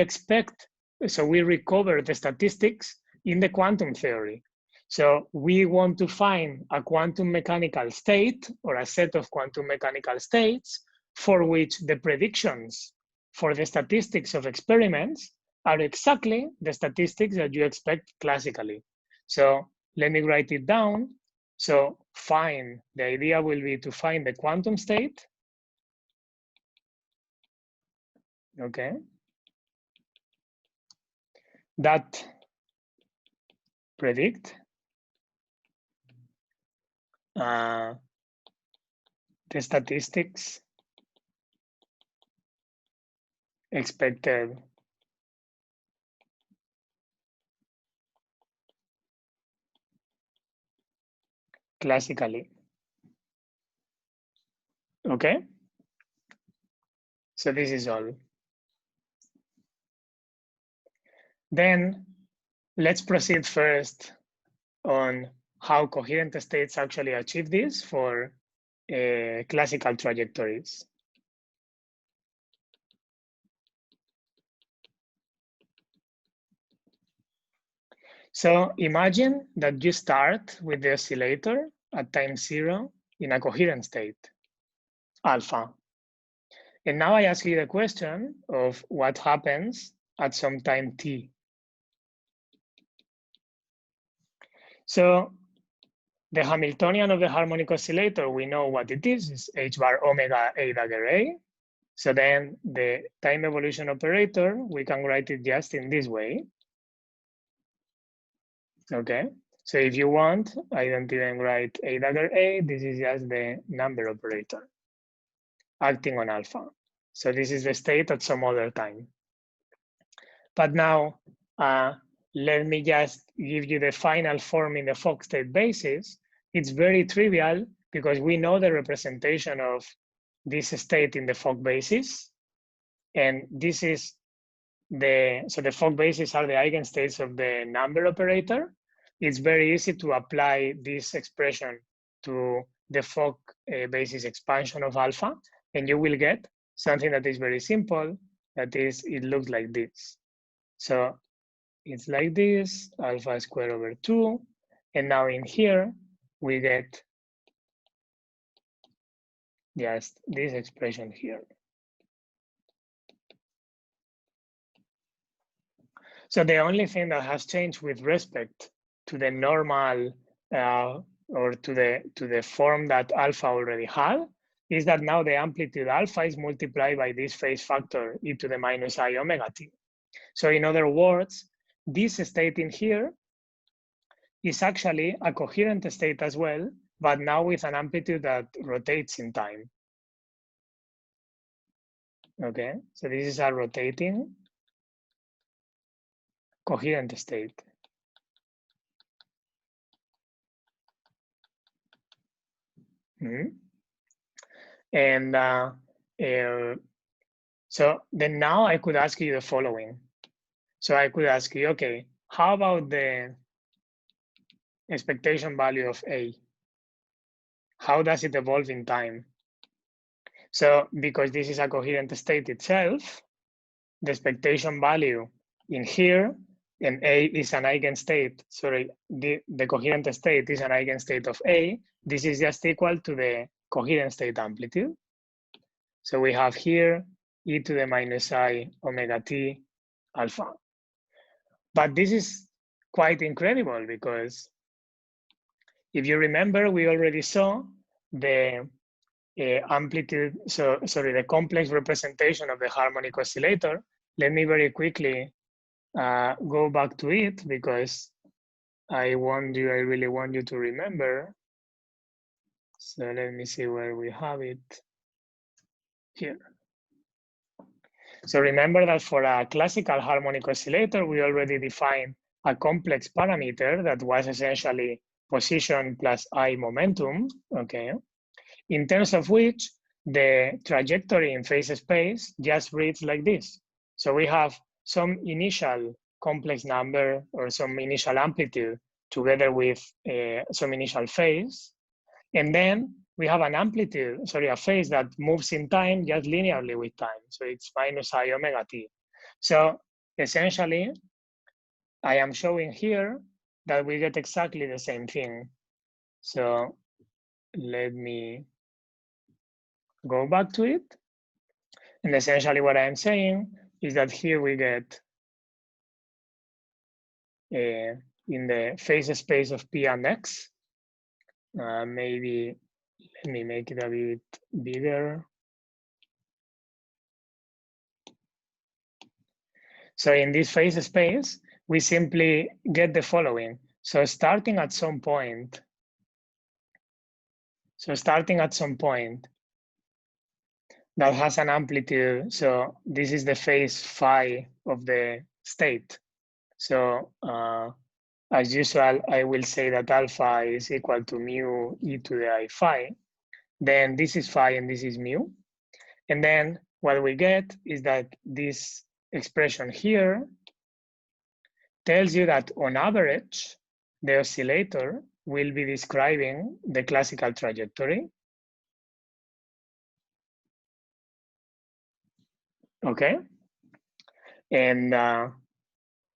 recover the statistics in the quantum theory. So we want to find a quantum mechanical state or a set of quantum mechanical states for which the predictions for the statistics of experiments are exactly the statistics that you expect classically. So let me write it down. So the idea will be to find the quantum state, okay, that predict the statistics expected classically. Okay, so this is all. Then let's proceed first on how coherent states actually achieve this for classical trajectories. So imagine that you start with the oscillator at time 0 in a coherent state, alpha. And now I ask you the question of what happens at some time t. So the Hamiltonian of the harmonic oscillator, we know what it is h bar omega a dagger a. So then the time evolution operator, we can write it just in this way. Okay, so if you want, I don't even write a dagger a, this is just the number operator acting on alpha. So this is the state at some other time. But now, let me just give you the final form in the Fock state basis. It's very trivial because we know the representation of this state in the Fock basis. And this is so the Fock basis are the eigenstates of the number operator. It's very easy to apply this expression to the Fock basis expansion of alpha, and you will get something that is very simple, that is, it looks like this. So it's like this, alpha squared over 2, and now in here, we get just this expression here. So the only thing that has changed with respect to the normal or to the form that alpha already had is that now the amplitude alpha is multiplied by this phase factor e to the minus I omega t. So in other words, this state in here is actually a coherent state as well, but now with an amplitude that rotates in time. Okay, so this is a rotating coherent state. And so then now I could ask you the following. So I could ask you, okay, how about the expectation value of A? How does it evolve in time? So because this is a coherent state itself, the expectation value in here, and A is an eigenstate, sorry, the coherent state is an eigenstate of A, this is just equal to the coherent state amplitude. So we have here e to the minus I omega t alpha. But this is quite incredible because if you remember, we already saw the amplitude, the complex representation of the harmonic oscillator. Let me very quickly go back to it because I really want you to remember. So let me see where we have it. Here. So remember that for a classical harmonic oscillator, we already defined a complex parameter that was essentially position plus I momentum, okay? In terms of which the trajectory in phase space just reads like this. So we have some initial complex number or some initial amplitude together with some initial phase. And then we have an amplitude, sorry, a phase that moves in time just linearly with time. So it's minus I omega t. So essentially, I am showing here that we get exactly the same thing. So let me go back to it. And essentially what I'm saying is that here we get in the phase space of P and X, maybe let me make it a bit bigger. So in this phase space, we simply get the following. So starting at some point, that has an amplitude. So this is the phase phi of the state. So as usual, I will say that alpha is equal to mu e to the I phi. Then this is phi and this is mu. And then what we get is that this expression here tells you that on average, the oscillator will be describing the classical trajectory. Okay. And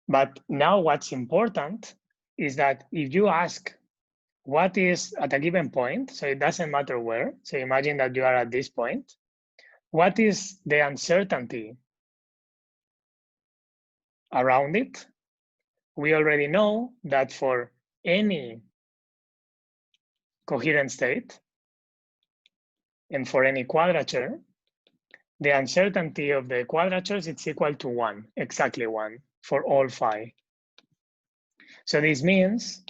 but now what's important is that if you ask what is at a given point, so it doesn't matter where, so imagine that you are at this point, what is the uncertainty around it? We already know that for any coherent state and for any quadrature, the uncertainty of the quadratures is equal to 1, exactly 1 for all phi. So this means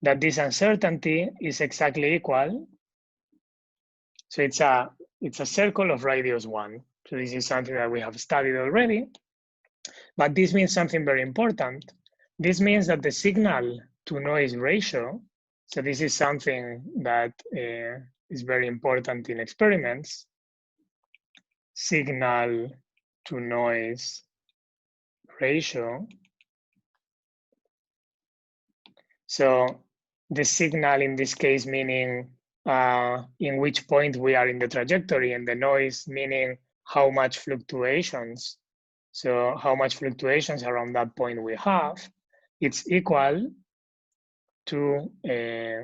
that this uncertainty is exactly equal. So it's a circle of radius 1. So this is something that we have studied already. But this means something very important. This means that the signal to noise ratio, so this is something that is very important in experiments, signal to noise ratio. So the signal in this case meaning in which point we are in the trajectory, and the noise meaning how much fluctuations. So how much fluctuations around that point we have, it's equal to,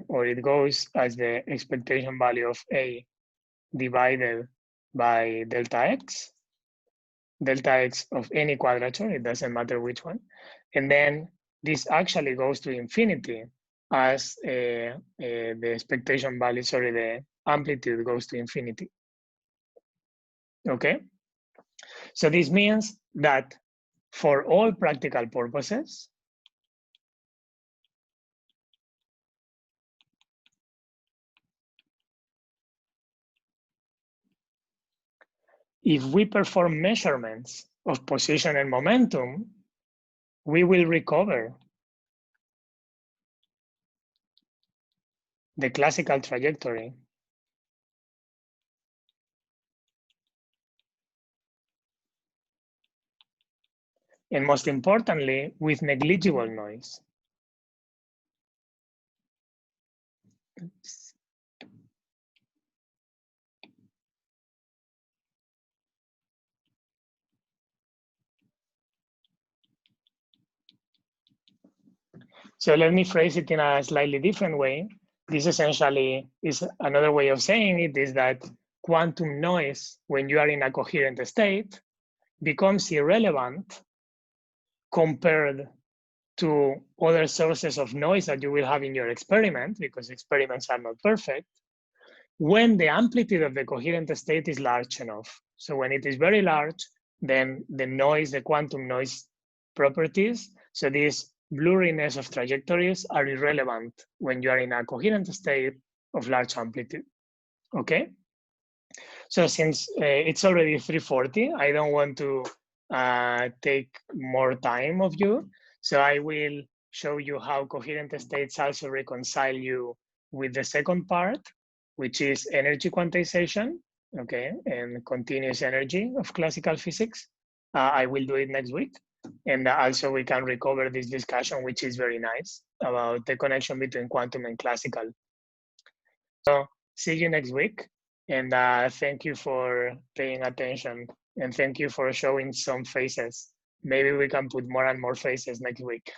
or it goes as the expectation value of A divided by delta x of any quadrature, it doesn't matter which one. And then this actually goes to infinity as the expectation value, sorry, the amplitude goes to infinity. Okay? So this means that for all practical purposes, if we perform measurements of position and momentum, we will recover the classical trajectory. And most importantly, with negligible noise. Oops. So let me phrase it in a slightly different way. This essentially is another way of saying it is that quantum noise, when you are in a coherent state, becomes irrelevant compared to other sources of noise that you will have in your experiment, because experiments are not perfect, when the amplitude of the coherent state is large enough. So when it is very large, then the noise, the quantum noise properties, so this blurriness of trajectories are irrelevant when you are in a coherent state of large amplitude, okay? So since it's already 3:40, I don't want to take more time of you. So I will show you how coherent states also reconcile you with the second part, which is energy quantization, okay, and continuous energy of classical physics. I will do it next week. And also we can recover this discussion, which is very nice, about the connection between quantum and classical. So see you next week. And thank you for paying attention. And thank you for showing some faces. Maybe we can put more and more faces next week.